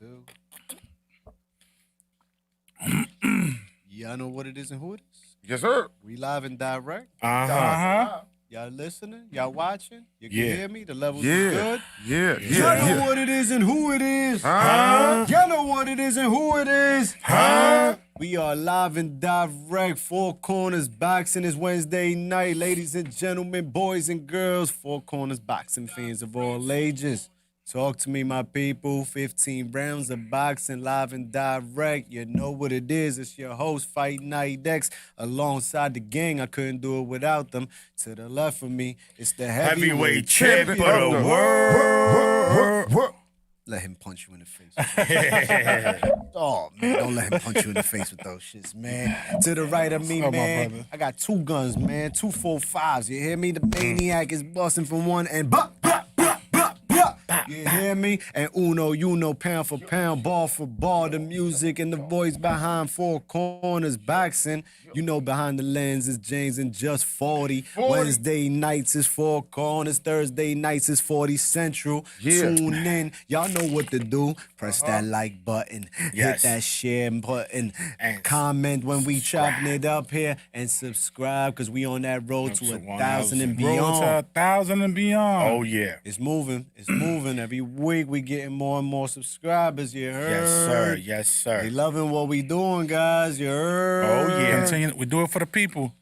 two. Y'all know what it is and who it is? Yes, sir. We live and direct. Y'all listening? Y'all watching? You can hear me? The levels is good? Y'all know what it is and who it is? Y'all know what it is and who it is? We are live and direct. Four Corners Boxing is Wednesday night. Ladies and gentlemen, boys and girls, Four Corners Boxing fans of all ages. Talk to me, my people. 15 rounds of boxing, live and direct. You know what it is. It's your host, Fight Night X, alongside the gang. I couldn't do it without them. To the left of me, it's the heavyweight champion of the world. Let him punch you in the face. Oh, man, don't let him punch you in the face with those shits, man. To the right of me, man, I got two guns, man, 2 4.5s. You hear me? The maniac is busting from one and you hear me? And uno, you know, pound for pound, ball for ball, the music and the voice behind Four Corners Boxing. You know, behind the lens is James and Just 40. Wednesday nights is Four Corners. Thursday nights is 40 Central. Tune in. Y'all know what to do. Press that like button. Hit that share button. And comment when we chopping it up here. And subscribe, because we on that road to 1,000 and beyond. Road to 1,000 and beyond. Oh, yeah. It's moving. It's moving. Every week we getting more and more subscribers, you heard? Yes, sir. Yes, sir. They loving what we doing, guys, you heard? Oh, yeah. Continue. We do it for the people.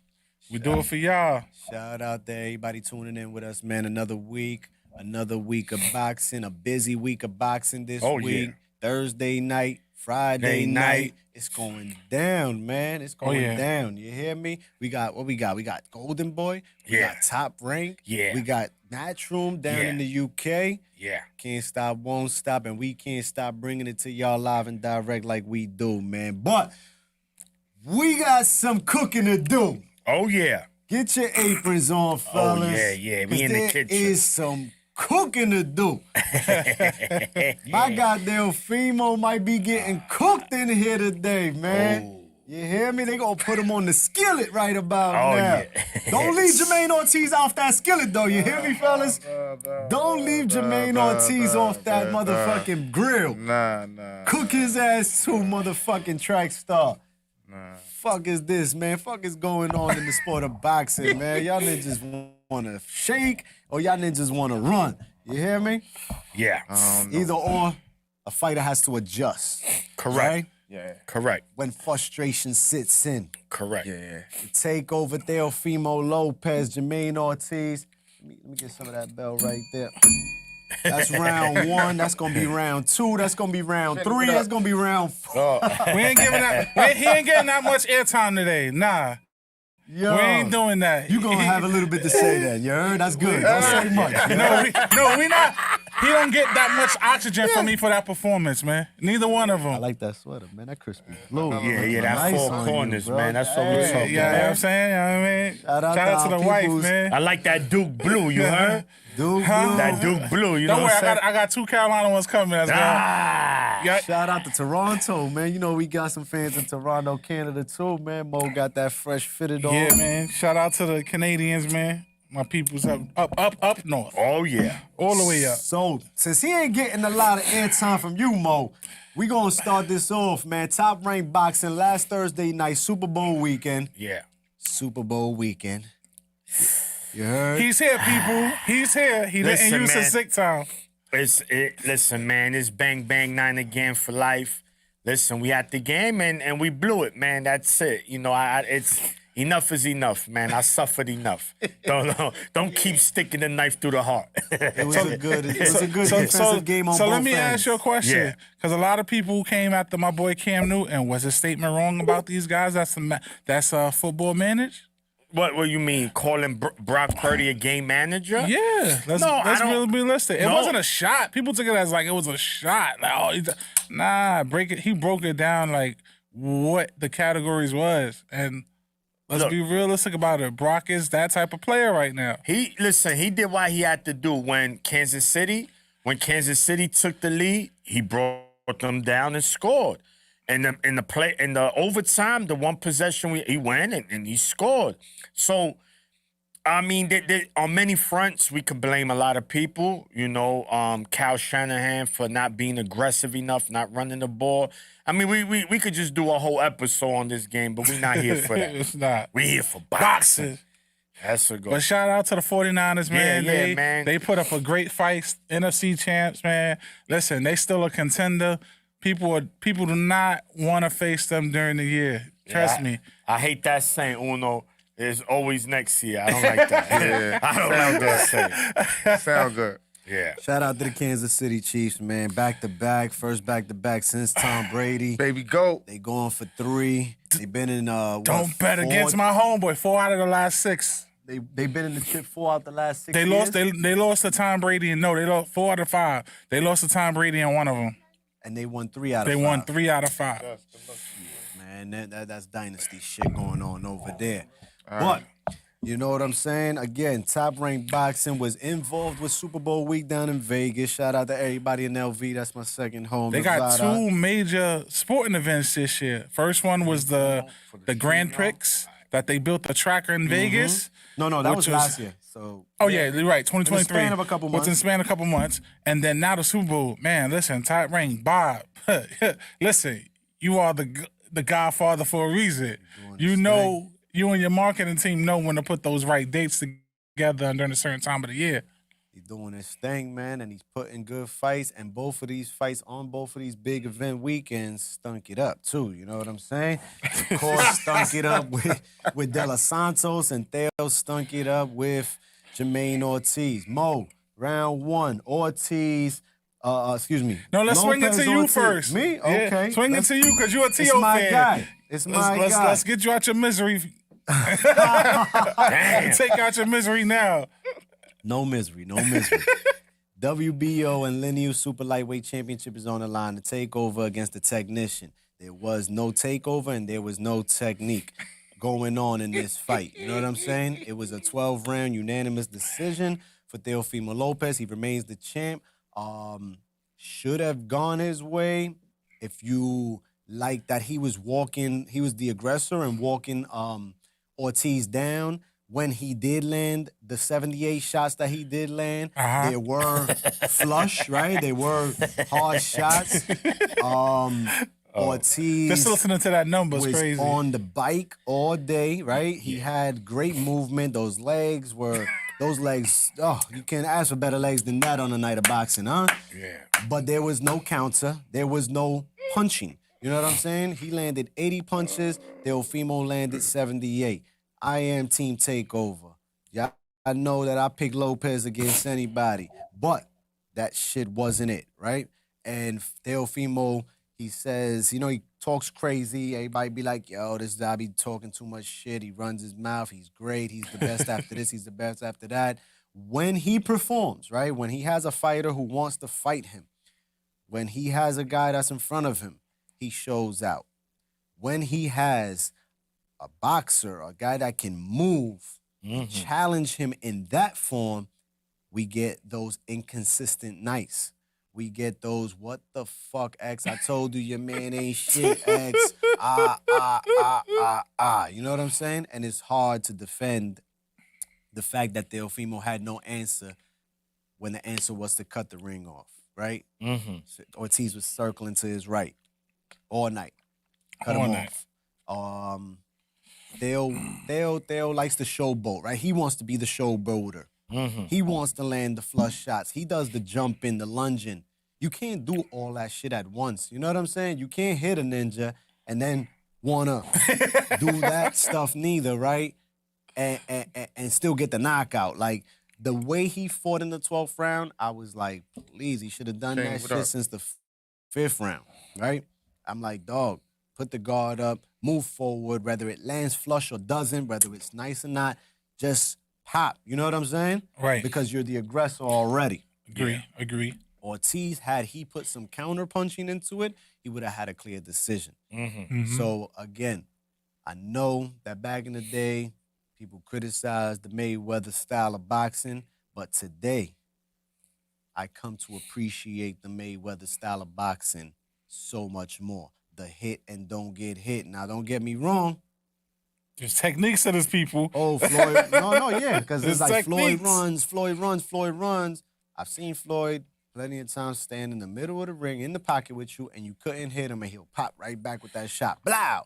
We do it for y'all. Shout out to everybody tuning in with us, man. Another week of boxing, a busy week of boxing this week. Yeah. Thursday night, Friday night. It's going down, man. It's going down. You hear me? We got what we got? We got Golden Boy. We got Top Rank. Yeah. We got Matchroom down in the UK. Yeah. Can't stop, won't stop, and we can't stop bringing it to y'all live and direct like we do, man. But we got some cooking to do. Oh, yeah. Get your aprons on, fellas. Oh, yeah. We in the kitchen. There is some cooking to do. My goddamn Fimo might be getting cooked in here today, man. Oh. You hear me? They gonna put him on the skillet right about Oh, now. yeah. Don't leave Jermaine Ortiz off that skillet, though. You hear me, fellas? Don't leave Jermaine Ortiz off that motherfucking grill. Nah. Cook his ass to motherfucking track star. Fuck is this, man? Fuck is going on in the sport of boxing, man? Y'all niggas want to shake or y'all niggas want to run. You hear me? Yeah. Either or, a fighter has to adjust. Correct. Right? Yeah. Correct. When frustration sits in. Correct. The takeover, Teofimo Lopez, Jermaine Ortiz. Let me get some of that bell right there. That's round 1. That's gonna be round 2. That's gonna be round 3. That's gonna be round 4. We ain't giving that. He ain't getting that much airtime today. Nah. Yo, We ain't doing that. You gonna have a little bit to say that, you heard? That's good. Don't say much. We not. He don't get that much oxygen from me for that performance, man. Neither one of them. I like that sweater, man. That crispy blue. Yeah, that Nice Four on Corners, you, bro. man. That's what we talking Yeah, you know what I'm saying? You know what I mean? Shout out Shout out to to our the wife, peoples. man. I like that Duke Blue, you heard? Dude, That Duke Blue, you know Don't what worry, I'm saying? I got 2 Carolina ones coming. That's Ah! Shout out to Toronto, man. You know we got some fans in Toronto, Canada too, man. Mo got that fresh fitted on. Yeah, man. Shout out to the Canadians, man. My people's up north. Oh, yeah. All the way up. So, since he ain't getting a lot of airtime from you, Mo, we gonna start this off, man. Top Rank Boxing last Thursday night, Super Bowl weekend. Yeah. Super Bowl weekend. You heard? He's here, people. He's here. He Listen, didn't use man. his sick time. Listen, man, it's bang, bang, 9 again for life. Listen, we at the game and we blew it, man. That's it. You know, it's enough is enough, man. I suffered enough. Don't keep sticking the knife through the heart. It was a good defensive game on both So let me ends. ask you a question, Yeah. because a lot of people came after my boy Cam Newton. Was his statement wrong about these guys? That's football managed. What you mean, calling Brock Purdy a game manager? Yeah, let's really be realistic. It wasn't a shot. People took it as like it was a shot. Like, he broke it down like what the categories was, and let's be realistic about it. Brock is that type of player right now. He did what he had to do when Kansas City took the lead. He brought them down and scored. And in the overtime, the one possession he went and he scored. So I mean, on many fronts, we could blame a lot of people. You know, Cal Shanahan for not being aggressive enough, not running the ball. I mean, we could just do a whole episode on this game, but we're not here for that. It's not. We're here for boxing. That's a good. But shout out to the 49ers, man. Yeah, man. They put up a great fight. NFC champs, man. Listen, they still a contender. People do not want to face them during the year. Trust me. I hate that saying, Uno. It's always next year. I don't like that. Yeah. I don't like that saying. Sound good. Yeah. Shout out to the Kansas City Chiefs, man. Back-to-back, first back-to-back since Tom Brady. Baby, go. They going for 3. They been in Don't bet against my homeboy. 4 out of the last 6. They been in the chip 4 out the last 6 They years. lost. They lost to Tom Brady, and no, they lost 4 out of 5. They lost to Tom Brady in one of them. And they won 3 out of 5. They won 3 out of 5. Man, that's dynasty shit going on over there. But you know what I'm saying? Again, Top Rank Boxing was involved with Super Bowl week down in Vegas. Shout out to everybody in LV. That's my second home. They got Nevada. 2 major sporting events this year. First one was the Grand Prix that they built the tracker in Vegas. No, that which was last year. So Oh yeah, you're right. 2023. In the span of a couple months. Within the span of a couple months, and then now the Super Bowl. Man, listen, Top Rank Bob. Listen, you are the Godfather for a reason. You know, you and your marketing team know when to put those right dates together during a certain time of the year. he's doing his thing, man, and he's putting good fights. And both of these fights on both of these big event weekends stunk it up too. You know what I'm saying? Of course, stunk it up with De Los Santos, and Theo stunk it up with Jermaine Ortiz. Mo, round 1, Ortiz. Excuse me. No, let's swing it to you Ortiz. first. Me? Yeah, Okay. swing it to you because you're a T.O. It's my fan. guy. It's my guy. Let's get you out your misery. Damn. Take out your misery now. No misery. WBO and Lineal Super Lightweight Championship is on the line. The takeover against the technician. There was no takeover and there was no technique going on in this fight. You know what I'm saying? It was a 12-round unanimous decision for Teofimo Lopez. He remains the champ. Should have gone his way if you like that he was the aggressor and walking Ortiz down. When he did land the 78 shots that he did land, they were flush, right? They were hard shots. Ortiz Just listening to that number is was crazy. on the bike all day, right? He had great movement. Those legs, you can't ask for better legs than that on a night of boxing, huh? Yeah. But there was no counter. There was no punching. You know what I'm saying? He landed 80 punches. Teofimo landed 78. I am Team Takeover. Y'all know that I pick Lopez against anybody. But that shit wasn't it, right? And Teofimo, he says, he talks crazy. Everybody be like, yo, this guy be talking too much shit. He runs his mouth. He's great. He's the best after this. He's the best after that. When he performs, right? When he has a fighter who wants to fight him, when he has a guy that's in front of him, he shows out. When he has a boxer, a guy that can move, challenge him in that form, we get those inconsistent nights. We get those, what the fuck, X? I told you your man ain't shit, X. You know what I'm saying? And it's hard to defend the fact that Teofimo had no answer when the answer was to cut the ring off, right? So Ortiz was circling to his right all night. Cut him off. Theo likes to showboat, right? He wants to be the showboater. He wants to land the flush shots. He does the jumping, the lunging. You can't do all that shit at once. You know what I'm saying? You can't hit a ninja and then wanna do that stuff neither, right? And still get the knockout. Like the way he fought in the 12th round, I was like, please, he should have done that shit since the 5th round, right? I'm like, dog, put the guard up, move forward, whether it lands flush or doesn't, whether it's nice or not, just pop. You know what I'm saying? Right. Because you're the aggressor already. Agree. Ortiz, had he put some counter punching into it, he would have had a clear decision. So again, I know that back in the day, people criticized the Mayweather style of boxing, but today, I come to appreciate the Mayweather style of boxing so much more. The hit and don't get hit. Now, don't get me wrong. There's techniques to this, people. Oh, Floyd. Yeah. Because it's There's like techniques. Floyd runs. I've seen Floyd plenty of times stand in the middle of the ring, in the pocket with you, and you couldn't hit him, and he'll pop right back with that shot. Blow!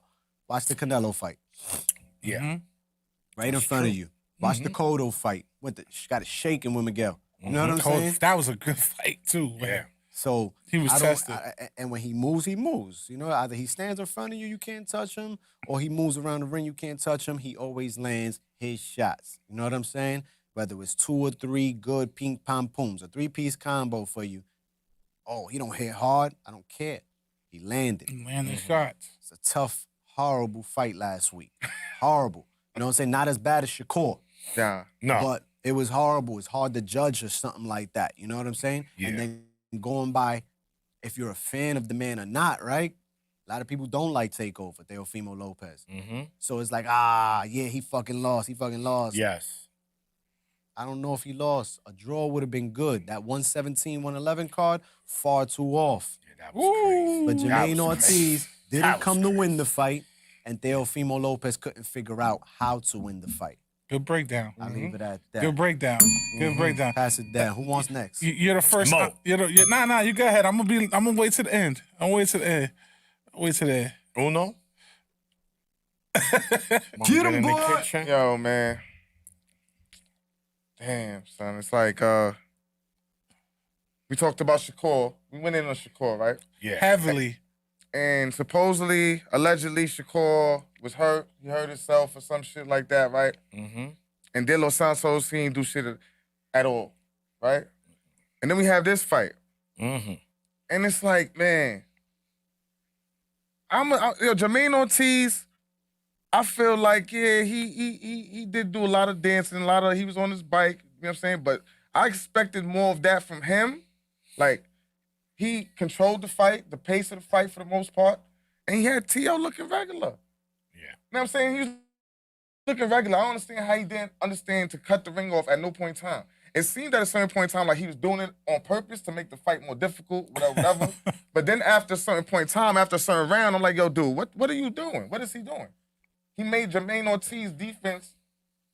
Watch the Canelo fight. Yeah. Mm-hmm. Right in front of you. Watch the Cotto fight. Got it shaking with Miguel. You know what I'm saying? That was a good fight, too, man. Yeah. So He was tested. And when he moves, he moves. You know, either he stands in front of you, you can't touch him, or he moves around the ring, you can't touch him. He always lands his shots. You know what I'm saying? Whether it's 2 or 3 good ping pong pooms, a 3-piece combo for you. Oh, he don't hit hard. I don't care. He landed. Landing shots. It's a tough, horrible fight last week. Horrible. You know what I'm saying? Not as bad as Shakur. Yeah. No. But it was horrible. It's hard to judge or something like that. You know what I'm saying? Yeah. And then going by if you're a fan of the man or not, right? A lot of people don't like Takeover, Teofimo Lopez. Mm-hmm. So it's like, he fucking lost. He fucking lost. Yes. I don't know if he lost. A draw would have been good. That 117, 111 card, far too off. Yeah, that was crazy. But That Jermaine was Ortiz crazy. didn't That was come to win crazy. the fight, and Teofimo Lopez couldn't figure out how to win the fight. Good breakdown. I'll leave it at that. Good breakdown. Good breakdown. Pass it down. Who wants next? You're the first. Mo. Nah. You go ahead. I'm gonna wait to the end. Wait to the end. Uno? Get him, in the boy. kitchen? Yo, man. Damn, son. It's like we talked about Shakur. We went in on Shakur, right? Yeah. Heavily. And supposedly, allegedly, Shakur was hurt. He hurt himself or some shit like that, right? Mm-hmm. And De Los Santos, he didn't do shit at all, right? And then we have this fight. Mm-hmm. And it's like, man, Jermaine Ortiz, I feel like, yeah, he did do a lot of dancing, he was on his bike, you know what I'm saying? But I expected more of that from him. Like, he controlled the fight, the pace of the fight for the most part, and he had T.O. looking regular. Yeah. You know what I'm saying? He was looking regular. I don't understand how he didn't understand to cut the ring off at no point in time. It seemed at a certain point in time like he was doing it on purpose to make the fight more difficult, whatever. But then after a certain point in time, after a certain round, I'm like, yo, dude, what are you doing? What is he doing? He made Jermaine Ortiz's defense,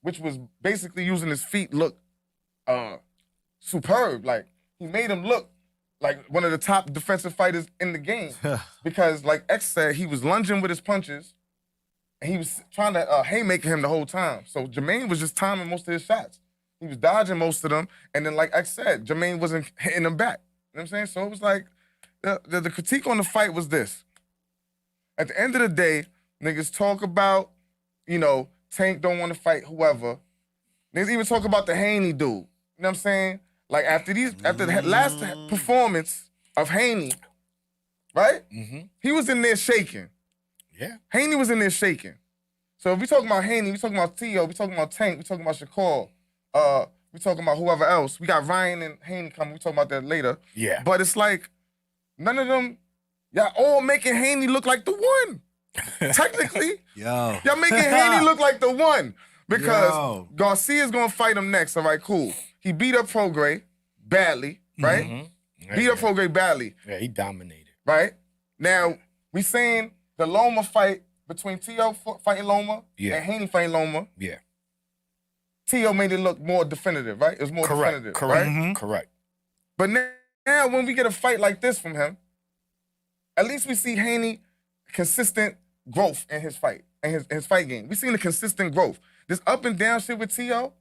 which was basically using his feet, look superb. Like, he made him look like one of the top defensive fighters in the game. Because, like X said, he was lunging with his punches, and he was trying to haymaker him the whole time. So Jermaine was just timing most of his shots. He was dodging most of them, and then, like X said, Jermaine wasn't hitting him back. You know what I'm saying? So it was like, the critique on the fight was this. At the end of the day, niggas talk about, Tank don't want to fight whoever. Niggas even talk about the Haney dude. You know what I'm saying? Like, after the last performance of Haney, right? Mm-hmm. He was in there shaking. Yeah. Haney was in there shaking. So if we talking about Haney, we talking about T.O., we talking about Tank, we talking about Shakur, we talking about whoever else. We got Ryan and Haney coming. We talking about that later. Yeah. But it's like, none of them, y'all all making Haney look like the one. Technically, Yo. y'all making Haney look like the one. Because Yo. Garcia's going to fight him next. All right, cool. He beat up Prograis badly, right? Mm-hmm. Beat up Prograis badly, Yeah, he dominated. right? Now, we saying the Loma fight between T.O. fighting Loma Yeah. and Haney fighting Loma. Yeah. T.O. made it look more definitive, right? It was more definitive, Correct. right? Correct. But now when we get a fight like this from him, at least we see Haney consistent growth in his fight, and his fight game. We seen the consistent growth. This up and down shit with T.O.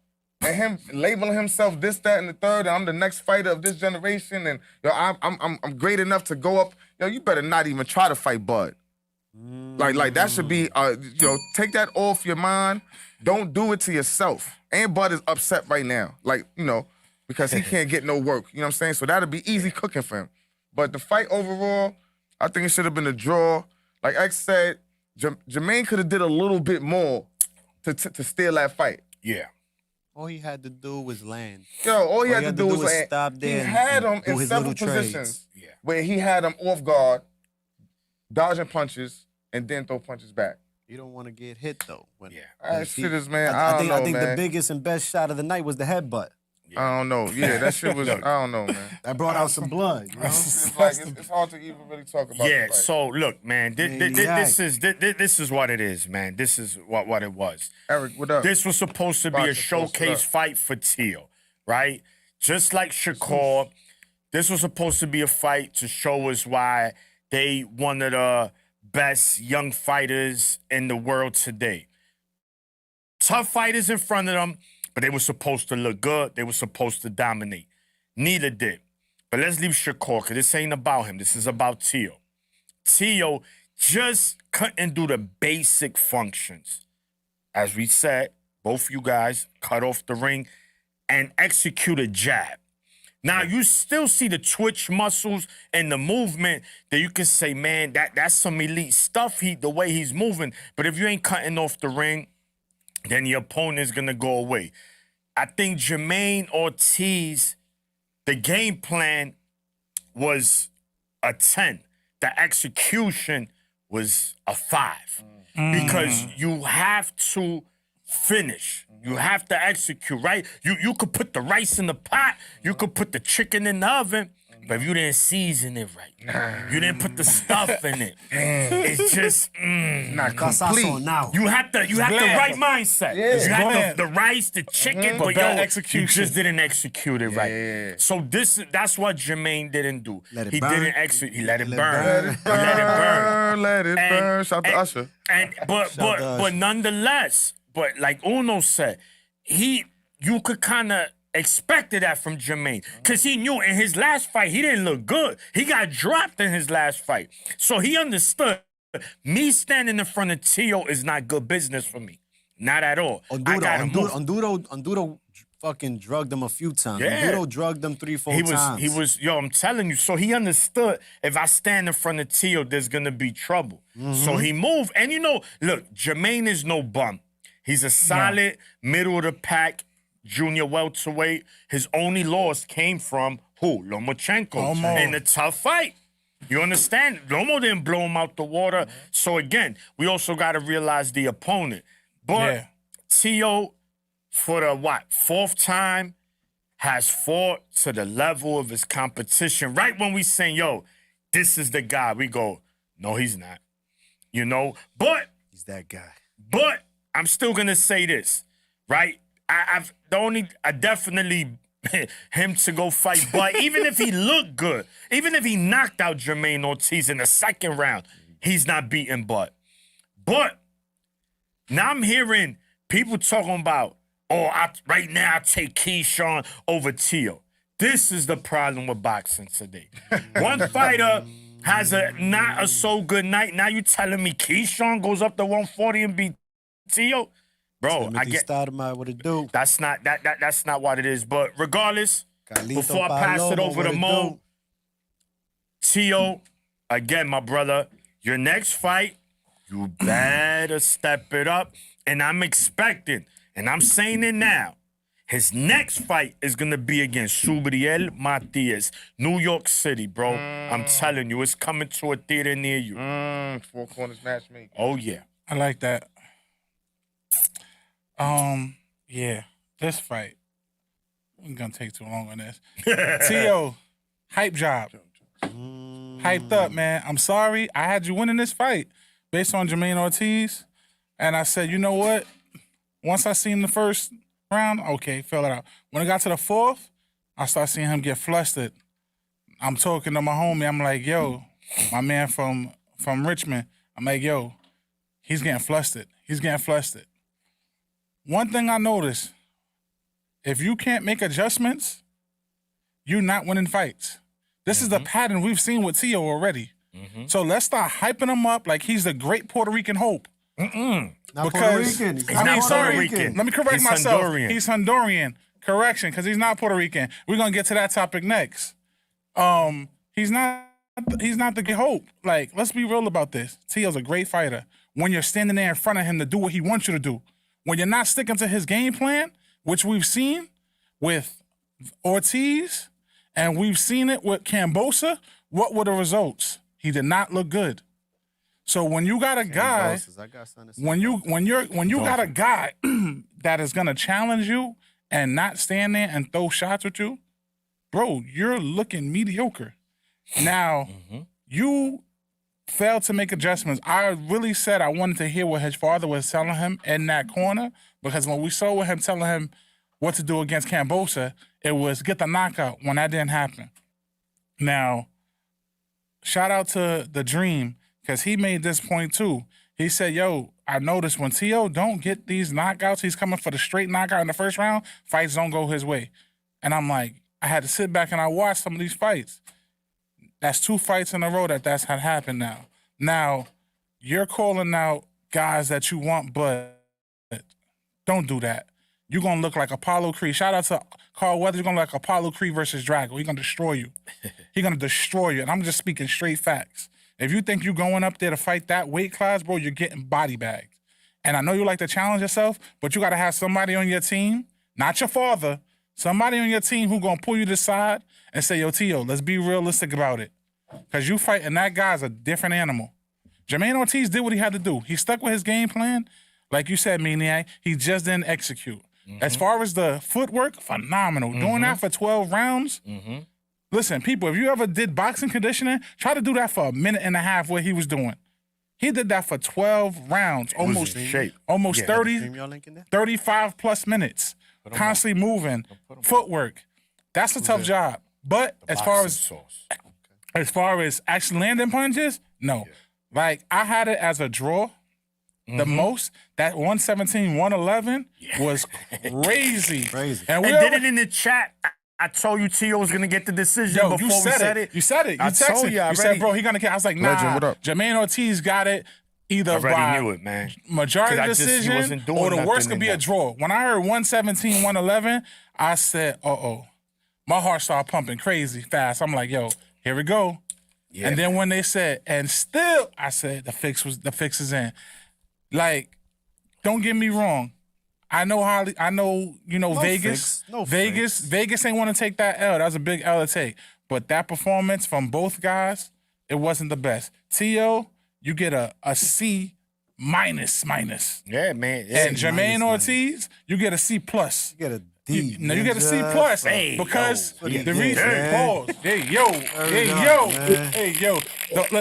and him labeling himself this, that, and the third, and I'm the next fighter of this generation, and I'm great enough to go up. Yo, you better not even try to fight Bud. Like that should be, take that off your mind. Don't do it to yourself. And Bud is upset right now, because he can't get no work. You know what I'm saying? So that'll be easy cooking for him. But the fight overall, I think it should have been a draw. Like X said, Jermaine could have did a little bit more to steal that fight. Yeah. All he had to do was land. Yo, all he had to do was was stop he there had and him do in his several little trades. positions Yeah. where he had him off guard, dodging punches, and then throw punches back. You don't want to get hit though. Yeah. That shit is, man, I don't know, think man. the biggest and best shot of the night was the headbutt. I don't know. Yeah, that shit was. I don't know, man. That brought out some blood. You know? It's like it's hard to even really talk about. Yeah. the fight. So look, man, this is what it is, man. This is what it was. Eric, what up? This was supposed to be a Boxing Post, what showcase up? fight for Teal, right? Just like Shakur, this was supposed to be a fight to show us why they one of the best young fighters in the world today. Tough fighters in front of them, but they were supposed to look good. They were supposed to dominate. Neither did. But let's leave Shakur, because this ain't about him. This is about Teal. Teal just couldn't do the basic functions. As we said, both you guys cut off the ring and execute a jab. Now, you still see the twitch muscles and the movement that you can say, man, that's some elite stuff, the way he's moving. But if you ain't cutting off the ring, then your opponent's going to go away. I think Jermaine Ortiz, the game plan was a 10. The execution was a 5. Because you have to finish. You have to execute, right? You could put the rice in the pot. You could put the chicken in the oven. But if you didn't season it right, you didn't put the stuff in it. It's just not That's complete. also now. you have the right mindset. Yeah. You had the rice, the chicken, but bad yo, execution. you just didn't execute it right. Yeah. So that's what Jermaine didn't do. Let it he burn. didn't execute. He let it Let it burn. burn. He let it burn. Let it burn. Shout out to Usher. But nonetheless, but like Uno said, you could kind of expected that from Jermaine, because he knew in his last fight he didn't look good. He got dropped in his last fight, so he understood. Me standing in front of Teal is not good business for me, not at all. I gotta move. Onduro fucking drugged him a few times. Yeah. Onduro drugged him 3-4 times. He was, yo, I'm telling you. So he understood if I stand in front of Teal, there's gonna be trouble. So he moved, and look, Jermaine is no bum. He's a solid middle of the pack junior welterweight. His only loss came from who? Lomachenko in a tough fight. You understand? Lomo didn't blow him out the water. So again, we also got to realize the opponent. But Teal, for the 4th time, has fought to the level of his competition. Right when we saying, yo, this is the guy, we go, no, he's not. But He's that guy. But I'm still gonna say this, right? I definitely him to go fight. But even if he looked good, even if he knocked out Jermaine Ortiz in the 2nd round, he's not beating Bud. But now I'm hearing people talking about, right now I take Keyshawn over Teal. This is the problem with boxing today. One fighter has not a so good night. Now you telling me Keyshawn goes up to 140 and beat Teal? Bro, I get what it do. that's not what it is. But regardless, Carlito before I pass it Palomo, over what to it Mo, do? Tio, again, my brother, your next fight, you better step it up. And I'm expecting, and I'm saying it now, his next fight is going to be against Subriel Matias, New York City, bro. I'm telling you, it's coming to a theater near you. 4 corners matchmaking. Oh, yeah. I like that. Yeah, this fight. We're gonna take too long on this. Tio, hype job. Hyped up, man. I'm sorry. I had you winning this fight based on Jermaine Ortiz. And I said, you know what? Once I seen the 1st round, okay, fill it out. When I got to the 4th, I started seeing him get flustered. I'm talking to my homie. I'm like, yo, my man from Richmond. I'm like, yo, he's getting flustered. He's getting flustered. One thing I noticed, if you can't make adjustments, you're not winning fights. This is the pattern we've seen with Tio already. So let's start hyping him up like he's the great Puerto Rican hope. Not Puerto Because- Rican. He's not Puerto Rican. Let me correct He's myself. Honduran. He's Honduran. Correction, because he's not Puerto Rican. We're gonna get to that topic next. He's not the good hope. Like, let's be real about this. Tio's a great fighter. When you're standing there in front of him to do what he wants you to do, when you're not sticking to his game plan, which we've seen with Ortiz, and we've seen it with Cambosa, what were the results? He did not look good. So when you got a guy, I got something to say. when you got a guy that is gonna challenge you and not stand there and throw shots with you, bro, you're looking mediocre. Now, you failed to make adjustments. I really said I wanted to hear what his father was telling him in that corner, because when we saw him telling him what to do against Kambosa, it was get the knockout when that didn't happen. Now, shout out to the Dream, because he made this point too. He said, yo, I noticed when T.O. don't get these knockouts, he's coming for the straight knockout in the first round, fights don't go his way. And I'm like, I had to sit back and I watched some of these fights. That's 2 fights in a row that's had happened now. Now, you're calling out guys that you want, but don't do that. You're going to look like Apollo Creed. Shout out to Carl Weathers. You're going to look like Apollo Creed versus Drago. He's going to destroy you. He's going to destroy you. And I'm just speaking straight facts. If you think you're going up there to fight that weight class, bro, you're getting body bagged. And I know you like to challenge yourself, but you got to have somebody on your team, not your father, somebody on your team who going to pull you to the side and say, yo, T.O., let's be realistic about it. Because you fighting that guy's a different animal. Jermaine Ortiz did what he had to do. He stuck with his game plan. Like you said, Maniac, he just didn't execute. As far as the footwork, phenomenal. Doing that for 12 rounds, listen, people, if you ever did boxing conditioning, try to do that for a minute and a half what he was doing. He did that for 12 rounds, almost 30, 35 plus minutes, constantly moving, footwork. That's a tough job. But as far as actually landing punches, no. Like, I had it as a draw. The most, that 117, 111 was crazy. And did it in the chat. I told you T.O. was going to get the decision before we said it. You said it. You texted. You said, bro, he going to get. I was like, nah. Legend, what up? Jermaine Ortiz got it either by knew it, man. Majority decision or the worst could be a draw. When I heard 117, 111, I said, uh-oh. My heart started pumping crazy fast. I'm like, yo, here we go. Yeah, and then when they said, and still, I said, the fix is in. Like, don't get me wrong. I know, Vegas. Vegas ain't want to take that L. That was a big L to take. But that performance from both guys, it wasn't the best. T.O., you get a C minus. Yeah, man. And Jermaine Ortiz, you get a C plus. You get a D. You get a C plus. Hey, because yo. the reason, pause. Hey, yo.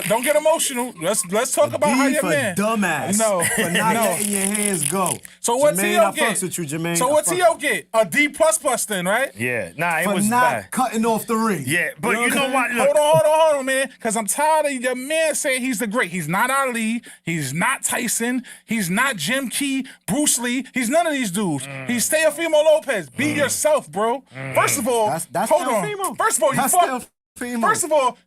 Don't get emotional. Let's talk about how your man. Dumbass. No, for not letting your hands go. So what T.O. get? I fucks with you, Jermaine. So what T.O. get? A D plus then, right? Yeah. Nah, it for was not bad. cutting off the ring. Yeah, but you know what? Look. Hold on, man. Because I'm tired of your man saying he's the great. He's not Ali. He's not Tyson. He's not Jim Key, Bruce Lee. He's none of these dudes. He's Teofimo Lopez. Be yourself, bro. First of all, that's hold on. Teofimo. First of all, you fucked. First of all,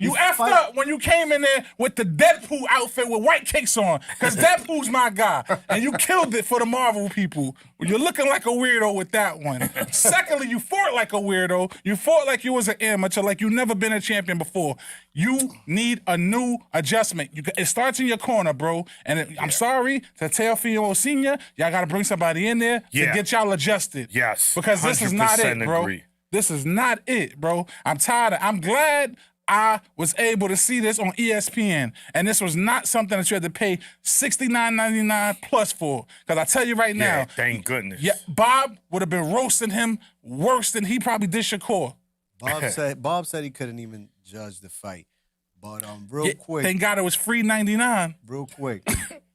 you effed up when you came in there with the Deadpool outfit with white kicks on, because Deadpool's my guy, and you killed it for the Marvel people. You're looking like a weirdo with that one. Secondly, you fought like a weirdo. You fought like you was an amateur, like you never been a champion before. You need a new adjustment. It starts in your corner, bro. And I'm sorry to Teofimo Sr., y'all got to bring somebody in there to get y'all adjusted. Yes, because this is not it, bro. Agree. This is not it, bro. I'm tired. I'm glad I was able to see this on ESPN, and this was not something that you had to pay $69.99 plus for. Because I tell you right now, yeah, thank goodness. Yeah, Bob would have been roasting him worse than he probably did Shakur. Bob said he couldn't even judge the fight. But real quick, thank God it was free 99. Real quick,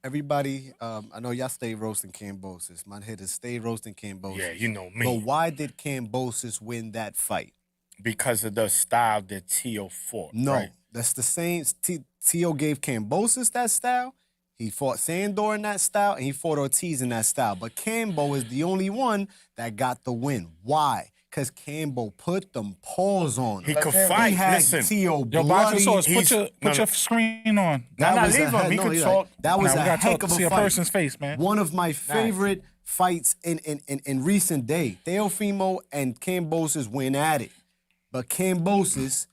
everybody, I know y'all stay roasting Kambosos. My hitters stay roasting Kambosos. Yeah, you know me. But why did Kambosos win that fight? Because of the style that T.O. fought. No, right? That's the same. T.O. gave Kambosos that style. He fought Sandor in that style, and he fought Ortiz in that style. But Kambo is the only one that got the win. Why? Because Kambo put them paws on. He could fight. He had Listen. T.O. Yo, bloody. Put your screen on. Leave him. He could talk. That was a heck of a see fight. A person's face, man. One of my favorite fights in recent day. Teofimo and Kambosos went at it. But Kambosos,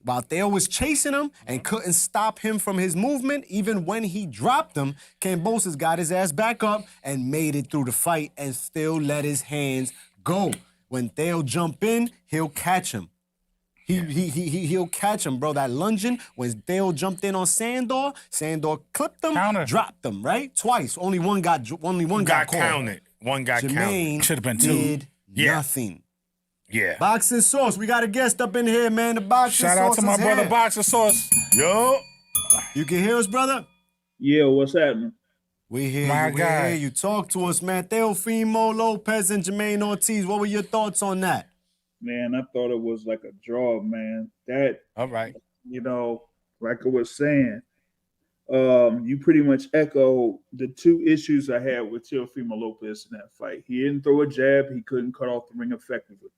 while Theo was chasing him and couldn't stop him from his movement, even when he dropped him, Kambosos got his ass back up and made it through the fight and still let his hands go. When Theo jump in, he'll catch him. He'll catch him, bro. That lunging, when Theo jumped in on Sandor clipped him, dropped him, right? Twice. Only one got caught. Counted. One got counted. Jermaine Should've been two. did Yeah. nothing. Yeah. Boxing Sauce, we got a guest up in here, man. The Boxing Shout out Sauce to my is brother here. Boxer Sauce. Yo. You can hear us, brother? Yeah, what's happening? We hear My you. We guy. hear you. Talk to us, man. Teofimo Lopez and Jermaine Ortiz. What were your thoughts on that? Man, I thought it was like a draw, man. That, All right. you know, like I was saying, you pretty much echo the two issues I had with Teofimo Lopez in that fight. He didn't throw a jab. He couldn't cut off the ring effectively.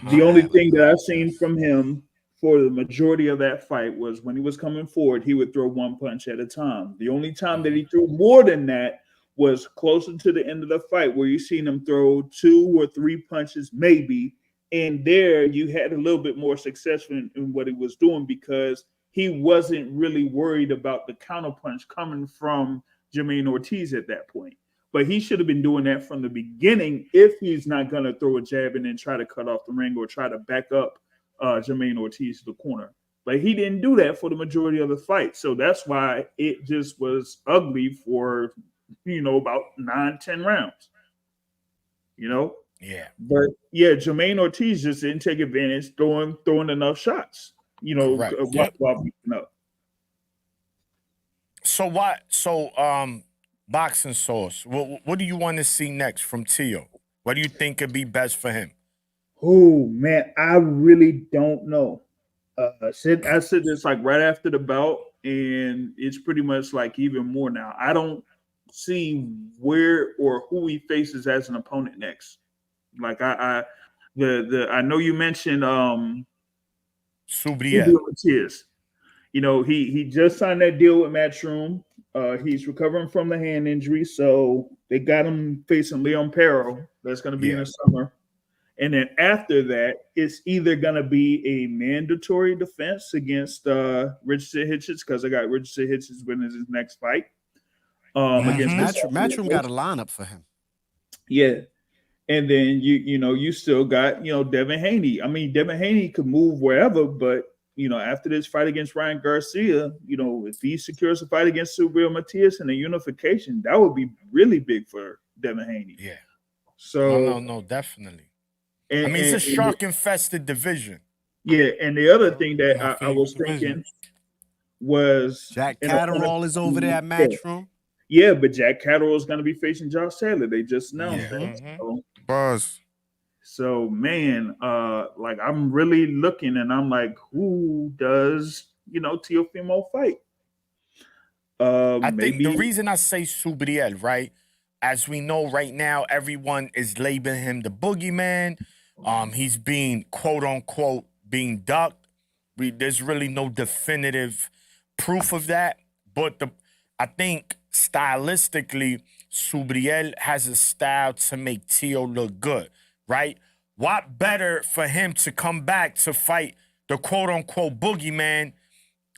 The only thing that I've seen from him for the majority of that fight was when he was coming forward, he would throw one punch at a time. The only time that he threw more than that was closer to the end of the fight, where you seen him throw 2 or 3 punches, maybe. And there you had a little bit more success in what he was doing, because he wasn't really worried about the counterpunch coming from Jermaine Ortiz at that point. But he should have been doing that from the beginning if he's not going to throw a jab and then try to cut off the ring or try to back up Jermaine Ortiz to the corner. But he didn't do that for the majority of the fight. So that's why it just was ugly for, about 9-10 rounds. Yeah. But yeah, Jermaine Ortiz just didn't take advantage, throwing enough shots, Correct. while beating up. So Boxing Sauce, what do you want to see next from Tio? What do you think could be best for him? Oh man, I really don't know. I said this like right after the bout, and it's pretty much like even more now. I don't see where or who he faces as an opponent next. Like I know you mentioned Subriel. Tears. He just signed that deal with Matchroom. He's recovering from the hand injury, so they got him facing Leon Perro. That's going to be in the summer. And then after that, it's either going to be a mandatory defense against Richardson Hitchens, because I got Richardson Hitchens winning his next fight. Against Matchroom got a lineup for him. Yeah. And then you still got, Devin Haney. I mean, Devin Haney could move wherever, but after this fight against Ryan Garcia, if he secures a fight against Subriel Matias and a unification, that would be really big for Devin Haney. Yeah. So No, definitely. It's a shark-infested division. Yeah, and the other thing that I was thinking was Jack Catterall is over there at Matchroom. Yeah, but Jack Catterall is going to be facing Josh Taylor. They just announced that. Buzz. So man, like I'm really looking, and I'm like, who does Teofimo fight? I think the reason I say Subriel, right? As we know right now, everyone is labeling him the boogeyman. He's being quote unquote being ducked. There's really no definitive proof of that. But I think stylistically, Subriel has a style to make Tio look good, right? What better for him to come back to fight the quote-unquote boogeyman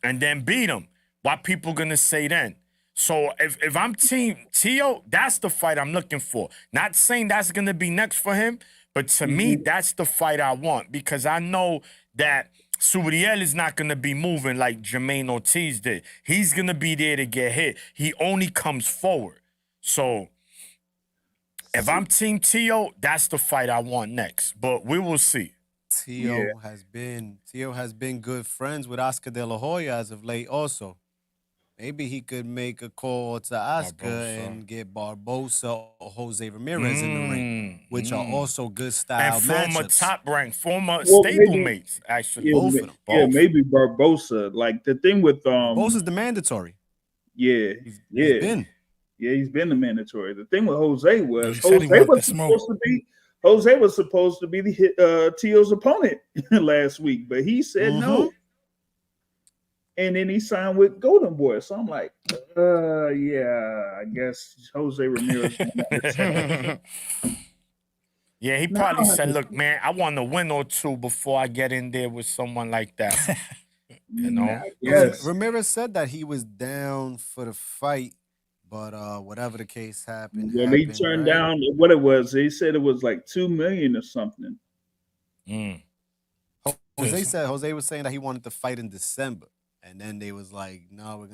and then beat him? What people gonna say then? So if I'm Team Tio, that's the fight I'm looking for. Not saying that's gonna be next for him, but to me, that's the fight I want, because I know that Subriel is not going to be moving like Jermaine Ortiz did. He's going to be there to get hit. He only comes forward. So if I'm Team Tio, that's the fight I want next. But we will see. Tio has been good friends with Oscar De La Hoya as of late also. Maybe he could make a call to Oscar and get Barbosa or Jose Ramirez in the ring, which are also good style and former matchups. Former stablemates, actually. Both of them. Yeah, maybe Barbosa. Like the thing with Barbosa's the mandatory. He's been the mandatory. The thing with Jose was Jose was supposed to be the Tio's opponent last week, but he said no. And then he signed with Golden Boy. So I'm like, I guess Jose Ramirez. Yeah, he probably said, look, man, I want a win or two before I get in there with someone like that. Yes. Ramirez said that he was down for the fight, but whatever the case happened. Well, he turned down what it was. They said it was like $2 million or something. Jose was saying that he wanted to fight in December. And then they was like, no,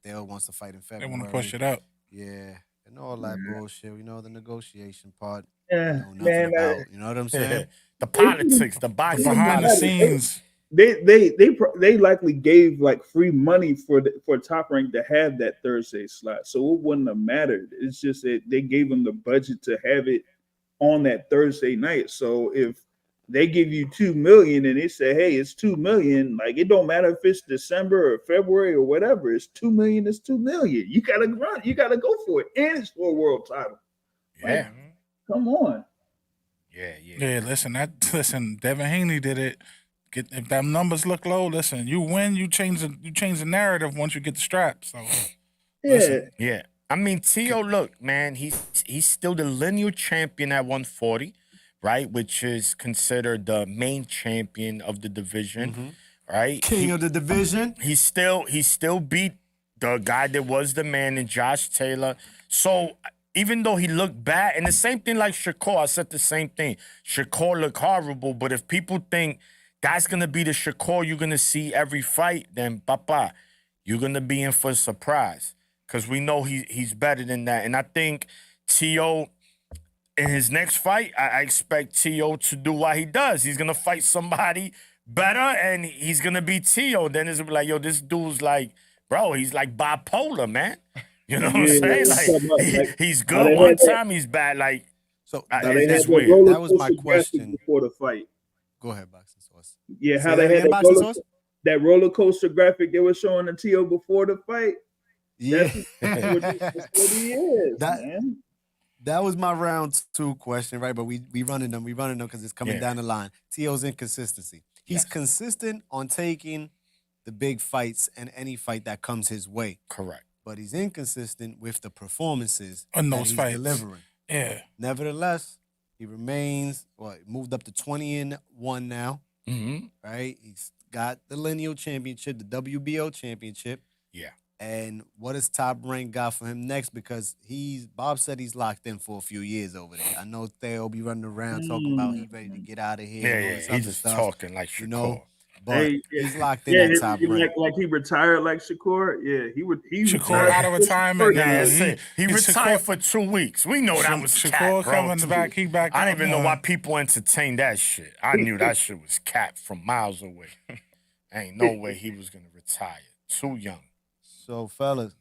Dale wants to fight in February. They want to push it up. Yeah. And all that bullshit. We know the negotiation part. Yeah, Know nothing man. about. You know what I'm saying? The politics, the boxing Behind the politics. scenes. They likely gave like free money for Top Rank to have that Thursday slot, so it wouldn't have mattered. It's just that they gave them the budget to have it on that Thursday night. So if they give you $2 million and they say, "Hey, it's $2 million," like it don't matter if it's December or February or whatever. It's $2 million. It's $2 million. You gotta run. You gotta go for it, and it's for a world title. Yeah. Come on. Yeah, listen, Devin Haney did it. If that numbers look low, listen, you win, you change the narrative once you get the strap. So listen. Yeah. I mean, Tio, look, man, he's still the lineal champion at 140, right? Which is considered the main champion of the division, right? King of the division. He still beat the guy that was the man in Josh Taylor. So even though he looked bad, and the same thing like Shakur, I said the same thing. Shakur looked horrible, but if people think that's gonna be the Shakur you're gonna see every fight, then papa, you're gonna be in for a surprise. Cause we know he's better than that. And I think T.O. in his next fight, I expect T.O. to do what he does. He's gonna fight somebody better and he's gonna be T.O. Then it's gonna be like, yo, this dude's like, bro, he's like bipolar, man. You know what I'm saying? Like he's good one time, he's bad. Like, So it's weird. That was my question before the fight. Go ahead, Boxing Sauce. Yeah, how Say they that had again, that roller coaster graphic they were showing the T.O. before the fight. Yeah. That's what he is, man. That was my round 2 question, right? But we running them because it's coming down the line. T.O.'s inconsistency. He's consistent on taking the big fights and any fight that comes his way. Correct. But he's inconsistent with the performances in that those he's fights. delivering. Yeah. Nevertheless, he remains, moved up to 20-1 now, right? He's got the lineal championship, the WBO championship. Yeah. And what does Top Rank got for him next? Because Bob said he's locked in for a few years over there. I know Theo be running around talking about he's ready to get out of here. and all this He's other just stuff, talking like Shakur. you know. But he's locked in at Top Rank. Like he retired like Shakur. Yeah, he Shakur out of retirement now. He retired for 2 weeks. We know that was Shakur cap, bro. coming back. He back. I didn't even know why people entertained that shit. I knew that shit was cap from miles away. Ain't no way he was gonna retire. Too young. So, fellas,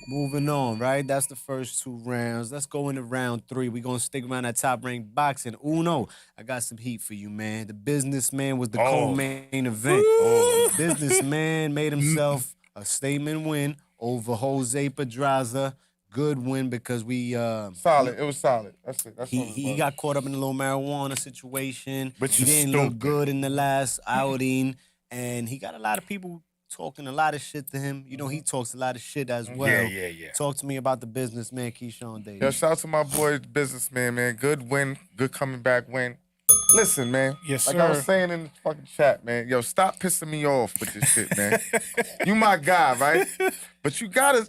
moving on, right? That's the first 2 rounds. Let's go into round 3. We're going to stick around that Top Rank boxing. Uno, I got some heat for you, man. The businessman was the co-main event. The businessman made himself a statement win over Jose Pedraza. Good win because we... solid. It was solid. That's it. That's he got caught up in a little marijuana situation. Which he is didn't stupid. look good in the last outing. And he got a lot of people talking a lot of shit to him. You know, he talks a lot of shit as well. Yeah. Talk to me about the businessman, Keyshawn Davis. Yo, shout out to my boy, businessman, man. Good win. Good coming back win. Listen, man. Yes, like I was sir. saying in the fucking chat, man. Yo, stop pissing me off with this shit, man. You my guy, right? But you gotta...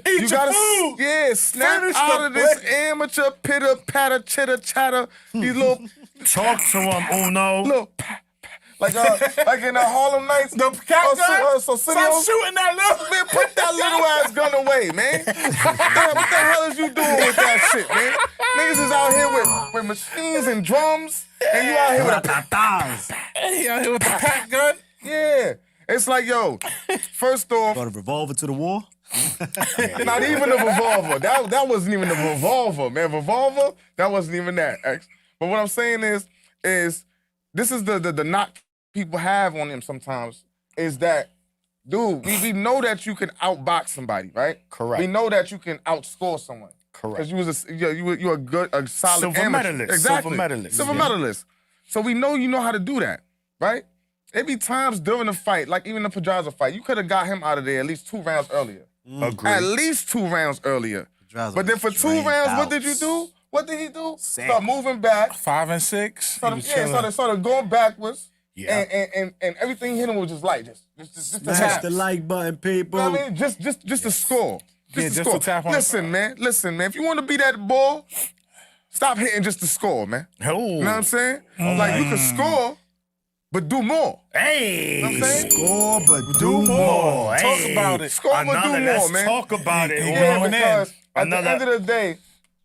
Eat your food. Yeah, snap Finish out the of this plate. amateur pitter, patter, chitter, chatter. These little... Talk to him, Uno. little... Like in the Harlem Nights. The cat gun? So Stop shooting that little... Man, put that little ass gun away, man. Damn, what the hell is you doing with that shit, man? Niggas is out here with machines and drums, and you out here with a... He out here with the pack gun. Yeah. It's like, yo, first off, Brought a revolver to the war? not even a revolver. That wasn't even a revolver, man. Revolver, that wasn't even that. But what I'm saying is this is the knock people have on him sometimes, is that, dude, we know that you can outbox somebody, right? Correct. We know that you can outscore someone. Correct. Because you're a solid Silver amateur. medalist. Exactly. Silver medalist. Silver Yeah. medalist. So we know you know how to do that, right? There be times during the fight, like even the Pedraza fight, you could have got him out of there at least 2 rounds earlier. Agreed. At least 2 rounds earlier. Pedraza But then was for 2 drained rounds, out. what did you do? What did he do? Sick. Start moving back. 5 and 6. He was chilling. Started going backwards. Yeah. And everything hit him was just light. Just to Smash tap. the like button, people. You know what I mean? Just to score. Yeah, to just score. to tap on. Listen, man. If you want to be that ball, stop hitting just to score, man. Oh. You know what I'm saying? Like, you can score, but do more. Hey. You know what I'm saying? Score, but Do more. Talk about it. Score, but do more, Let's man. talk about it. Yeah, Yeah, Going in. because at the Another- end of the day,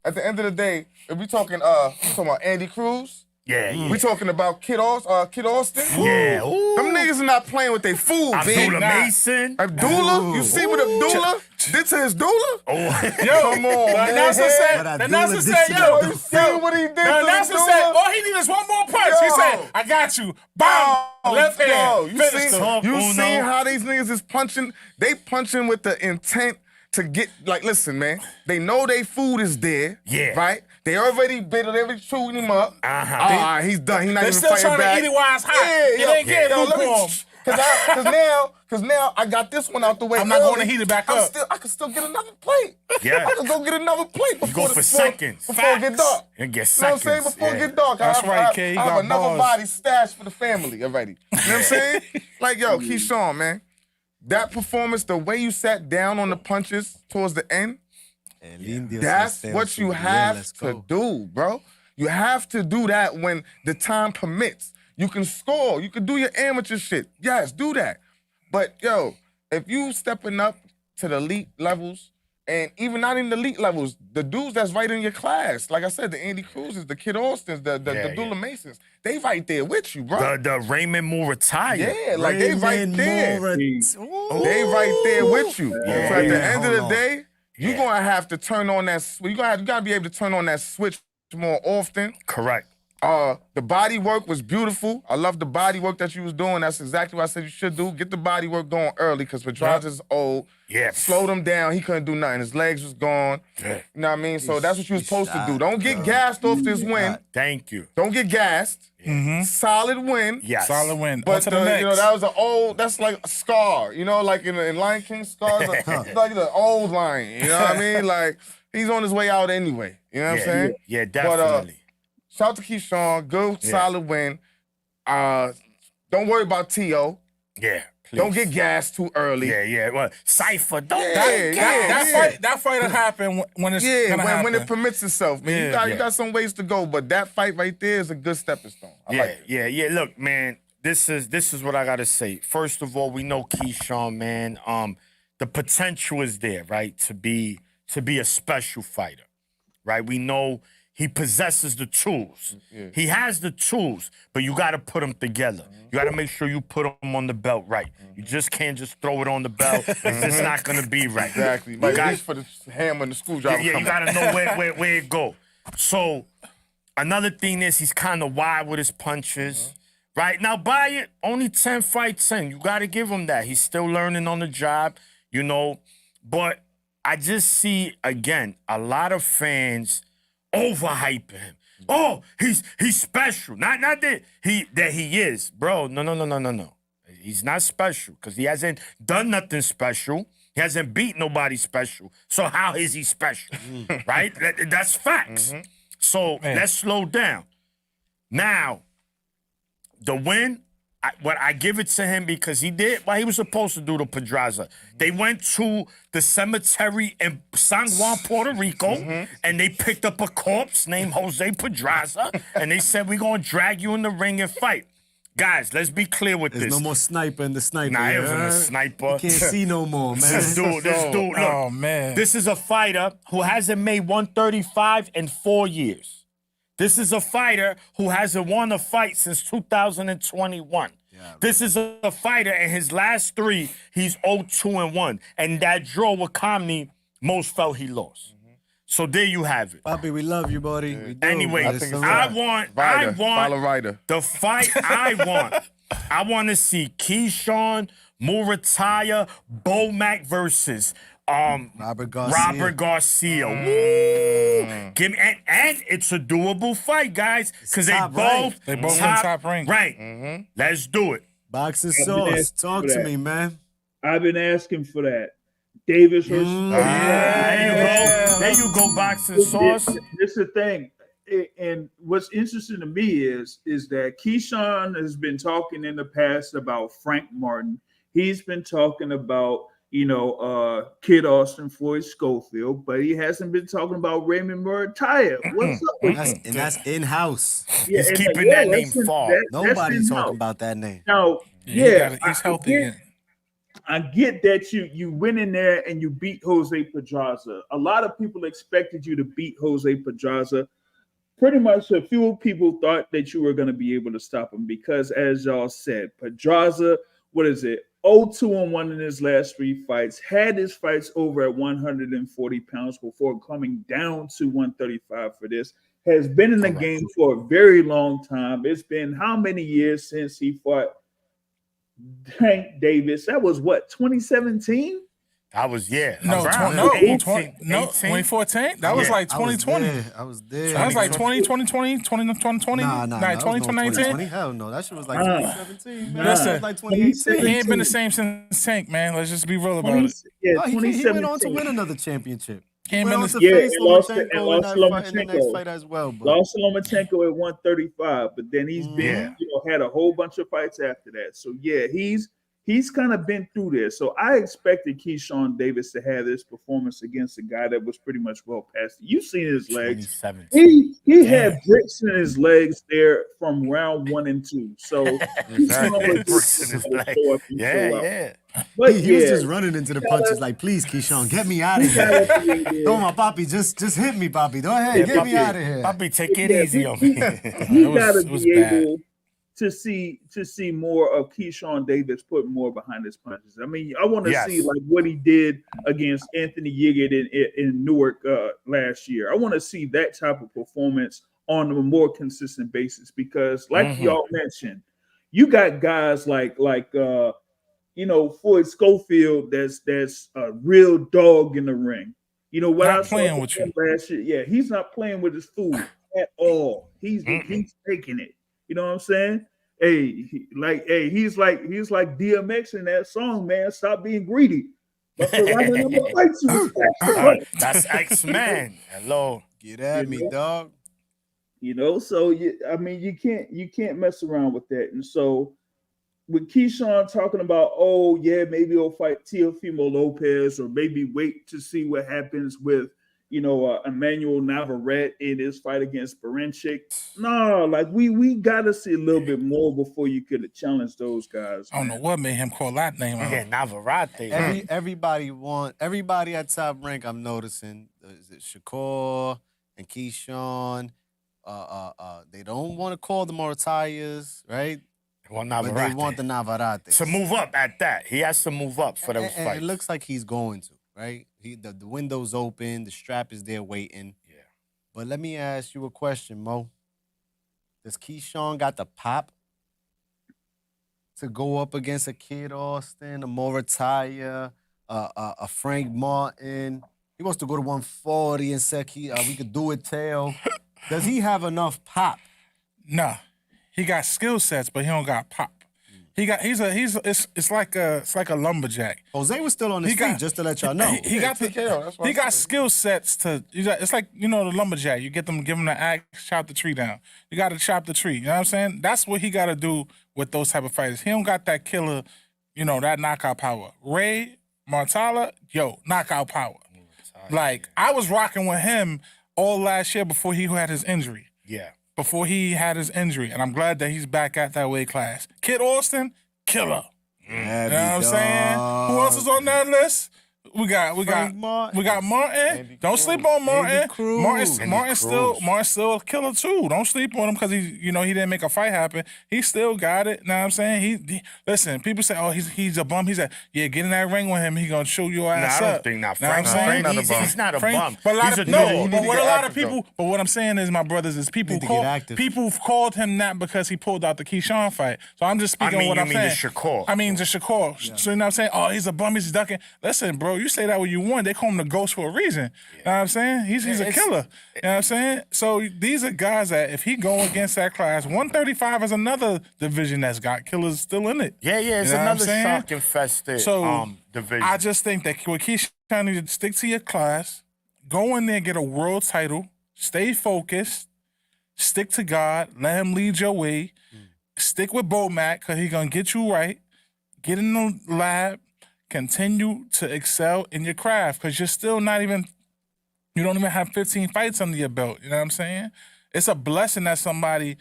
at the end of the day, if we talking about Andy Cruz, Yeah. we talking about Kid Austin. Yeah. Ooh. Them niggas are not playing with their food, Abdullah man. Mason. Abdullah, you see what Abdullah did to his doula? Oh. Yo, Come on, the man. announcer said, What the Abdullah announcer did said, to yo, You see what he did the to announcer his said, doula? all he needs is one more punch. He Yo. said, I got you. Bam! Left hand. Yo, you Finished see, him. you Uno. see how these niggas is punching? They punching with the intent to get, like, listen, man. They know they food is there. Yeah. Right? They already bit it, they already chewing him up. Uh-huh. All right, he's done. He's not They even still fighting trying back. to eat it while it's hot. Yeah, It ain't getting let me- lukewarm. Cause now I got this one out the way. I'm not early. gonna heat it back I up. can still get another plate. Yeah. I can go get another plate before go for before- seconds. Before it get Facts. dark. You get You know what I'm saying? seconds, Before it yeah. get dark. That's right, I, K. You I have got another balls. body stashed for the family already. You know what I'm saying? Like, yo, Keyshawn, man. That performance, the way you sat down on the punches towards the end, that's what you have to do, bro. You have to do that when the time permits. You can score. You can do your amateur shit. Yes, do that. But, yo, if you stepping up to the elite levels, and even not in the elite levels, the dudes that's right in your class, like I said, the Andy Cruzes, the Kid Austins, the Abdullah Masons, they right there with you, bro. The Raymond Murataya. Yeah, like they right there. They right there with you. So at the end of the day, you're gonna have to turn on that. You gotta be able to turn on that switch more often. Correct. The body work was beautiful. I love the body work that you was doing. That's exactly what I said you should do. Get the body work going early because Pedraza's old. Yeah. Slowed him down. He couldn't do nothing. His legs was gone. Yeah. You know what I mean? So that's what you was supposed to do. Don't get gassed off this win. Thank you. Don't get gassed. Solid win. Yes. Solid win. But On to the next. you know, that was an old, that's like a Scar, you know, like in Lion King, Scar's like the old lion, you know what I mean? Like, he's on his way out anyway, you know what I'm saying? Yeah, definitely. Shout out to Keyshawn, good, solid win. Don't worry about T.O. Yeah. Please. Don't get gassed too early. Yeah. Well, Cypher, don't. That fight will happen when it's gonna happen. when it permits itself, man. You got some ways to go, but that fight right there is a good stepping stone. I like it. Yeah. Look, man, this is what I gotta say. First of all, we know Keyshawn, man. The potential is there, right? To be a special fighter, right? We know he possesses the tools. He has the tools, but you got to put them together. You got to make sure you put them on the belt right. You just can't just throw it on the belt. It's just not going to be right. Exactly. You Like, got- at least for the hammer and the screwdriver. yeah, you got to know where it go. So another thing is he's kind of wide with his punches. Right now, buy it. Only 10 fights in. You got to give him that. He's still learning on the job, you know. But I just see, again, a lot of fans overhyping him. Oh, he's special. Not that he is, bro. No. He's not special because he hasn't done nothing special. He hasn't beat nobody special. So how is he special? Right? That's facts. So let's slow down. Now, the win, I give it to him because he did what he was supposed to do to Pedraza. They went to the cemetery in San Juan, Puerto Rico, and they picked up a corpse named Jose Pedraza, and they said, we're going to drag you in the ring and fight. Guys, let's be clear with There's this. no more sniper in the sniper. Nah, it you wasn't a heard? sniper. You can't see no more, man. This dude, look. Oh, man. This is a fighter who hasn't made 135 in 4 years. This is a fighter who hasn't won a fight since 2021. This is a fighter in his last 3, he's 0-2-1. And that draw with Kamni, most felt he lost. So there you have it. Bobby, we love you, buddy. We do, Anyway, but I think it's it's a I wrap. want Follow Ryder. the fight I want to see Keyshawn, Murataya, Bomac versus Robert Garcia. Woo! Give me and it's a doable fight, guys, because they top both rank. They both in top rank. Right. Let's do it. Boxing been sauce. asking Talk for to that. me, man. I've been asking for that. Davis versus. There you go, boxing sauce. This is the thing. And what's interesting to me is that Keyshawn has been talking in the past about Frank Martin. He's been talking about, Kid Austin, Floyd Schofield, but he hasn't been talking about Raymond Murataya. What's up with that? And that's in-house. He's and keeping that name that's in- far. that's Nobody's in-house. talking about that name. Now, He's healthy again. I get that you went in there and you beat Jose Pedraza. A lot of people expected you to beat Jose Pedraza. Pretty much a few people thought that you were going to be able to stop him because, as y'all said, Pedraza, 0-2-1 in his last 3 fights, had his fights over at 140 pounds before coming down to 135 for this, has been in the game for a very long time. It's been how many years since he fought Tank Davis? That was 2017? I was, yeah. No, around 2014. That was like 2020. I was there. That was like 2020, 2020. Nah, like 2019. Hell no, that shit was like 2017. Man. Listen, That was like 2018. He ain't been the same since Tank, man. Let's just be real about it. Yeah, Oh, he went on to win another championship. He ain't Went been on the to face and lost Lomachenko in the next fight as well. But Lost to Lomachenko at 135, but then he's been, had a whole bunch of fights after that. So yeah, he's kind of been through this. So I expected Keyshawn Davis to have this performance against a guy that was pretty much well past it. You've seen his legs. He had bricks in his legs there from round 1 and 2. So bricks in his legs. Yeah. But he was just running into the punches like, please, Keyshawn, get me out of here. Don't my papi, just hit me, papi. Go ahead, get me out of here. Papi, take it easy on me. You gotta be able to see more of Keyshawn Davis putting more behind his punches. I mean, I want to see like what he did against Anthony Yiggett in Newark last year. I want to see that type of performance on a more consistent basis because, like y'all mentioned, you got guys like Floyd Schofield that's a real dog in the ring. You know what I saw playing with you last year? Yeah, he's not playing with his food at all. He's taking it. You know what I'm saying? He's like DMX in that song, man. Stop being greedy. That's X-Man. Hello. Get at me, dog. So you can't mess around with that. And so with Keyshawn talking about, maybe he'll fight Teofimo Lopez or maybe wait to see what happens with Emmanuel Navarrete in his fight against Berinchyk. No, like we gotta see a little bit more before you could challenge those guys. I don't know what made him call that name out. Yeah, Navarrete. Everybody at Top Rank, I'm noticing, is it Shakur and Keyshawn? They don't want to call the Moratayas, right? Well, but they want the Navarrete to move up at that. He has to move up for those fights. It looks like he's going to. Right, the window's open, the strap is there waiting. Yeah, but let me ask you a question, Mo. Does Keyshawn got the pop to go up against a Kid Austin, a Morataya, a Frank Martin? He wants to go to 140 and say we could do it, Tail. Does he have enough pop? Nah, he got skill sets, but he don't got pop. It's like a lumberjack. Jose was still on his feet, just to let y'all know. He got skill sets to. It's like the lumberjack. You give him the axe, chop the tree down. You got to chop the tree. You know what I'm saying? That's what he got to do with those type of fighters. He don't got that killer, that knockout power. Ray Martala, knockout power. Like I was rocking with him all last year before he had his injury. Yeah. Before he had his injury, and I'm glad that he's back at that weight class. Kid Austin, killer. You know what I'm saying? Who else is on that list? We got Martin. Don't sleep on Martin. Martin's still a killer too. Don't sleep on him because he didn't make a fight happen. He still got it. Know what I'm saying? He listen. People say, he's a bum. He said, get in that ring with him. He gonna show your ass up. I don't think not. He's not a bum. But what I'm saying is, my brothers, is people called him that because he pulled out the Keyshawn fight. So I'm just speaking what I'm saying. I mean the Shakur. Yeah. So you know what I'm saying? He's a bum. He's ducking. Listen, bro. You say that when you won, they call him the ghost for a reason. Yeah. You know what I'm saying? He's a killer. You know what I'm saying? So these are guys that if he go against that class, 135 is another division that's got killers still in it. Yeah, it's another shock-infested division. I just think that with Keyshawn, you need to stick to your class, go in there, get a world title, stay focused, stick to God, let him lead your way, stick with Bomac because he's going to get you right, get in the lab, continue to excel in your craft because you're still you don't even have 15 fights under your belt. You know what I'm saying? It's a blessing that somebody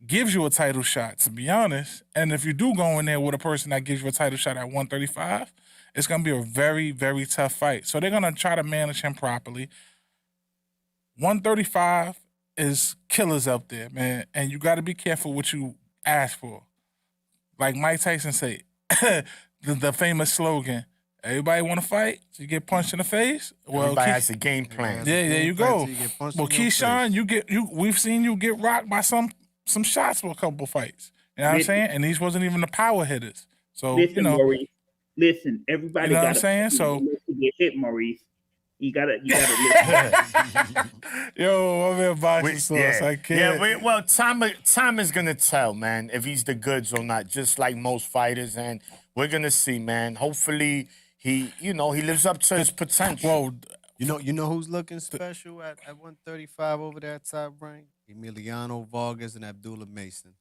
gives you a title shot, to be honest. And if you do go in there with a person that gives you a title shot at 135, it's going to be a very, very tough fight. So they're going to try to manage him properly. 135 is killers out there, man. And you got to be careful what you ask for. Like Mike Tyson say, the famous slogan, everybody want to fight, so you get punched in the face. Well, everybody has a game plan. Yeah, there you go. Well, Keyshawn, we've seen you get rocked by some shots for a couple fights. You know what I'm saying? And these wasn't even the power hitters. So listen, Maurice. Listen, everybody. You know what I'm saying? So get hit, Maurice. You gotta listen. Yo, I'm in boxing sauce. I can't. Yeah, well, time is gonna tell, man, if he's the goods or not. Just like most fighters, and we're gonna see, man. Hopefully, he lives up to his potential. Well, you know who's looking special at 135 over that top rank? Emiliano Vargas and Abdullah Mason.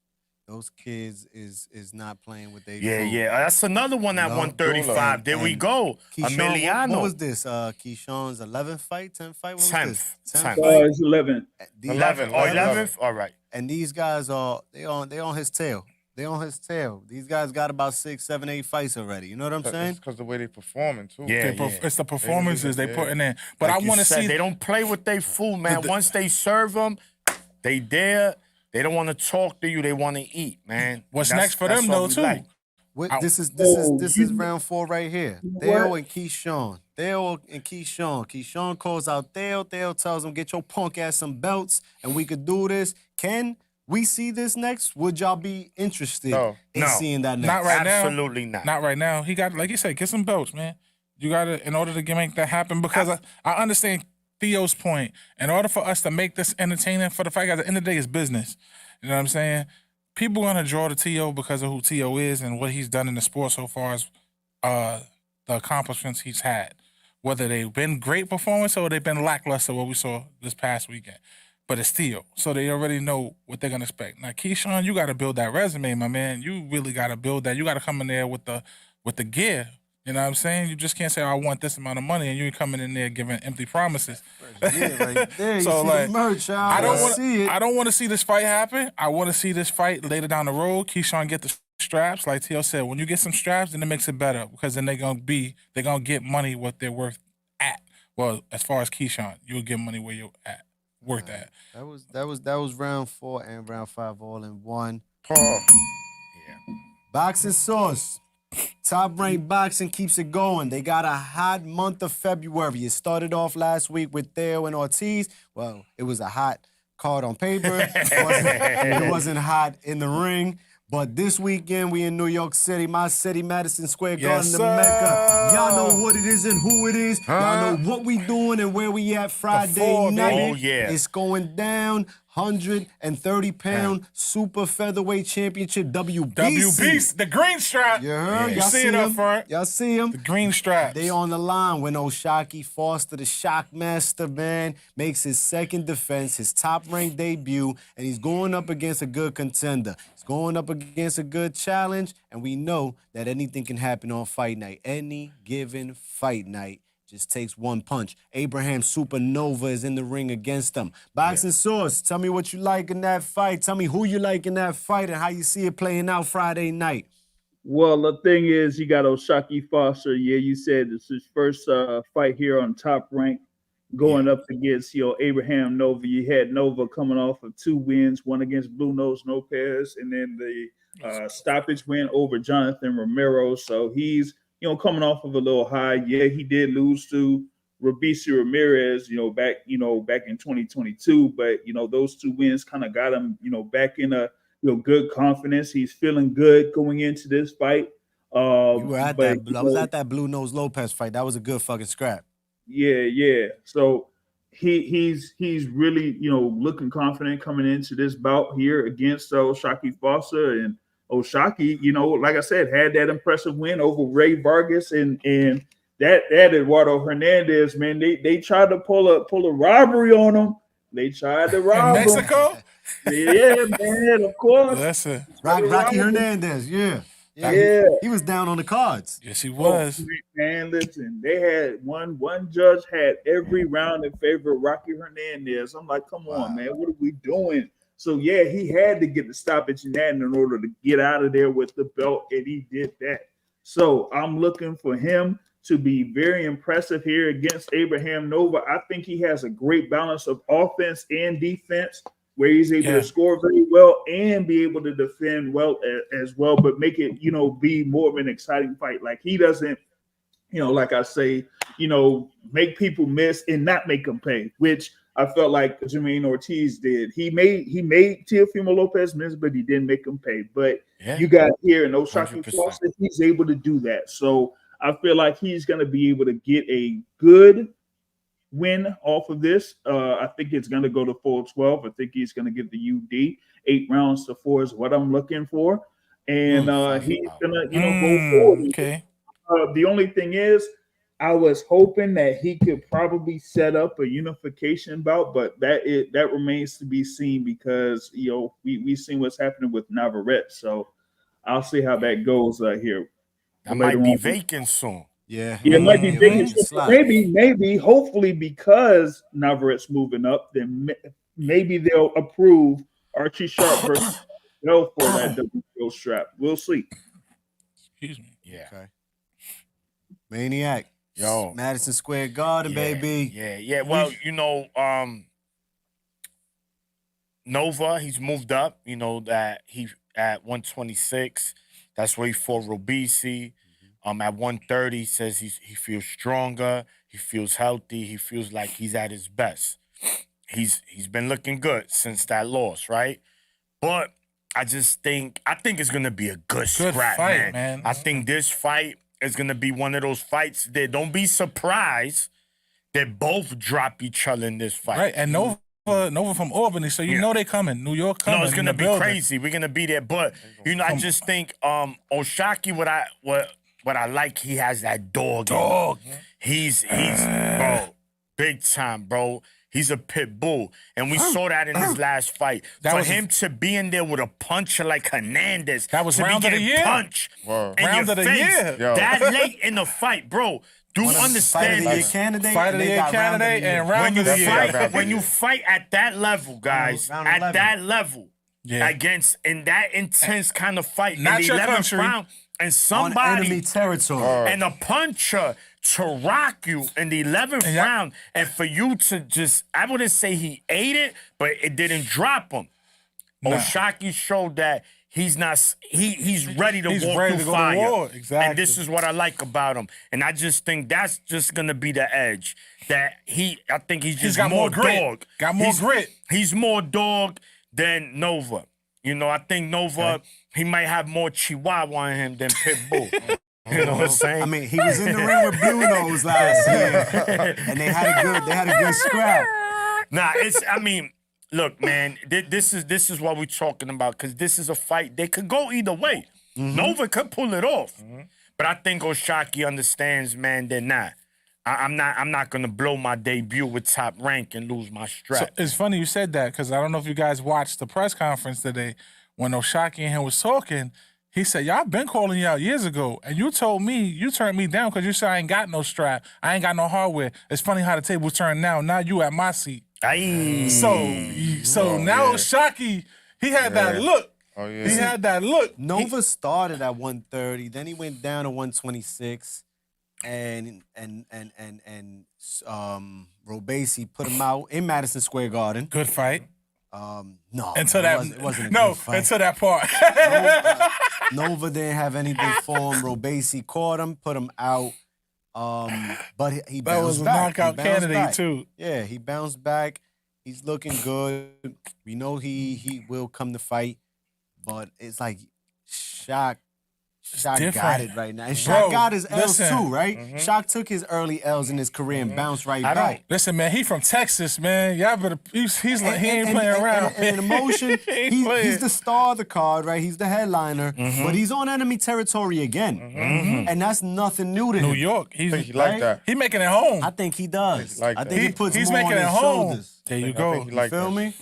Those kids is not playing with their food. That's another one at 135. There we go. Emiliano. What was this? Keyshawn's 11th fight, 10th fight? What was 10th. this? 10th. It's 11. 11th? All right. And these guys they on his tail. They on his tail. These guys got about 6, 7, 8 fights already. You know what I'm saying? It's because the way they performing too. It's the performances they putting in. But like I want to see. They don't play with their food, man. Once they serve them, they there. They don't want to talk to you. They want to eat, man. What's next for them, though, too? Like. This is round 4 right here. Theo and Keyshawn. Keyshawn calls out Theo. Theo tells him, get your punk ass some belts, and we could do this. Can we see this next? Would y'all be interested in seeing that next? Not right now. Absolutely not. Not right now. He got, like you said, get some belts, man. You got to, in order to make that happen, because I understand Theo's point. In order for us to make this entertaining for the fight, guys, at the end of the day, it's business. You know what I'm saying? People are going to draw to T.O. because of who T.O. is and what he's done in the sport so far as the accomplishments he's had. Whether they've been great performance or they've been lackluster, what we saw this past weekend. But it's T.O., so they already know what they're going to expect. Now, Keyshawn, you got to build that resume, my man. You really got to build that. You got to come in there with the gear. You know what I'm saying? You just can't say, I want this amount of money, and you're coming in there giving empty promises. Right there. So, like, the merch, I don't want to see this fight happen. I want to see this fight later down the road. Keyshawn get the straps. Like T.O. said, when you get some straps, then it makes it better, because then they're gonna get money what they're worth at. Well, as far as Keyshawn, you'll get money where you're at, worth at. That was round 4 and round 5 all in one. Yeah. Boxing Sauce. Top Rank Boxing keeps it going. They got a hot month of February. It started off last week with Theo and Ortiz. Well, it was a hot card on paper. It wasn't hot in the ring. But this weekend, we in New York City, my city, Madison Square Garden, the Mecca. Y'all know what it is and who it is. Y'all know what we doing and where we at Friday night. Oh, yeah. It's going down. 130-pound super featherweight championship, WBC. WBC, the green strap. You heard? You see it up front. Y'all see him? The green straps. They on the line when O'Shaquie Foster, the Shockmaster, man, makes his second defense, his top-ranked debut, and he's going up against a good contender. He's going up against a good challenge, and we know that anything can happen on fight night. Any given fight night. Just takes one punch. Abraham Supernova is in the ring against him. Boxing Sauce, tell me what you like in that fight. Tell me who you like in that fight and how you see it playing out Friday night. Well, the thing is, you got O'Shaquie Foster. Yeah, you said it's his first fight here on Top Rank, going up against Abraham Nova. You had Nova coming off of 2 wins, one against Blue Nose Lopez, and then the stoppage win over Jonathan Romero. So he's coming off of a little high. Yeah, he did lose to Robeisy Ramirez, back in 2022. But, those 2 wins kind of got him, back in a, good confidence. He's feeling good going into this fight. You were at I was at that Blue Nose Lopez fight. That was a good fucking scrap. Yeah. So he's really, looking confident coming into this bout here against O'Shaquie Foster. And O'Shaquie, like I said, had that impressive win over Ray Vargas and that Eduardo Hernandez, man. They tried to pull a robbery on him. They tried to rob him. Mexico? Yeah, man, of course. That's it. Rocky Hernandez, yeah. He was down on the cards. Yes, he was. Man, listen, they had one judge had every round in favor of Rocky Hernandez. I'm like, come on, man, what are we doing? So yeah, he had to get the stoppage in that in order to get out of there with the belt, and he did that. So I'm looking for him to be very impressive here against Abraham Nova. I think he has a great balance of offense and defense, where he's able to score very well and be able to defend well as well, but make it, be more of an exciting fight. Like he doesn't, like I say, make people miss and not make them pay, which I felt like Jermaine Ortiz did. He made Teofimo Lopez miss, but he didn't make him pay. But you got here in O'Shaquie Foster, he's able to do that. So I feel like he's going to be able to get a good win off of this. I think it's going to go to full 12. I think he's going to get the UD. 8 rounds to 4 is what I'm looking for. And he's going to, go forward. Okay. The only thing is, I was hoping that he could probably set up a unification bout, but that remains to be seen because we've seen what's happening with Navarrete. So I'll see how that goes here. That might be vacant soon. Yeah, it might be vacant. Maybe, hopefully, because Navarrete's moving up, then maybe they'll approve Archie Sharp versus for that WBO strap. We'll see. Excuse me. Yeah. Okay. Maniac. Yo. Madison Square Garden, baby. Yeah. Well, Nova, he's moved up. That he at 126. That's where he fought Robisi. At 130, he says he feels stronger. He feels healthy. He feels like he's at his best. He's been looking good since that loss, right? But I think it's gonna be a good scrap, fight, man. I think this fight is gonna be one of those fights that don't be surprised that both drop each other in this fight. Right, and Nova from Albany, so you know they coming. New York coming. No, it's gonna be crazy. We're gonna be there, but I just think O'Shaquie, what I like, he has that dog. He's bro, big time, bro. He's a pit bull, and we saw that in his last fight. For him to be in there with a puncher like Hernandez, that was to round of the year. Punch in round your of the face year. that late in the fight, bro. Do understand this? Fight of the year candidate and round of the year. When you fight at that level, guys, at that level, against in that intense kind of fight, not in the your 11th country. round, and On enemy territory. and a puncher to rock you in the 11th round, and for you to just, I wouldn't say he ate it, but it didn't drop him. O'Shaquie showed that he's ready to walk through fire. To war. Exactly. And this is what I like about him. And I just think that's just gonna be the edge. That I think he's just got more grit. dog. Got more grit. He's more dog than Nova. I think Nova, he might have more Chihuahua in him than Pitbull. You know what I'm saying? I mean, he was in the ring with Blue Nose last year, and they had a good scrap. Nah, look, man, this is what we're talking about, because this is a fight. They could go either way. Nova could pull it off, but I think O'Shaquie understands, man, that I'm not gonna blow my debut with Top Rank and lose my strap. So it's funny you said that, because I don't know if you guys watched the press conference today when O'Shaquie and him was talking. He said, y'all been calling you out years ago, and you told me, you turned me down because you said I ain't got no strap. I ain't got no hardware. It's funny how the tables turn now. Now you at my seat. Aye. So now O'Shaquie, he had that look. Oh, yeah. He had that look. Nova started at 130, then he went down to 126, and Robesi put him out in Madison Square Garden. Good fight. No, Until it wasn't a good fight. until that part. Nova didn't have anything for him. Robesi caught him, put him out. But he bounced back. That was a knockout candidate too. Yeah, he bounced back. He's looking good. We know he will come to fight, but it's like Shaq got different. it right now. And Shaq got his L's listen. too, right? Shaq took his early L's in his career and bounced right back. Listen, man, he from Texas, man. Y'all better. He ain't playing around. And emotion, he's the star of the card, right? He's the headliner, but he's on enemy territory again, and that's nothing new to him. New York. I think he like that. He making it home. I think he does. Like I that. think he puts He's more making on it his home. shoulders. There you I go. think he like Feel that. me?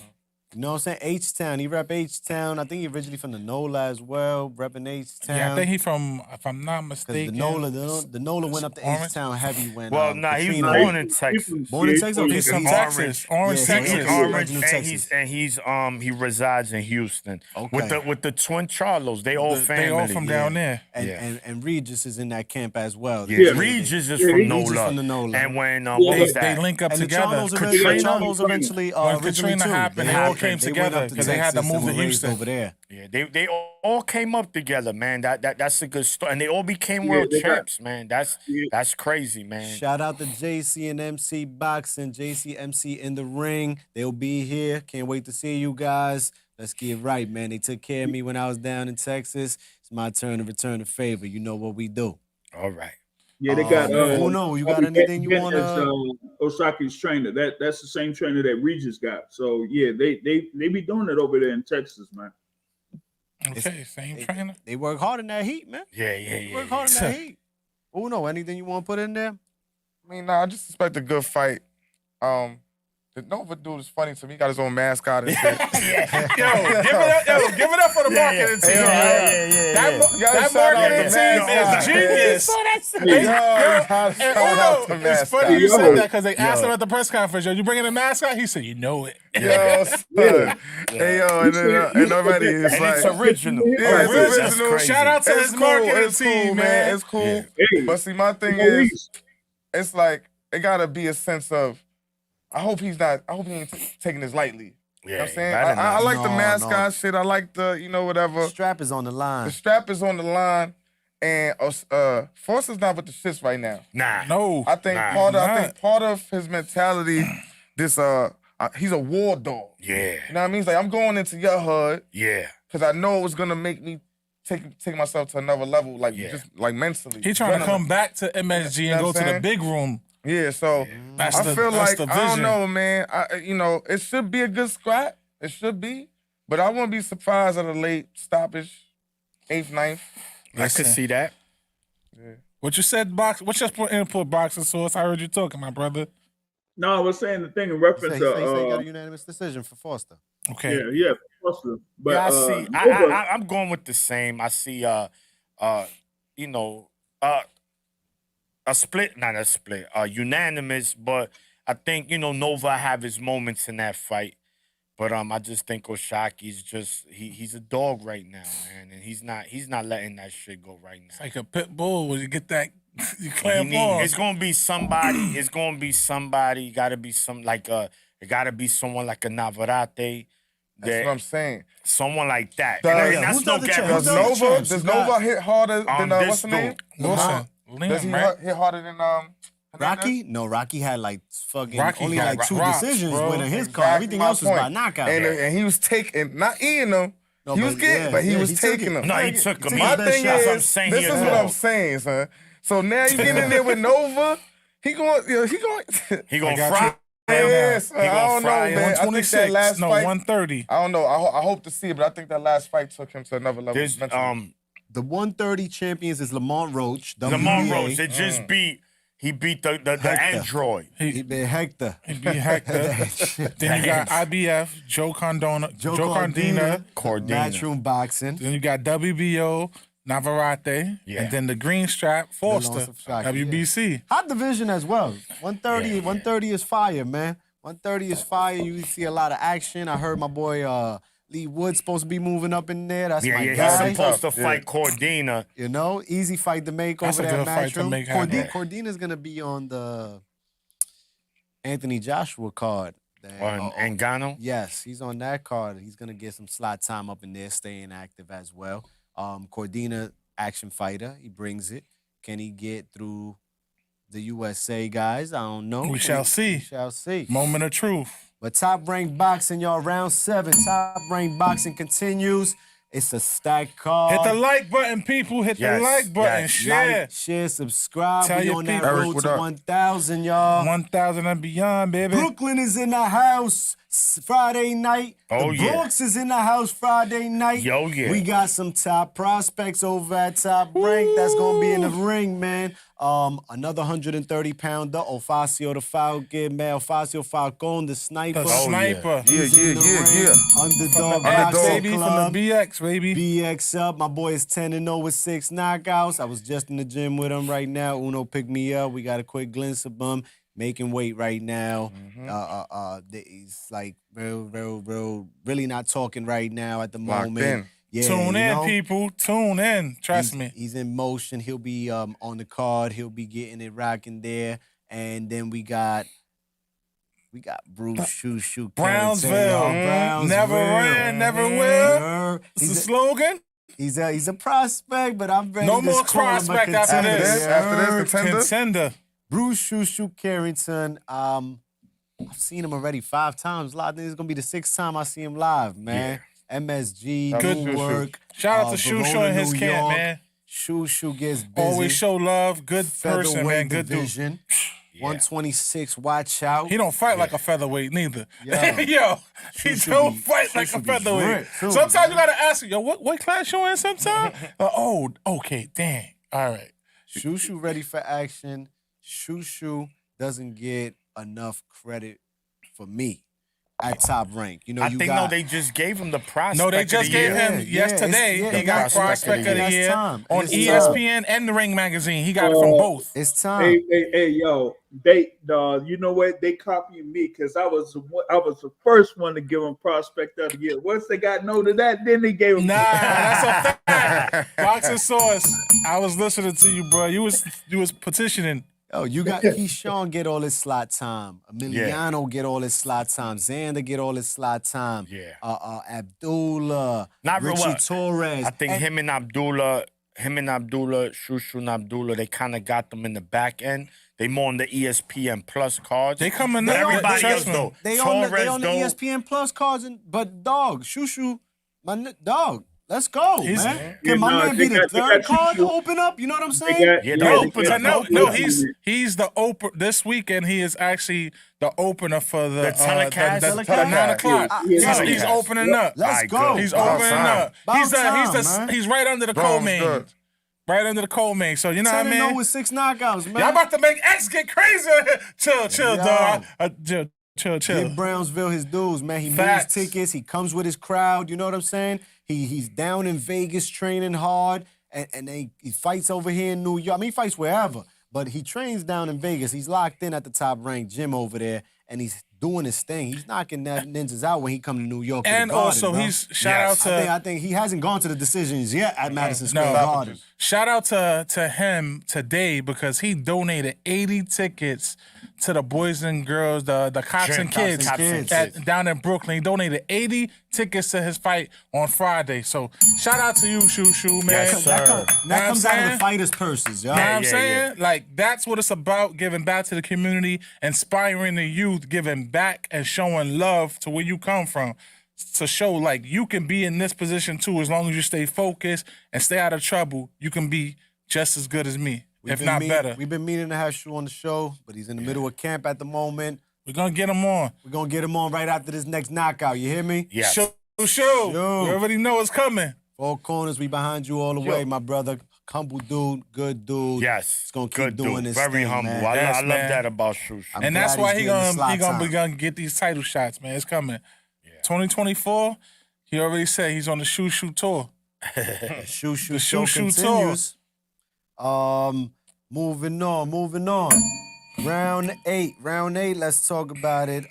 You know what I'm saying? H-Town. He rep H-Town. I think he originally from the NOLA as well, repping H-Town. Yeah, I think he from, if I'm not mistaken. The NOLA went up to Orange? H-Town heavy when Well, nah, he was Katrina- born in Texas. Born in Texas? Okay, He's so from he's Texas. Orange, Yeah, Texas. he's Orange, original Texas. and he resides in Houston with the twin Charlos. They all family. They all from down there. And Regis is in that camp as well. Yeah, Regis is from Regis NOLA. from the NOLA. And when what was They that? link up And the together. Charlos eventually When originally Katrina too. happened, they all came together because they had to move to Houston. over there. Yeah, they all came up together, man. That's a good story, and they all became world they got- champs, man. That's crazy, man. Shout out to JC and MC Boxing, JC MC in the ring. They'll be here. Can't wait to see you guys. Let's get right, man. They took care of me when I was down in Texas. It's my turn to return the favor. You know what we do. All right. Yeah, they got. who knows? You got anything you want That's, to? Osaki's trainer. That's the same trainer that Regis got. So yeah, they be doing it over there in Texas, man. Okay, same trainer. They work hard in that heat, man. Yeah. They work hard in that heat. Who know? Anything you want to put in there? I mean, nah, I just expect a good fight. The Nova dude is funny to me. He got his own mascot and shit. Give it up for the marketing team. That marketing team is genius. It's funny you said that because they asked him at the press conference, "Yo, you bringing a mascot?" He said, "You know it." Yo, son. Hey, yo, and already it's And like it's original. Yeah, it's Original. original. Crazy. Shout out to It's his cool. marketing It's team, cool, man. It's cool. Yeah. Hey, But see, my thing Maurice. is, it's like it gotta be a sense of. I hope he ain't taking this lightly. You know what I'm saying? I like the No, mascot shit. I like the, whatever. Strap is on the line. The strap is on the line, and Forster's not with the shits right now. Nah. No. I think part of his mentality, he's a war dog. Yeah. You know what I mean? He's like, I'm going into your hood Yeah. because I know it's gonna make me take myself to another level, like Yeah. just like mentally. He trying to Adrenaline. come back to MSG You know and go what to I'm the saying? big room. Yeah, so That's I the- feel that's like the I don't vision. know, man. It should be a good scrap. It should be, but I wouldn't be surprised at a late stoppage, 8th, 9th. I could see that. What you said, box? What's your input, boxing source? I heard you talking, my brother. No, I was saying the thing in He reference said he got a to unanimous decision for Foster. Okay. yeah, Foster. But Yeah, I see. Nova- I'm going with the same. I see. A split, not a split. Unanimous, but I think Nova have his moments in that fight. But I just think Oshaki's just he's a dog right now, man, and he's not letting that shit go right now. It's like a pit bull when you get that, you clamp on. It's gonna be somebody. It's gonna be somebody. Got to be some like it got to be someone like a Navarrete. That's what I'm saying. Someone like that. Does- And that's who's no the other champ? guarantee. Who's the other champ? Does Nova hit harder than This what's the name? dude. Listen, Does he Liam, right? hit harder than Rocky? No, Rocky had like fucking Rocky only got like two rocks, decisions bro. winning his Exactly card. Everything my else was by point. knockout. And he was taking, not eating them. No, he was but getting, yeah, but he yeah, was he took taking it. them. No, he took him. My best thing shot. That's what I'm is, saying. this He is a what I'm dog. saying, son. So now you get in there with Nova, he going. He gonna got fry. you. Yes, He I gonna don't know, fry him. man. I think that 126, last no, fight. 130. I don't know. I hope to see it, but I think that last fight took him to another level. There's mentally. The 130 champions is Lamont Roach. Lamont WBA. Rose. It just beat. He beat the Hector. android. He been Hector. He beat Hector. Then you got IBF, Joe Cardona, Joe Cordina. Cordina. Matchroom Boxing. Then you got WBO, Navarrete. Yeah. And then the green strap, Forster, Belongs to Shockey, WBC. Hot division as well. 130, Yeah. 130 is fire, man. 130 is fire. You see a lot of action. I heard my boy Lee Wood supposed to be moving up in there. That's my Yeah, guy. he's supposed to fight Cordina. You know, easy fight to make That's over a that good fight to Matchroom. make happen. Cordina's gonna be on the Anthony Joshua card. And Ngannou. Yes, he's on that card. He's gonna get some slot time up in there, staying active as well. Cordina, action fighter, he brings it. Can he get through the USA guys? I don't know. We shall see. We shall see. Moment of truth. But Top Rank Boxing, y'all, round 7. Top Rank Boxing continues. It's a stacked card. Hit the like button, people. Hit Yes, the like button. yes. Share. Like, share, subscribe. Tell we your on that people. Eric, road what to up? 1,000, y'all. 1,000 and beyond, baby. Brooklyn is in the house Friday night. Oh, the yeah. Bronx is in the house Friday night. Yo, yeah. We got some top prospects over at Top Rank that's going to be in the ring, man. Another 130-pounder, Ofacio the Falcon, man, Ofacio Falcon, the sniper. The sniper. Yeah. Underdog, X, Boxing baby, Club. from the BX, baby. BX up. My boy is 10-0 with 6 knockouts. I was just in the gym with him right now. Uno picked me up. We got a quick glimpse of him making weight right now. He's like really not talking right now at the Locked moment. in. Yeah, Tune you in, know? people. Tune in. Trust me. He's in motion. He'll be on the card. He'll be getting it rocking there. And then we got Bruce Shushu Brownsville. Never ran, never will. It's the slogan. He's a prospect, but I'm ready No to more call him a prospect after contender. this. After this, contender. Contender. Bruce Shushu Carrington. I've seen him already 5 times live. I think it's gonna be the 6th time I see him live, man. MSG, Good good Shushu. work. Shout out to Shushu Verona, and his New camp, York. man. Shushu gets busy. Always show love. Good person, man. Featherweight Good dude. division. 126. Watch out. He don't fight like a featherweight neither. Yeah. Yo, he Shushu don't be- fight like a Shushu be featherweight. ripped, too, Sometimes you gotta ask him, yo, what class you in sometime? Oh, okay, dang. All right. Shushu ready for action. Shushu doesn't get enough credit for me at Top Rank. You know, I you think got they just gave him the prospect. No, they of just the gave year. him yesterday. it's- He got Prospect of the It's Year time. on It's ESPN and the Ring magazine. He got it from both. It's time. Hey, yo, you know what? They copied me because I was the first one to give him Prospect of the Year. Once they got note of that, then they gave him. Nah, that's a fact. Boxing Source. I was listening to you, bro. You was petitioning. Oh, you got Keyshawn get all his slot time. Emiliano get all his slot time. Xander get all his slot time. Yeah. Abdullah. Not real Richie well. Torres. I think him and Abdullah, Shushu and Abdullah, they kind of got them in the back end. They more on the ESPN Plus cards. They coming But up. everybody else Trust me. though. They Torres on the though. ESPN Plus cards, but dog, Shushu, dog, let's go, He's- man. Yeah, Can my no, man they be the got third card to Shushu. open up? You know what I'm They saying? got- Yeah, they the got- opener. No, he's the open this weekend. He is actually the opener for the telecast? the Telecast? 9 o'clock. Yeah. He's Telecast. opening up. Let's Alright, go. good. He's About opening time. up. About He's right under the Bro, co-main. good. Right under the co-main. So you know what I 10-0 mean? with 6 knockouts, man. Y'all about to make X get crazy. Chill, Yo. dog. Chill. Give Brownsville his dues, man. He Facts. moves tickets. He comes with his crowd. You know what I'm saying? He's down in Vegas training hard, and then he fights over here in New York. I mean, he fights wherever, but he trains down in Vegas. He's locked in at the Top Ranked gym over there, and he's doing his thing. He's knocking that ninjas out when he come to New York. to the And Garden, also, bro. he's shout out to I think he hasn't gone to the decisions yet at Madison Square No. Garden. shout out to him today because he donated 80 tickets to the boys and girls, the Cops and Kids, Cops and Kids. down in Brooklyn. He donated 80 tickets to his fight on Friday. So shout out to you, Shushu, man. Yes, sir. That Know what comes I'm out of saying? the fighters' purses, y'all. You know what Yeah, I'm yeah, saying? Like, that's what it's about, giving back to the community, inspiring the youth, giving back and showing love to where you come from. To show, like, you can be in this position, too, as long as you stay focused and stay out of trouble. You can be just as good as me, if not better. We've been meaning to have Shu on the show, but he's in the middle of camp at the moment. We're going to get him on. We're going to get him on right after this next knockout. You hear me? Yes. Shoo. Yo. You already know it's coming. Four corners, we behind you all the way, my brother. Humble dude, good dude. Yes. He's going to Good keep doing dude. this Very thing, humble. man. Yes, I love man. that about Shushu. I'm And that's glad why he's he getting the gonna slot he gonna be time. gonna get these title shots, man. It's coming. 2024. He already said he's on the Shushu tour. Shoo The show Shoo Shoo continues. Moving on. Round eight, let's talk about it.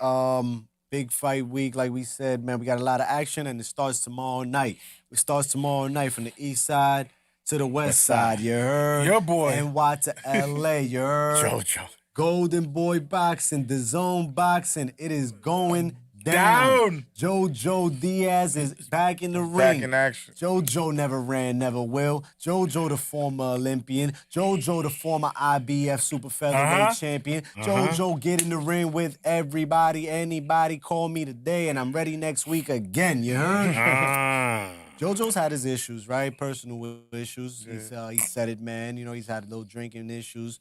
Big fight week, like we said, man, we got a lot of action, and it starts tomorrow night. It starts tomorrow night from the east side to the west side, you heard? Your boy. NY to LA, you heard? Jojo. Golden Boy Boxing, the Zone Boxing, it is going down. Jojo Diaz is back in the ring. Back in action. Jojo never ran, never will. Jojo the former Olympian. Jojo the former IBF super featherweight champion. Jojo get in the ring with everybody, anybody. Call me today, and I'm ready next week again. You heard? Jojo's had his issues, right? Personal issues. He said it, man. You know, he's had a little drinking issues.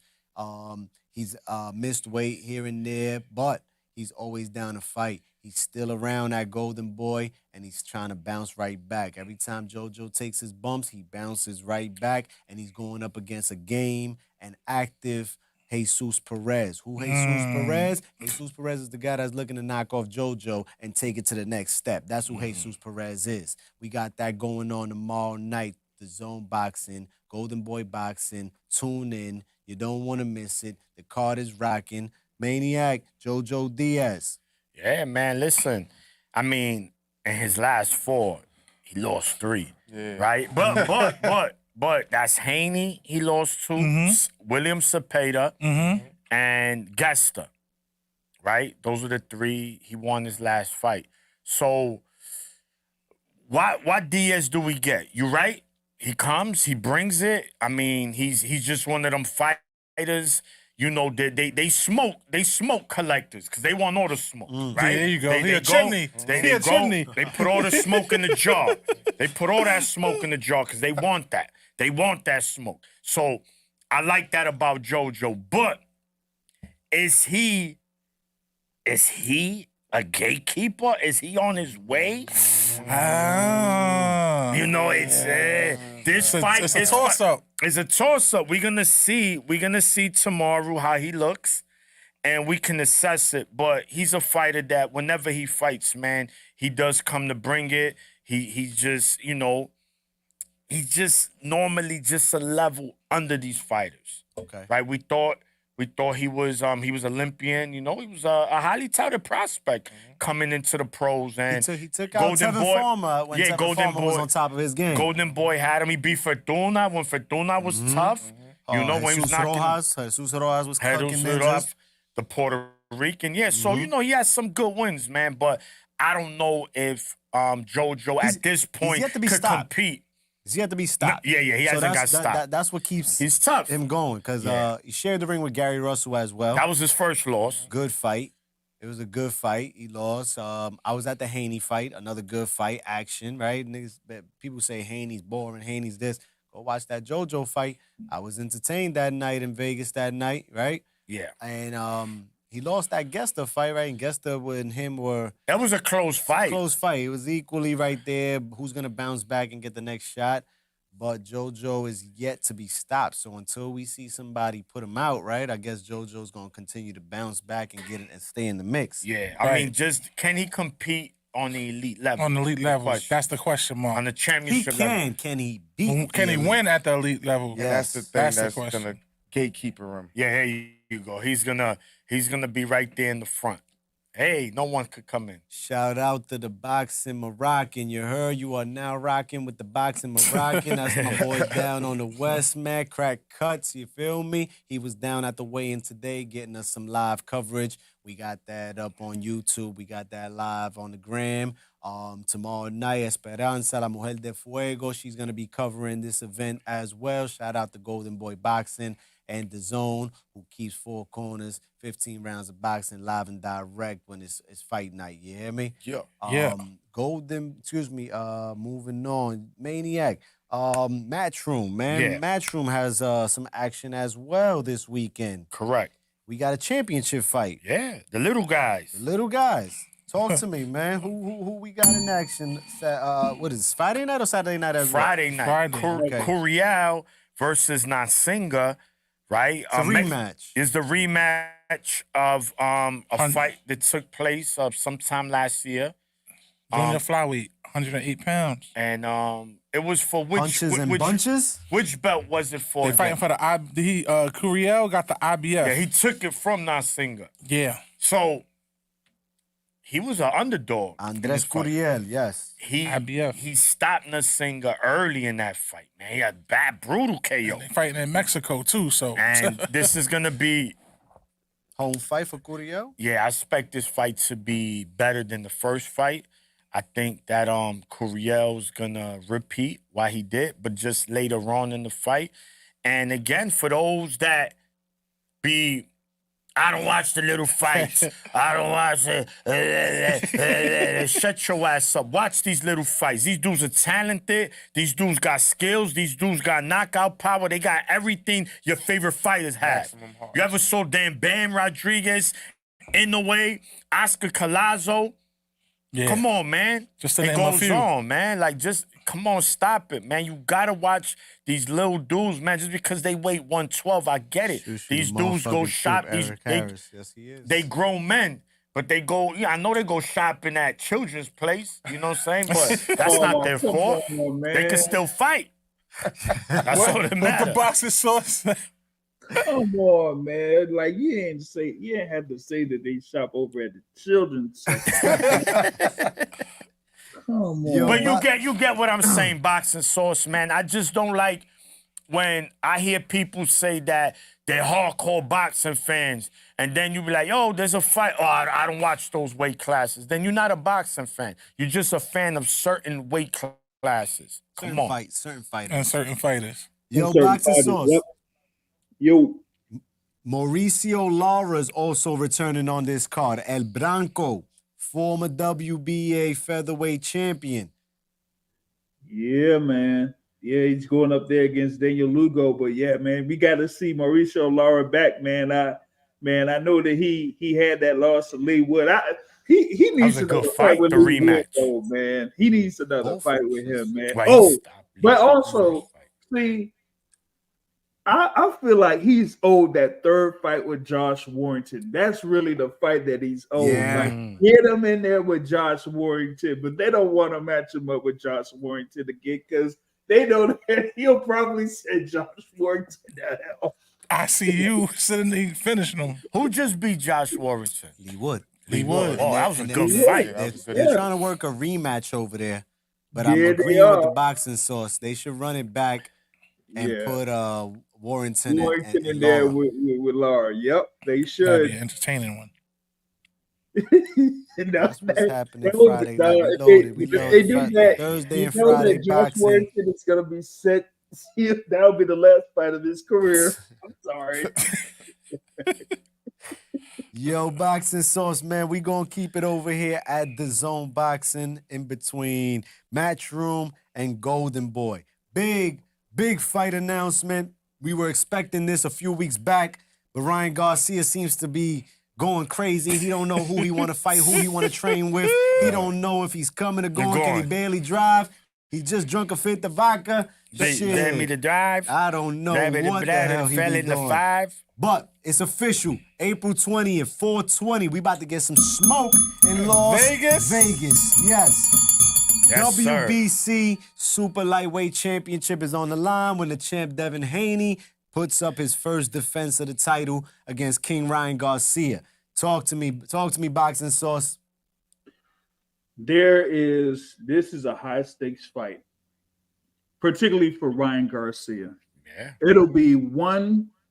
He's missed weight here and there, but he's always down to fight. He's still around that golden boy, and he's trying to bounce right back. Every time JoJo takes his bumps, he bounces right back, and he's going up against a game and active Jesus Perez. Who Jesus Perez? Jesus Perez is the guy that's looking to knock off JoJo and take it to the next step. That's who Jesus Perez is. We got that going on tomorrow night. The Zone Boxing, Golden Boy Boxing. Tune in. You don't want to miss it. The card is rocking. Maniac, JoJo Diaz. Yeah, man, listen. I mean, in his last 4, he lost 3. Yeah. Right? But that's Haney, he lost 2, William Cepeda, and Gesta. Right? Those are the 3 he won his last fight. So what Diaz do we get? You right? He comes, he brings it. I mean, he's just one of them fighters. You know, they smoke collectors because they want all the smoke, right? There you go. They a chimney. Chimney. They put all the smoke in the jar. They put all that smoke in the jar because they want that. They want that smoke. So I like that about JoJo. But is he a gatekeeper? Is he on his way? You know, it's this fight. It's a toss-up. It's a toss-up. We're gonna see tomorrow how he looks, and we can assess it. But he's a fighter that whenever he fights, man, he does come to bring it. He just, you know, he's just normally just a level under these fighters. Okay. Right? We thought he was Olympian. You know, he was a highly touted prospect coming into the pros. And he took out Tevin Farmer when Tevin Farmer was on top of his game. Golden Boy had him. He beat Fortuna when Fortuna was tough. You know, when he was knocking Jesus Rojas was cooking ninjas. The Puerto Rican. Yeah, so, you know, he has some good wins, man. But I don't know if JoJo at this point could compete. He had to be stopped. Yeah, he hasn't got stopped. That's what keeps He's tough. him going because he shared the ring with Gary Russell as well. That was his first loss. Good fight. It was a good fight. He lost. I was at the Haney fight, another good fight, action, right? Niggas, people say Haney's boring, Haney's this. Go watch that JoJo fight. I was entertained that night in Vegas that night, right? Yeah. And he lost that Gesta fight, right? And Gesta and him were... That was a close fight. Close fight. It was equally right there. Who's going to bounce back and get the next shot? But JoJo is yet to be stopped. So until we see somebody put him out, right, I guess JoJo's going to continue to bounce back and get it and stay in the mix. Yeah. I mean, just can he compete on the elite level? On the elite level. That's the question mark. On the championship level. Can he beat? Can he win at the elite level? Yeah, that's the thing that's going to gatekeeper him. Yeah, here you go. He's gonna be right there in the front. Hey, no one could come in. Shout out to the Boxing Moroccan. You heard you are now rocking with the Boxing Moroccan. That's my boy down on the West, man. Crack Cuts, you feel me? He was down at the weigh-in today getting us some live coverage. We got that up on YouTube. We got that live on the gram. Tomorrow night, Esperanza, la Mujer de Fuego, she's going to be covering this event as well. Shout out to Golden Boy Boxing and The Zone, who keeps 4 corners, 15 rounds of boxing live and direct when it's fight night. You hear me? Yeah. Moving on. Maniac. Matchroom, man. Yeah. Matchroom has some action as well this weekend. Correct. We got a championship fight. Yeah, the little guys. The little guys. Talk to me, man. Who we got in action? What is this, Friday night or Saturday night as well? Friday night. Okay. Curiel versus Nasinga, right? It's a rematch. Is the rematch of a fight that took place sometime last year. Junior flyweight, 108 pounds. And it was for which Punches and bunches? Which belt was it for? They fighting for the Curiel got the IBF. Yeah, he took it from Nasinga. Yeah. So he was an underdog. Andres Curiel, yes. IBF. He stopped Nasinga early in that fight, man. He had bad, brutal KO. They fighting in Mexico too, so. And this is gonna be home fight for Curiel? Yeah, I expect this fight to be better than the first fight. I think that Curiel's gonna repeat what he did, but just later on in the fight. And again, for those that I don't watch the little fights. I don't watch it. Shut your ass up. Watch these little fights. These dudes are talented. These dudes got skills. These dudes got knockout power. They got everything your favorite fighters have. You ever saw Dan Bam Rodriguez, Inoue, Oscar Collazo, Yeah. Come on, man. Just to it name a goes few. on, man. Like, just come on, stop it, man. You gotta watch these little dudes, man. Just because they weigh 112, I get it. Shoo-shoo, These dudes go motherfucking shop. troop, These Eric Harris. Yes, he is. they grown men, but they go. Yeah, I know they go shopping at children's place. You know what I'm saying? But that's not their come fault. on, man. They can still fight. That's all that With matters. the boxing sauce. Come on, man. Like you ain't have to say that they shop over at the children's section. Come on. Yo, But you get what I'm saying, boxing sauce, man. I just don't like when I hear people say that they're hardcore boxing fans, and then you be like, "Oh, there's a fight." Oh, I don't watch those weight classes. Then you're not a boxing fan. You're just a fan of certain weight classes. Come on. Certain fighters. And certain fighters. Yo, Certain boxing fighters, sauce. yep. Yo, Mauricio Lara is also returning on this card. El Branco, former WBA featherweight champion. yeah, man. Yeah, he's going up there against Daniel Lugo, but yeah, man, we got to see Mauricio Lara back, man. I know that he had that loss to Lee Wood. He needs a good another fight, with the Lee Wood, rematch. though, man. He needs another Both fight of with them. him, man. Right, Oh, stop. but also, see, I feel like he's owed that third fight with Josh Warrington. That's really the fight that he's owed. Yeah. Like, get him in there with Josh Warrington, but they don't want to match him up with Josh Warrington again because they know that he'll probably send Josh Warrington to hell. I see you sitting there finishing them. Who just beat Josh Warrington? Lee Wood. Lee Wood. Oh, that was a And good they're- fight. They're trying to work a rematch over there. But I'm Yeah, they agreeing with the are. boxing sauce. They should run it back and Yeah. put Warrington Warrington and in there Lara. with Laura. Yep, they That'd be an should. entertaining one. And That's what's happening that was- Friday nah, night. We if loaded. We if they loaded. do Fri- that, Thursday you and know Friday that Josh boxing. Warrington is gonna be set. That'll be the last fight of his career. I'm sorry. Yo, boxing sauce, man. We gonna keep it over here at the Zone Boxing in between Matchroom and Golden Boy. Big fight announcement. We were expecting this a few weeks back, but Ryan Garcia seems to be going crazy. He don't know who he want to fight, who he want to train with. He don't know if he's coming or going. Can he going. barely drive? He just drunk a fifth of vodka. They Shit. dare me to drive. I don't know Dare me to what the hell he fell be in the doing. 5. But it's official. April 20th, 420. We about to get some smoke in Las Vegas? Vegas. Yes. Yes, sir. WBC Super Lightweight Championship is on the line when the champ Devin Haney puts up his first defense of the title against King Ryan Garcia. Talk to me, boxing sauce. This is a high stakes fight, particularly for Ryan Garcia. Yeah. It'll be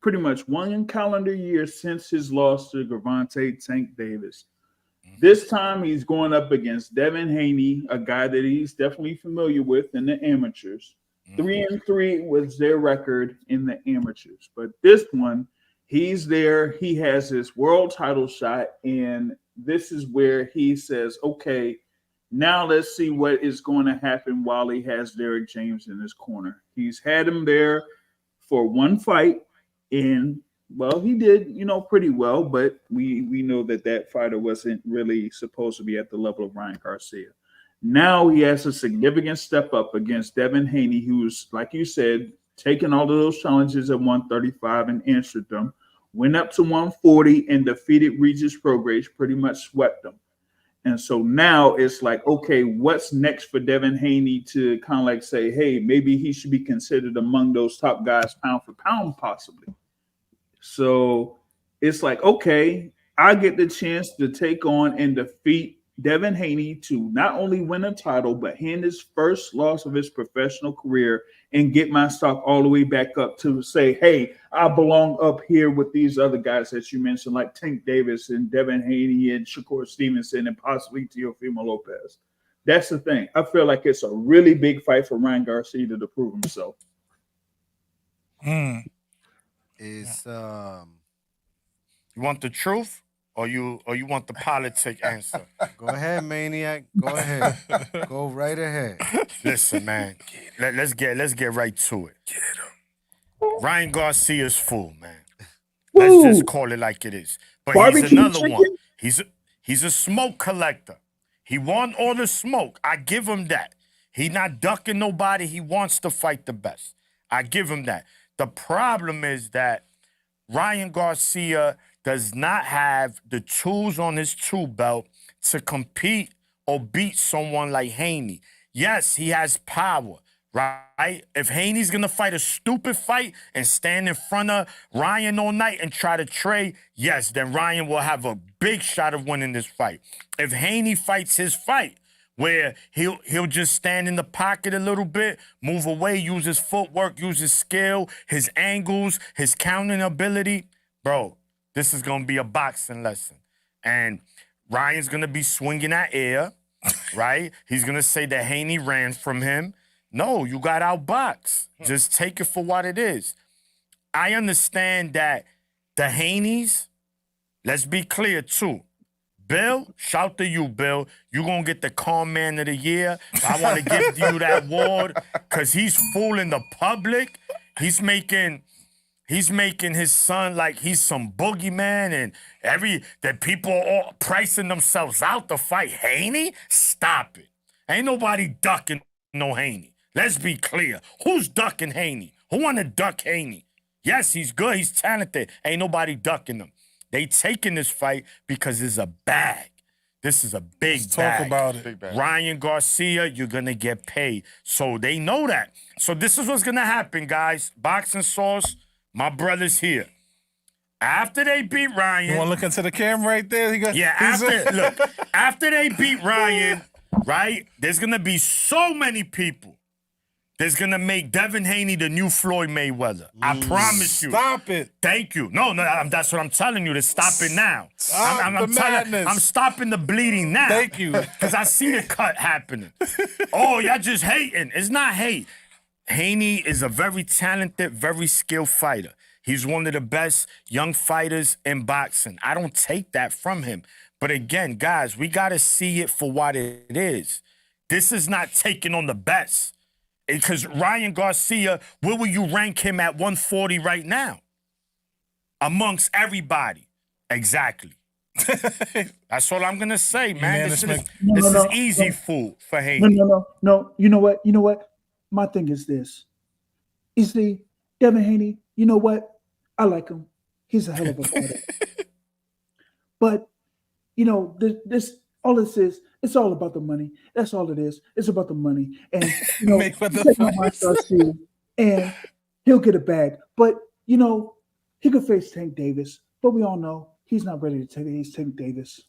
pretty much one calendar year since his loss to Gervonta Tank Davis. This time he's going up against Devin Haney, a guy that he's definitely familiar with in the amateurs. 3-3 was their record in the amateurs. But this one, he's there. He has his world title shot. And this is where he says, okay, now let's see what is going to happen while he has Derrick James in his corner. He's had him there for one fight. And, well, he did, pretty well. But we know that fighter wasn't really supposed to be at the level of Ryan Garcia. Now he has a significant step up against Devin Haney, who's, like you said, taken all of those challenges at 135 and answered them, went up to 140 and defeated Regis Prograis, pretty much swept them. And so now it's like, okay, what's next for Devin Haney to kind of like say, hey, maybe he should be considered among those top guys pound for pound, possibly. So it's like, okay, I get the chance to take on and defeat Devin Haney to not only win a title, but hand his first loss of his professional career and get my stock all the way back up to say, hey, I belong up here with these other guys that you mentioned, like Tank Davis and Devin Haney and Shakur Stevenson and possibly Teofimo Lopez. That's the thing. I feel like it's a really big fight for Ryan Garcia to prove himself. Is You want the truth or you want the politic answer? go ahead, Maniac. Go ahead. Go right ahead. Listen, man. Let's get right to it. Ryan Garcia's full, man. Let's just call it like it is. But Barbecue he's another chicken? one. He's a smoke collector. He want all the smoke. I give him that. He not ducking nobody. He wants to fight the best. I give him that. The problem is that Ryan Garcia does not have the tools on his tool belt to compete or beat someone like Haney. Yes, he has power, right? If Haney's gonna fight a stupid fight and stand in front of Ryan all night and try to trade, yes, then Ryan will have a big shot of winning this fight. If Haney fights his fight, where he'll just stand in the pocket a little bit, move away, use his footwork, use his skill, his angles, his countering ability, bro, this is gonna be a boxing lesson. And Ryan's gonna be swinging at air, right? He's gonna say that Haney ran from him. No, you got outboxed. Just take it for what it is. I understand that the Haneys, let's be clear too. Bill, shout to you, Bill. You're going to get the Calm Man of the Year. I want to give you that award because he's fooling the public. He's making his son like he's some boogeyman and that people are all pricing themselves out to fight Haney. Stop it. Ain't nobody ducking no Haney. Let's be clear. Who's ducking Haney? Who want to duck Haney? Yes, he's good. He's talented. Ain't nobody ducking him. They taking this fight because it's a bag. This is a big Let's bag. talk about it. Ryan Garcia, you're going to get paid. So they know that. So this is what's going to happen, guys. Boxing Sauce, my brother's here. After they beat Ryan. You want to look into the camera right there? After they beat Ryan, right, there's going to be so many people that's going to make Devin Haney the new Floyd Mayweather. I promise you. Stop it. Thank you. No, that's what I'm telling you, to stop it now. Stop the madness. I'm stopping the bleeding now. Thank you. Because I see the cut happening. Oh, y'all just hating. It's not hate. Haney is a very talented, very skilled fighter. He's one of the best young fighters in boxing. I don't take that from him. But again, guys, we got to see it for what it is. This is not taking on the best. Because Ryan Garcia, where will you rank him at 140 right now? Amongst everybody. Exactly. That's all I'm going to say, man. This is easy food for Haney. No. You know what? My thing is this. Devin Haney, you know what? I like him. He's a hell of a fighter. But, all this is, it's all about the money. That's all it is. It's about the money. And, and he'll get a bag. But, he could face Tank Davis. But we all know he's not ready to face Tank Davis.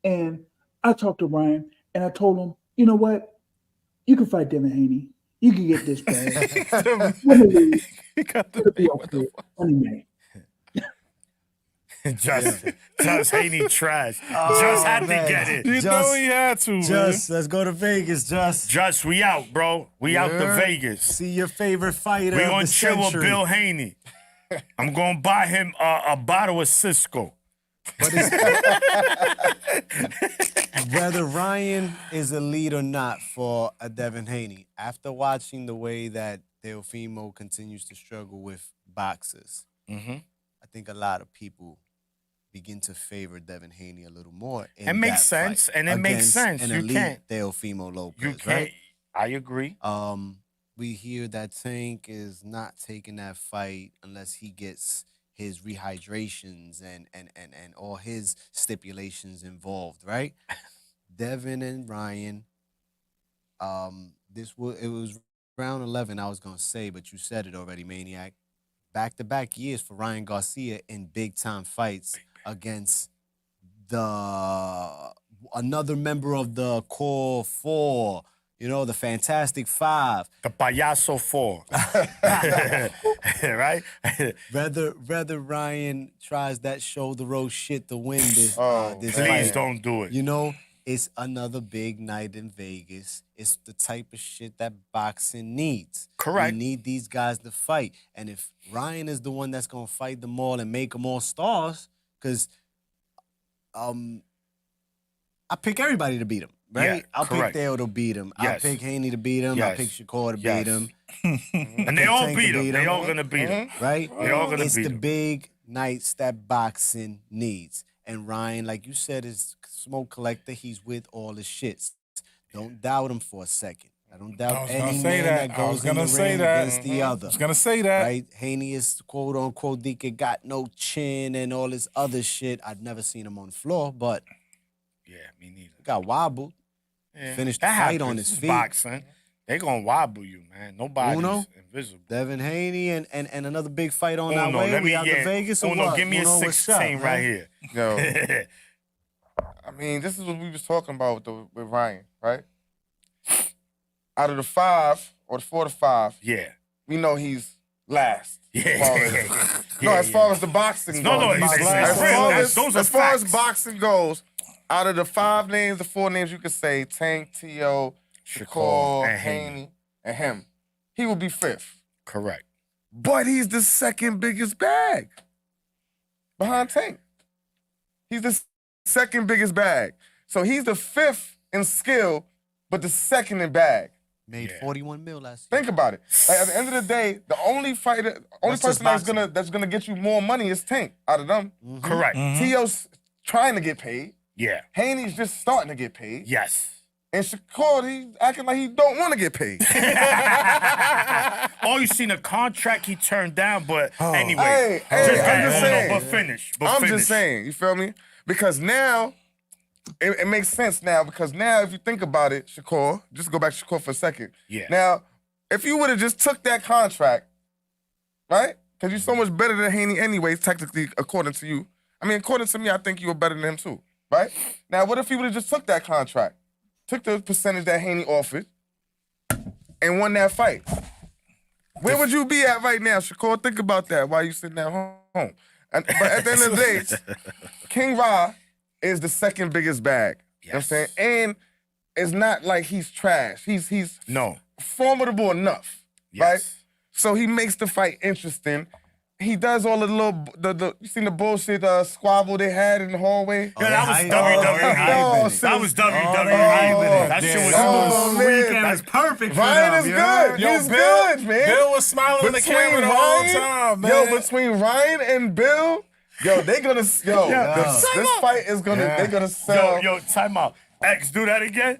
And I talked to Ryan, and I told him, you know what? You can fight Devin Haney. You can get this bag. He got the bag. What the fuck? Just Haney trash. Just had to get it. You know he had to, Just, let's go to Vegas, Just, we out, bro. We out to Vegas. See your favorite fighter. We gonna chill with Bill Haney. I'm gonna buy him a bottle of Cisco. But whether Ryan is a lead or not for a Devin Haney, after watching the way that Teofimo continues to struggle with boxers, I think a lot of people begin to favor Devin Haney a little more. It makes sense, and it makes sense. An elite Teofimo Lopez, you can't. Right? I agree. We hear that Tank is not taking that fight unless he gets his rehydrations and all his stipulations involved, right? Devin and Ryan, it was round 11 I was going to say, but you said it already, Maniac. Back-to-back years for Ryan Garcia in big-time fights against another member of the Core 4, the Fantastic Five. The Payaso 4. Right? Whether Ryan tries that shoulder roll shit to win this Please fight, don't do it. It's another big night in Vegas. It's the type of shit that boxing needs. Correct. We need these guys to fight. And if Ryan is the one that's going to fight them all and make them all stars, because I pick everybody to beat him, right? Yeah, I'll correct. pick Dale to beat him. Yes. I'll pick Haney to beat him. Yes. I'll pick Shakur to beat him. And they all Tank beat to him. beat They him. all gonna beat him. Right? They all gonna it's beat the him. big nights that boxing needs. And Ryan, like you said, is smoke collector. He's with all the shits. Don't doubt him for a second. I don't doubt I was gonna any say man that. that I was goes in gonna the say ring that. against the other. I was gonna say that. Right? Haney is quote unquote Dika got no chin and all this other shit. I've never seen him on the floor, but Yeah, me neither. got wobbled. Yeah. Finished the That fight happens. on his It's feet. Boxing. They gonna wobble you, man. Nobody's Uno? invisible. Devin Haney and another big fight on our Uno, way. let me We out to yeah. Vegas or Uno, what? give me Uno, a what's 16 up, right man? here. Yo, I mean, this is what we was talking about with Ryan, right? Out of the 5 or the 4 to 5, Yeah. we know he's last. Yeah. As far as the boxing No, goes. no, it's as real. far That's- as, those are as far as facts. boxing goes, out of the 5 names, the 4 names you could say, Tank, T.O., Shakur, and Haney, and him, he will be 5th. Correct. But he's the second biggest bag behind Tank. He's the second biggest bag. So he's the 5th in skill, but the second in bag. Made Yeah. 41 mil last year. Think about it. Like, at the end of the day, the only That's just person boxing. that's gonna get you more money is Tank out of them. Correct. T.O.'s trying to get paid. Yeah. Haney's just starting to get paid. Yes. And Shakur, he's acting like he don't want to get paid. Oh, you seen the contract he turned down, but anyway. Hey, I'm go ahead, just Uno, saying. But finish. I'm just saying, you feel me? Because now, it makes sense now, because now if you think about it, Shakur, just go back to Shakur for a second. Yeah. Now, if you would have just took that contract, right? Because you're so much better than Haney anyways, technically, according to you. I mean, according to me, I think you were better than him too, right? Now, what if he would have just took that contract, took the percentage that Haney offered, and won that fight? Where would you be at right now, Shakur? Think about that while you sitting at home. But at the end of the day, King Ra is the second biggest bag. You know what I'm saying? And it's not like he's trash. He's No. formidable enough, Yes. right? So he makes the fight interesting. He does all the little, you seen the bullshit squabble they had in the hallway? Yeah, that was hype- WWE. shit That was- was WWE. That shit was Oh, smooth. man. Weekend was perfect for Ryan them, is you good. heard? He's good, man. Bill was smiling in the camera the whole time, man. Between Ryan and Bill, they gonna, this fight is gonna, they gonna sell. Yo, time out. X, do that again.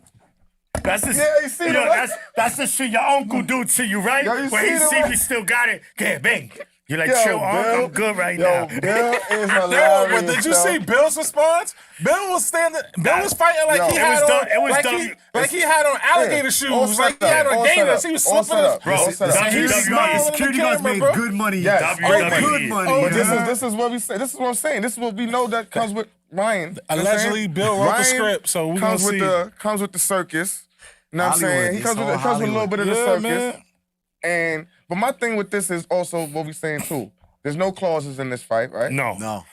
That's the Yeah, you see the- that's the shit your uncle do to you, right? Yo, you When see he the see way- we still got it, okay, bang. You're like, Yo, chill, uncle, Bill- I'm good right Yo, now. Bill is Yo, hilarious. but did you yo. see Bill's response? Bill was standing. Bill was fighting like Yo. he It had was on, done- it was like done- he had on alligator all shoes, set like he had up, on all set gators. up, He was all slipping set his. up, Bro, all set up. He was WWE smiling in the Security guards camera, made bro. good money. Yes. WWE. Good money. Oh, you This heard? is what we say. This is what I'm saying. This is what we know that comes with Ryan. You know what I'm Allegedly, saying? Bill wrote the Ryan script, so we comes gonna with see. comes with the circus. You know what I'm Hollywood. saying? He It's comes with all a little Hollywood. bit of the Yeah, circus. man. But my thing with this is also what we saying too. There's no clauses in this fight, right? No, No.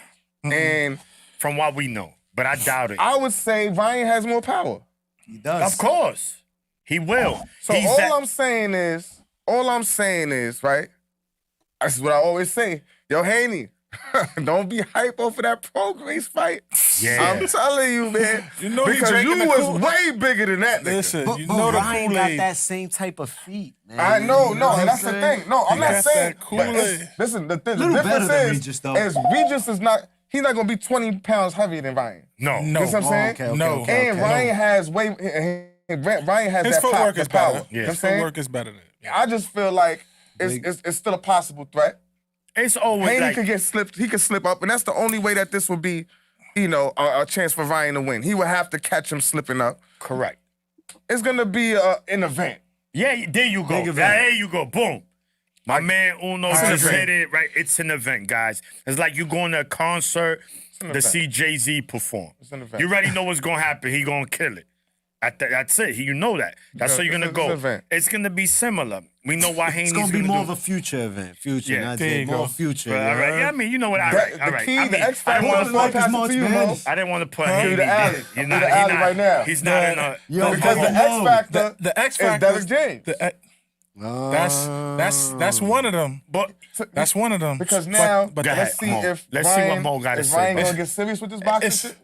And from what we know, but I doubt it. I would say Ryan has more power. He does. Of course, he will. So He's all that- I'm saying is, right? This is what I always say. Yo, Haney, don't be hype over that Pro Grace fight. Yeah. I'm telling you, man. You know he because drinking you the was Kool- way bigger than that nigga. Listen, But, you but know the Ryan got Kool-Aid. that same type of feet, man. I know, You no, what and that's I'm the saying? thing. No, I'm He not got saying. that but Kool-Aid. listen, the Little difference better than is, Regis, though. Regis is not. He's not gonna be 20 pounds heavier than Ryan. No. No. You know what I'm saying? okay, okay, No. okay, And okay. Ryan has Ryan has His that footwork the is power. better. You know Yeah, what I'm his saying? footwork is better than it. I just feel like it's still a possible threat. It's always Haney like could get slipped. He could slip up, and that's the only way that this would be, a chance for Ryan to win. He would have to catch him slipping up. correct. It's gonna be an event. Yeah, there you go. Big event. There you go. Boom. My man Uno It's an just event. said it right. It's an event, guys. It's like you going to a concert to event. see Jay-Z perform. It's an event. You already know what's gonna happen. He gonna kill it. That's it. You know that. That's Yeah, how you're it's gonna an go. event. It's gonna be similar. We know why Haney's It's gonna be more do. of a future event. Future, Yeah, not there Jay. you More go. future. But, you all right. heard? Yeah, I mean, you know what? All The- right. All the right. key, I mean, the X I factor didn't Well, want was to like put. as pass it much, to you, man. Mo. I didn't want to put To Haney the alley. there. You're To not. the He's alley not. right now. He's not in a. Yo, Because the Mo. X factor The X is factor. Derrick James. That's one of them. But That's one of them. Because now, but Go ahead, let's see Mo. if Let's see what Ryan, Mo gotta is say. Ryan It's- gonna get serious with this boxing it's shit?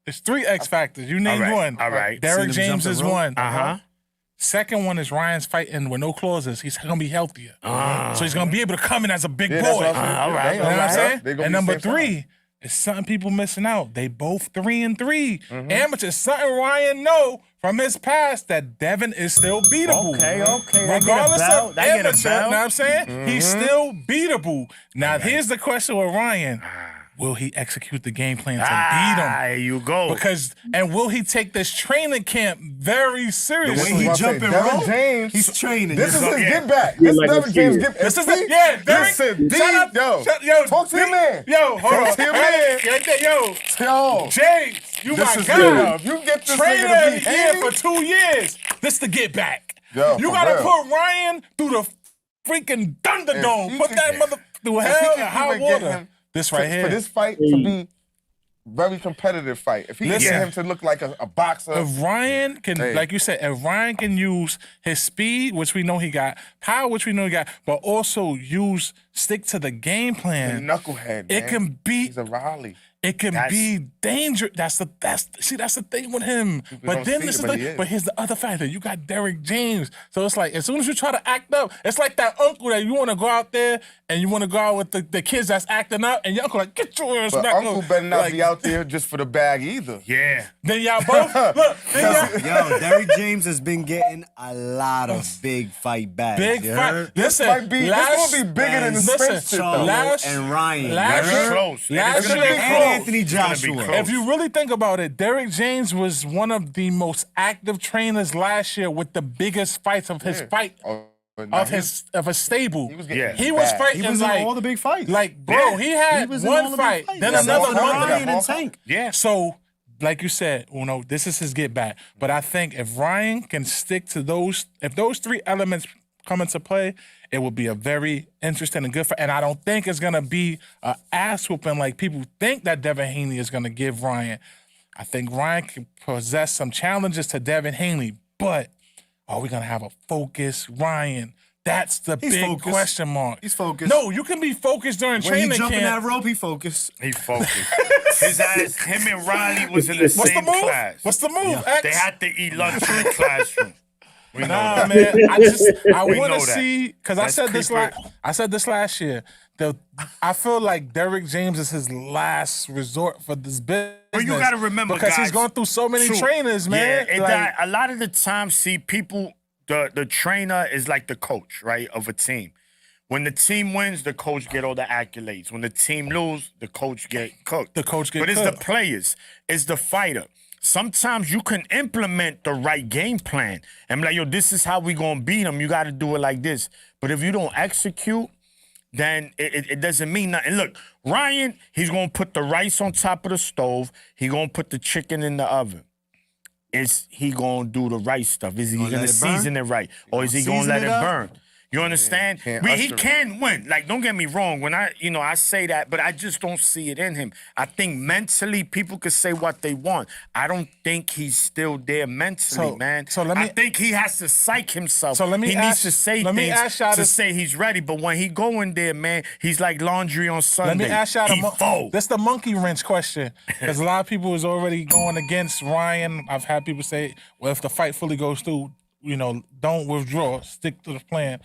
it's 3 X factors. You name All right, one. all right. Derrick Seen him James jump is the rope? one. Uh-huh. Second one is Ryan's fighting with no clauses. He's gonna be healthier, so he's gonna be able to come in as a big Yeah, that's boy. what I'm saying. all right, You know what I'm saying? They gonna And be number the same 3, It's something people missing out. They both 3-3. Amateur, something Ryan know from his past that Devin is still beatable. Okay. Regardless of They get a amateur, bell. know what I'm saying? He's still beatable. Now, here's the question with Ryan. Will he execute the game plan to beat him? There you go. And will he take this training camp very seriously? When he That's why I jumping say Devin rope, James, he's training. This is his get back. Yeah, This like Devin a James kid. get. This is it. Yeah, Derek. Listen, Shut up. yo, talk to D, your man. Yo, hold Talk on. to your man. Yo, James, you This my is guy. good. If you get this Trainer nigga of to the be year Haney, for 2 years. This to get back. Yo, You for gotta real. put Ryan through the freaking Thunderdome. If he Put can that get- mother through if he hell can and high even get water. him This right here. for this fight to be very competitive fight. If he can Listen. get him to look like a boxer, If Ryan can, Hey. like you said, if Ryan can use his speed, which we know he got, power, which we know he got, but also stick to the game a plan, knucklehead, it man. can be He's a Raleigh. It can be dangerous. That's the thing with him. But don't then see this it, is but the he is. but here's the other factor. You got Derek James. So it's like as soon as you try to act up, it's like that uncle that you want to go out there and you want to go out with the kids that's acting up, and your uncle like get your ass But back. Uncle up. better not Like, be out there just for the bag either. Yeah. Then y'all both look. Then y'all, Yo, Derrick James has been getting a lot of big fight bags. big you fight. heard? Listen, Might be, last, this gonna be bigger than the listen, Spence shit, though. last- and Ryan. last Very year- close. last It's gonna year- be And close. Anthony It's gonna be Joshua. close. If you really think about it, Derek James was one of the most active trainers last year with the biggest fights of his fight But now of his stable. he was getting Yeah. He was bad. fighting He was like in all the big fights. like bro. Yeah. He had was in all one the big fight, fights. then Yeah, another so month. Ryan and Tank. Yeah. So, like you said, this is his get back. But I think if Ryan can stick to if those three elements come into play, it will be a very interesting and good fight. And I don't think it's gonna be an ass whooping like people think that Devin Haney is gonna give Ryan. I think Ryan can possess some challenges to Devin Haney, but are we gonna have a focused Ryan? That's the He's big focused. question mark. He's focused. No, you can be focused during When he training jumping camp. that rope, he focused. He focused. His ass, him and Riley was in the What's the same move? class. What's the move? X? They had to eat lunch in the classroom. We know Nah, that. man. I We want know to that. see because I Let's said this keep it- I said this last year. I feel like Derek James is his last resort for this business. But you got to remember, because guys, he's going through so many true. trainers, man. Yeah, and Like, that, a lot of the time, see, people, the trainer is like the coach, right, of a team. When the team wins, the coach get all the accolades. When the team lose, the coach get cooked. The coach get But it's cooked. the players, it's the fighter. Sometimes you can implement the right game plan and be like, yo, this is how we gonna beat them. You got to do it like this. But if you don't execute, then it doesn't mean nothing. Look, Ryan, he's gonna put the rice on top of the stove. He gonna put the chicken in the oven. Is he gonna do the right stuff? Is he Gonna gonna let it burn? season it right, or is he gonna season let it it up? burn? You understand? can't He usher it. can win. Like, don't get me wrong. When I say that, but I just don't see it in him. I think mentally, people could say what they want. I don't think he's still there mentally, man. so let me- I think he has to psych himself. So let me he ask- needs to say let me things ask y'all to this- say he's ready. But when he go in there, man, he's like laundry on Sunday. Let me ask y'all He fold. this the monkey wrench question. Because a lot of people is already going against Ryan. I've had people say, well, if the fight fully goes through, don't withdraw, stick to the plan.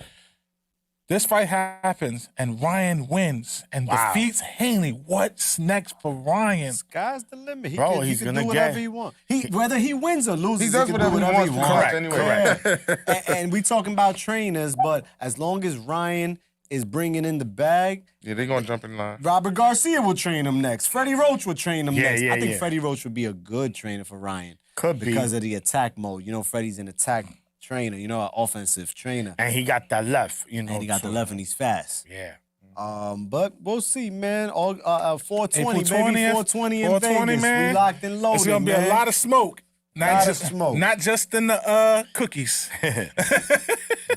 This fight happens and Ryan wins and defeats Haney. What's next for Ryan? Sky's the limit. He Bro, can, he's he can gonna do whatever get- he wants. Whether he wins or loses, He does can do whatever he wants. Correct, Anyway. and we talking about trainers, but as long as Ryan is bringing in the bag, Yeah, they gonna jump in line. Robert Garcia will train him next. Freddie Roach will train him Yeah, next. yeah, I think yeah. Freddie Roach would be a good trainer for Ryan. Could be. Because of the attack mode. Freddie's an attack trainer, an offensive trainer. And he got that left, And he got the left and he's fast. Yeah. But we'll see, man. All 420, April baby. 20th, 420 in 420, Vegas. man. We locked and loaded, It's gonna be man. a lot of smoke. Lot of smoke. Not just in the cookies.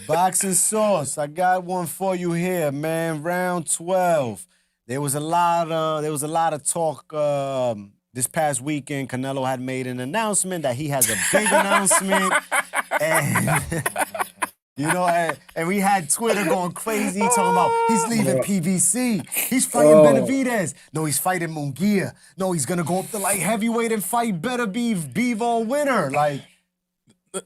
Boxing sauce. I got one for you here, man. Round 12. There was a lot of talk this past weekend. Canelo had made an announcement that he has a big announcement. And and we had Twitter going crazy talking about he's leaving PVC. He's fighting Benavidez. No, he's fighting Munguia. No, he's gonna go up to light heavyweight and fight Better Be Bivol winner. Like,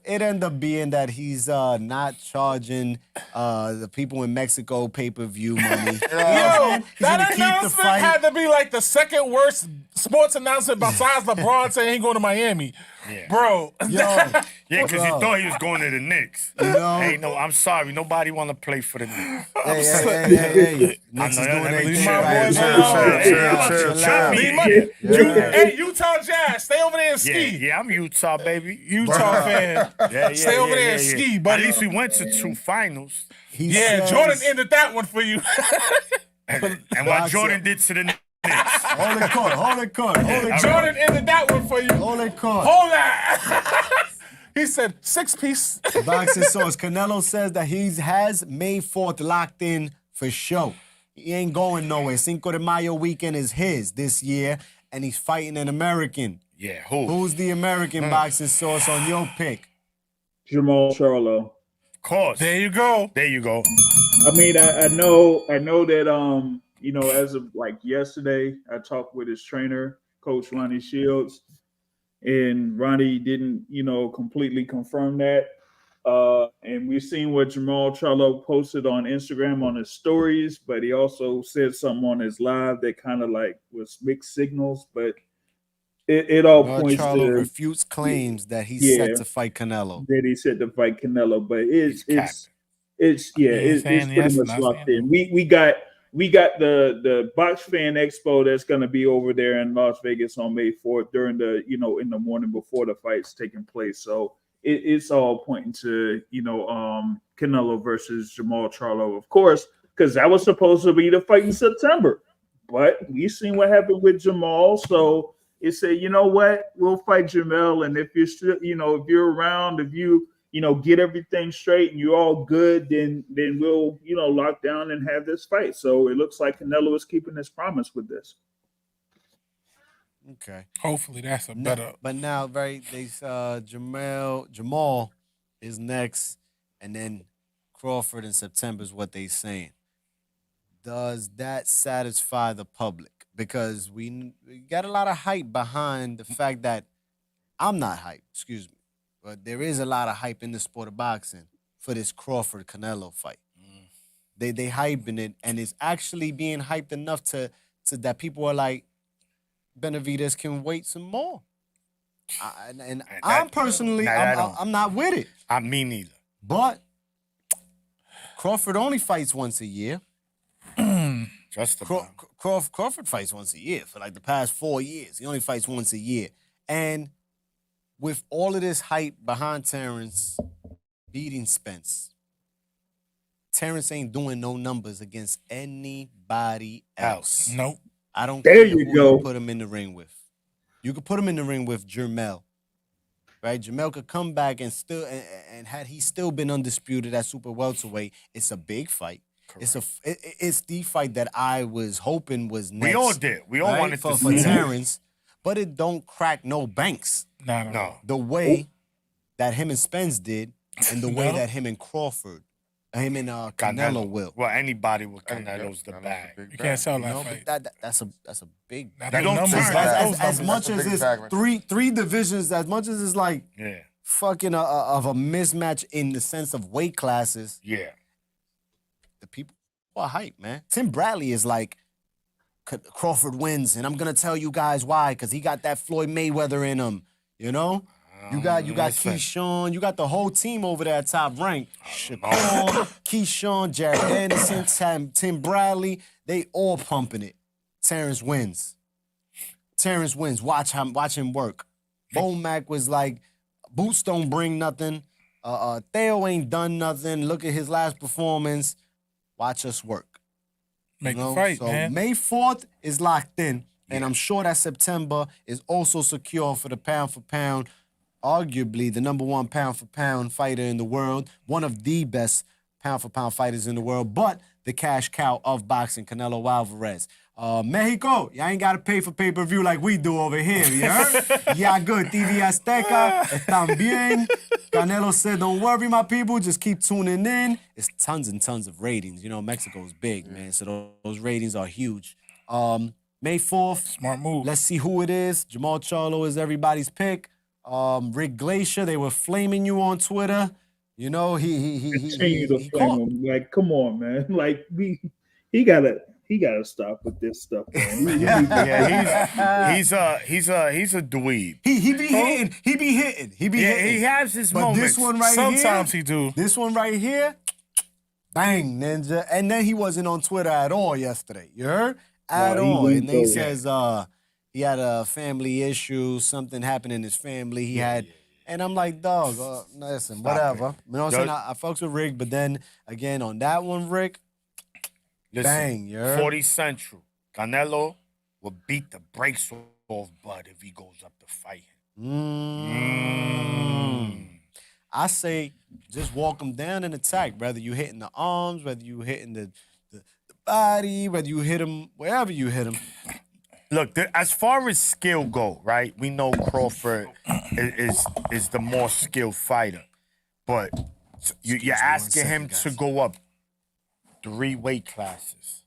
it ended up being that he's not charging the people in Mexico pay-per-view money. Yo, He's gonna that keep the announcement fight. had to be like the second worst sports announcement besides LeBron saying he going to Miami. Yeah. Bro. Yo, Yeah, because he Bro. thought he was going to the Knicks. You know? Hey, no, I'm sorry. Nobody want to play for the Knicks. Hey. Knicks I is know doing that their makes thing my right boys now. alone. Chill out. Leave money. Hey, Utah Jazz, stay over there and Yeah, ski. yeah, I'm Utah, baby. Utah fan. Yeah, Stay over there and ski, buddy. At least we went to 2 finals. He Yeah, says- Jordan ended that one for you. And what Boxer. Jordan did to the Knicks. Hold it court. Jordan ended that one for you. Hold it court. Hold that. He said 6-piece. Boxing source. Canelo says that he has May 4th locked in for show. He ain't going nowhere. Cinco de Mayo weekend is his this year, and he's fighting an American. Yeah, who? Who's the American boxing source on your pick? Jamal Charlo. Of course. There you go. There you go. I mean, I know that you know, as of like yesterday, I talked with his trainer, Coach Ronnie Shields, and Ronnie didn't, you know, completely confirm that. And we've seen what Jamal Charlo posted on Instagram on his stories, but he also said something on his live that kind of like was mixed signals, but it all points Charlo to refutes claims that he's Yeah. set to fight Canelo. that he said to fight Canelo, but it's capping. pretty much locked in. We got the Box Fan Expo that's going to be over there in Las Vegas on May 4th during the, you know, in the morning before the fight's taking place. So it's all pointing to, you know, Canelo versus Jamal Charlo, of course, because that was supposed to be the fight in September, but we seen what happened with Jamal, so it said, you know what, we'll fight Jamel, and if you're still, you know, if you're around, if you know, get everything straight and you're all good, then we'll, you know, lock down and have this fight. So it looks like Canelo is keeping his promise with this. Okay. Hopefully that's a better. But now, right, Jamal is next, and then Crawford in September is what they saying. Does that satisfy the public? Because we got a lot of hype behind the fact that I'm not hype, excuse me, but there is a lot of hype in the sport of boxing for this Crawford Canelo fight. They hyping it, and it's actually being hyped enough to that people are like, Benavidez can wait some more. I'm personally, I'm not with it. Me neither. But Crawford only fights once a year. Just about. Crawford fights once a year for like the past 4 years. He only fights once a year. And with all of this hype behind Terrence beating Spence, Terrence ain't doing no numbers against anybody else. Nope. I don't There care you who go. you put him in the ring with. You could put him in the ring with Jermel. Right? Jermel could come back and still, and had he still been undisputed at super welterweight, it's a big fight. Correct. It's the fight that I was hoping was next. We all did. We all wanted for to see it. Terrence, but it don't crack no banks No. the way that him and Spence did, and the way No. that him and Crawford, him and Canelo will. Well, anybody with Canelo's the bag. You can't sell You that know, fight. but that's a big. That You don't numbers, turn those As numbers. much That's a as big it's bag, man. three divisions, as much as it's like Yeah. fucking of a mismatch in the sense of weight classes, Yeah. the people are hype, man. Tim Bradley is like, Crawford wins, and I'm gonna tell you guys why, because he got that Floyd Mayweather in him. You know, you got listen. Keyshawn, you got the whole team over there at Top Rank. Shakur, Keyshawn, Jared Anderson, Tim Bradley, they all pumping it. Terrence wins. Watch him work. Bomac was like, boots don't bring nothing. Theo ain't done nothing. Look at his last performance. Watch us work. Make You know? the fight, So man. May 4th is locked in, and I'm sure that September is also secure for the pound for pound, arguably the number 1 pound for pound fighter in the world, one of the best pound for pound fighters in the world, but the cash cow of boxing, Canelo Alvarez. Mexico, y'all ain't got to pay for pay-per-view like we do over here, you heard? Yeah, good. TV Azteca, están bien. Canelo said, don't worry, my people, just keep tuning in. It's tons and tons of ratings. You know, Mexico's big, man, so those ratings are huge. May 4th, Smart move. let's see who it is. Jamal Charlo is everybody's pick. Rick Glacier, they were flaming you on Twitter. You know, Continue to he flame called. him. Like, come on, man. Like, he gotta stop with this stuff, man. Yeah, he's a dweeb. He be hitting. He be hitting. Yeah, he has his But moments. this one right Sometimes here, he do. This one right here, bang, Ninja. And then he wasn't on Twitter at all yesterday. You heard? At all. And then he says he had a family issue, something happened in his family. He had, and I'm like, dog, listen, whatever. You know what I'm saying? I fucks with Rick, but then again on that one, Rick, Listen, bang, you heard? 40 Central. Canelo will beat the brakes off Bud if he goes up to fight him. I say just walk him down and attack. Whether you hitting the arms, whether you hitting the body, whether you hit him, wherever you hit him. Look, as far as skill go, right? We know Crawford is the more skilled fighter, but you're asking him to go up 3 weight classes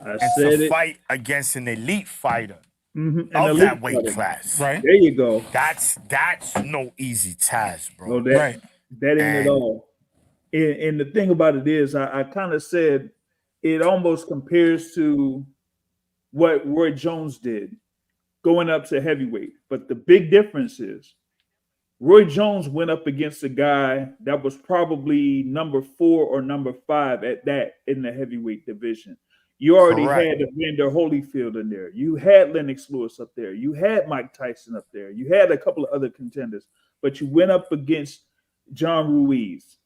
I and said to it. fight against an elite fighter An of elite that weight fighter. class. Right. There you go. That's no easy task, bro. No, that Right. that ain't And- at all. And the thing about it is, I kind of said it almost compares to what Roy Jones did going up to heavyweight. But the big difference is Roy Jones went up against a guy that was probably number 4 or number 5 at that in the heavyweight division. You already Correct. had Evander Holyfield in there. You had Lennox Lewis up there. You had Mike Tyson up there. You had a couple of other contenders, but you went up against John Ruiz.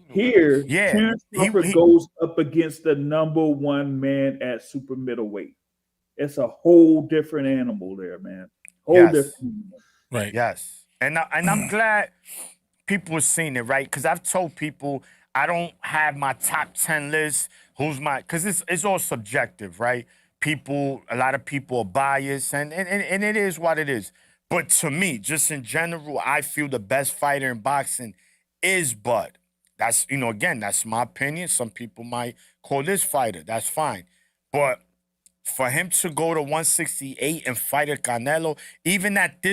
Here, Yeah, Terrence Crawford he- goes up against the number 1 man at super middleweight. It's a whole different animal there, man. Whole Yes. different animal. Right. Yes. And I'm glad people are seeing it, right? Because I've told people I don't have my top 10 list. Because it's all subjective, right? A lot of people are biased, and it is what it is. But to me, just in general, I feel the best fighter in boxing is Bud. That's, again, that's my opinion. Some people might call this fighter. That's fine. But for him to go to 168 and fight a Canelo, even at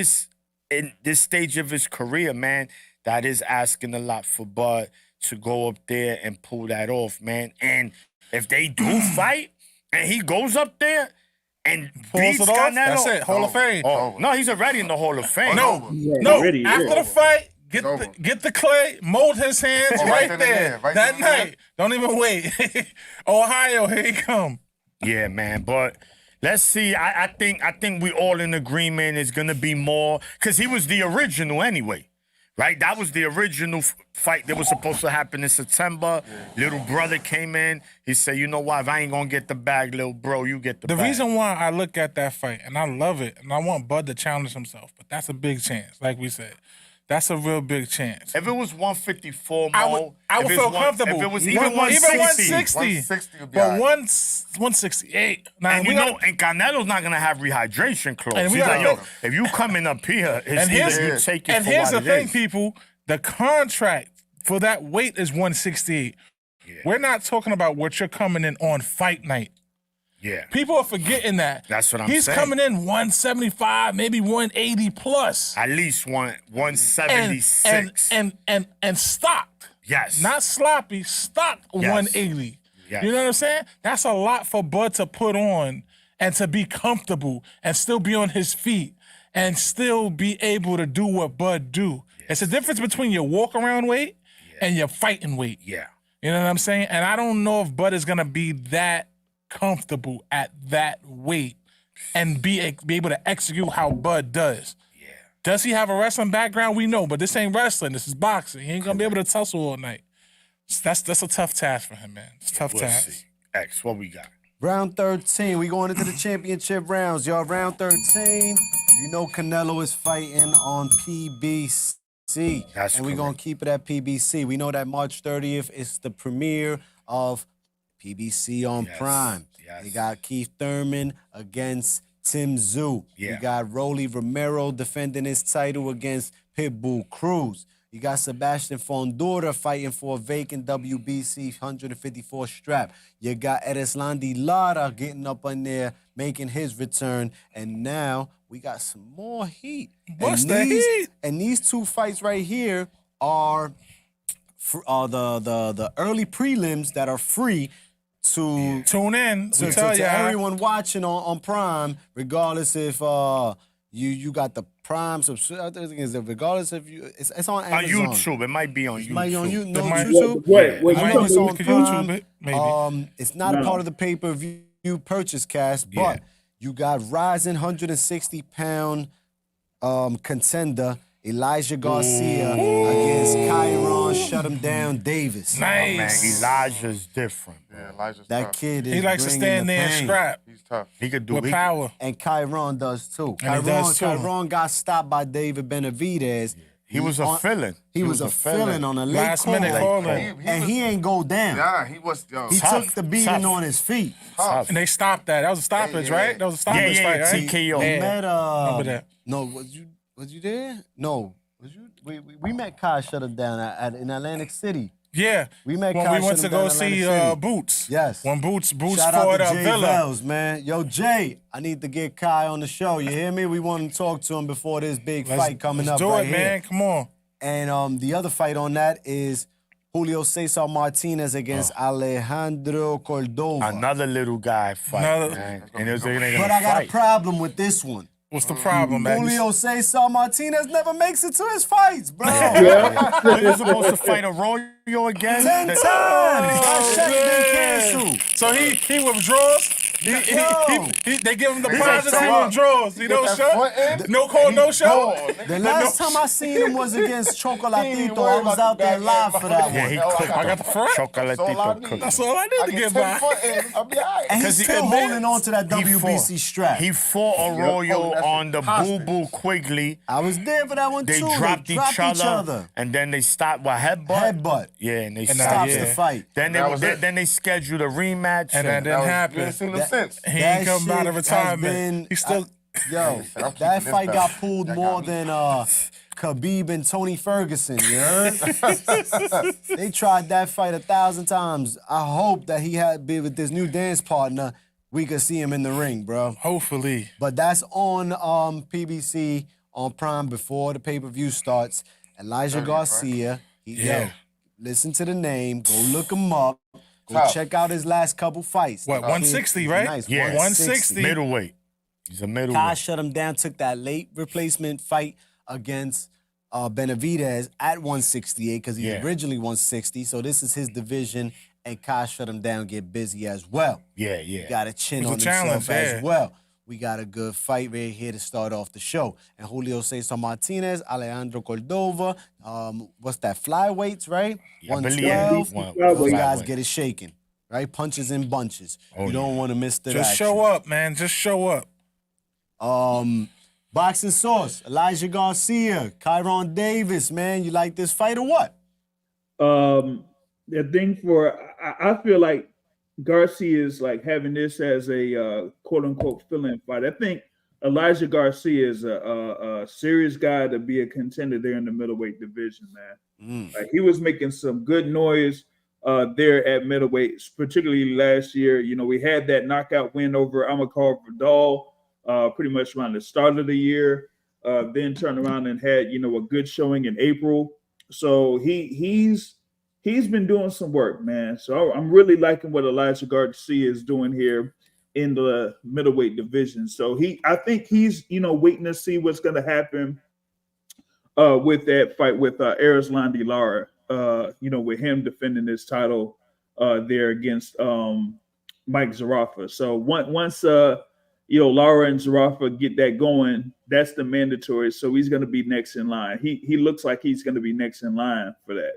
in this stage of his career, man, that is asking a lot for Bud to go up there and pull that off, man. And if they do fight and he goes up there and Pulls beats it off, Canelo, that's it. Hall of Fame. no, he's already in the Hall of Fame. No, Yeah, no. already, After yeah. the fight, It's over. get the clay, mold his hands Oh, right right then and there there, right that then and there. night. Don't even wait. Ohio, here he come. Yeah, man. But let's see. I think we all in agreement it's gonna be more because he was the original anyway. Right? That was the original fight that was supposed to happen in September. Little brother came in. He said, you know what? If I ain't going to get the bag, little bro, you get the The bag. reason why I look at that fight, and I love it, and I want Bud to challenge himself, but that's a big chance, like we said. That's a real big chance. If it was 154, I Mo, would feel comfortable. If it was even even 160. 160 would be but all right. 168. Now, And we you know, gotta- and Canelo's not going to have rehydration clothes. And we He's like, yo, gotta- if you coming up here, it's And here's- either you take it and for here's what the it thing, is. people. The contract for that weight is 168. Yeah. We're not talking about what you're coming in on fight night. Yeah. People are forgetting that. That's what I'm He's saying. coming in 175, maybe 180 plus. At least 176. And stocked. Yes. Not sloppy, stocked Yes. 180. Yes. You know what I'm saying? That's a lot for Bud to put on and to be comfortable and still be on his feet and still be able to do what Bud do. It's a difference between your walk around weight and your fighting weight. Yeah. You know what I'm saying? And I don't know if Bud is gonna be that comfortable at that weight and be able to execute how Bud does. Yeah. Does he have a wrestling background? We know, but this ain't wrestling. This is boxing. He ain't gonna be able to tussle all night. That's a tough task for him, man. It's a tough We'll task. see. X, what we got? Round 13, we going into the championship rounds, y'all. Round 13, you know Canelo is fighting on PBC. That's and we're going to keep it at PBC. We know that March 30th is the premiere of PBC on Yes, Prime. yes. We got Keith Thurman against Tim Tszyu. Yeah. We got Rolly Romero defending his title against Pitbull Cruz. You got Sebastian Fondura fighting for a vacant WBC 154 strap. You got Erislandy Lara getting up on there, making his return, and now we got some more heat. What's and the heat? And these two fights right here are the early prelims that are free to Tune in. We to tell you. everyone watching on Prime, regardless if you got the Prime subscription. Regardless if it's on Amazon. On YouTube. It might be on YouTube. It might be on It might- YouTube. Wait, It I might know be it's on could Prime. YouTube it, maybe. It's not a No. part of the pay-per-view purchase cast, but Yeah. you got rising 160-pound contender Elijah Garcia against Kyron Shut Him Down Davis. Oh, man, Nice. Elijah's different. Yeah, Elijah's That tough. kid is He likes to bringing stand the there and pain. scrap He's tough. He could do with he- power. And Kyron does too. And he does too. Kyron got stopped by David Benavidez. He was a fill-in. He was a fill-in on a late Last call, minute call in. and he ain't go down. Yeah, he was. Yo, He Tough, took the beating tough. on his feet. Tough. And they stopped that. That was a stoppage, Yeah. right? That was a stoppage Yeah, fight, right? TKO. We Yeah. met Remember that. No, was you there? No. Was you we met Kai Shut Him Down in Atlantic City. Yeah. We met when Kai we went Shut to Him go Down in see Atlantic City. Boots. Yes. When Boots Shout out fought to Jay Villa. Vels, man. Yo, Jay, I need to get Kai on the show. You hear me? We want to talk to him before this big fight coming let's up do right it, man. Come on. here. And the other fight on that is Julio Cesar Martinez against Alejandro Cordova. Another little guy fight, Another- man. And it was gonna But I got fight. a problem with this one. What's the problem, man? Julio Cesar Martinez never makes it to his fights, bro. He was supposed to fight Arroyo again. 10 times. That shit been canceled. So he withdraws. They give him the prizes. He so withdraws. He don't that show. foot in, No call, no show. gone. The last time I seen him was against Chocolatito. worry I was about out the there back live end. for that Yeah, one. he Hell, I cooked got the front. That's all I Chocolatito need. cooked. That's all I I need to get get 10 by. foot in, I'll be all right. And he's 'Cause he still admits- holding on to that He WBC fought- strap. He fought Arroyo that's on the hostage. Boo Boo Quigley. I was there for that one They too. dropped each other, and then they stopped. What, headbutt? Headbutt. Yeah, and they And stopped. Stops yeah. the fight. Then That was it. then they scheduled a rematch. And that didn't You happen. ain't seen him That- since. He That ain't come shit out of has retirement. been- He's still. Yo, I'm keeping that this fight back. got pulled That got more me. than Khabib and Tony Ferguson, you heard? They tried that fight 1,000 times. I hope that he had be with this new dance partner, we could see him in the ring, bro. Hopefully. But that's on PBC on Prime before the pay-per-view starts. Elijah Garcia. Yeah. Listen to the name. Go look him up. Go Tough. check out his last couple fights. What, 160, right? Nice. Yeah. 160. Middleweight. He's a Kai middleweight. shut him down, took that late replacement fight against Benavidez at 168 because he's Yeah. originally 160. So this is his division, and Kai shut him down, get busy as well. Yeah, yeah. Got a chin It on was a himself challenge, yeah. as well. We got a good fight right here to start off the show. And Julio Cesar Martinez, Alejandro Cordova, what's that, flyweights, right? I believe 112. one- Those guys flyweight. get it shaking, right? Punches in bunches. Oh, you don't yeah. want to miss the Just action. show up, man. Just show up. Boxing Source, Elijah Garcia, Kyron Davis, man. You like this fight or what? The thing for I feel like Garcia is like having this as a quote unquote fill-in fight. I think Elijah Garcia is a serious guy to be a contender there in the middleweight division, man. Like, he was making some good noise there at middleweight, particularly last year. You know, we had that knockout win over Amilcar Vidal pretty much around the start of the year. Then turned around and had, you know, a good showing in April. So he's been doing some work, man. So I'm really liking what Elijah Garcia is doing here in the middleweight division. So I think he's, you know, waiting to see what's going to happen with that fight with Erislandy Lara. You know, with him defending his title there against Mike Zarafa. So once you know, Lara and Zarafa get that going, that's the mandatory. So he's going to be next in line. He looks like he's going to be next in line for that.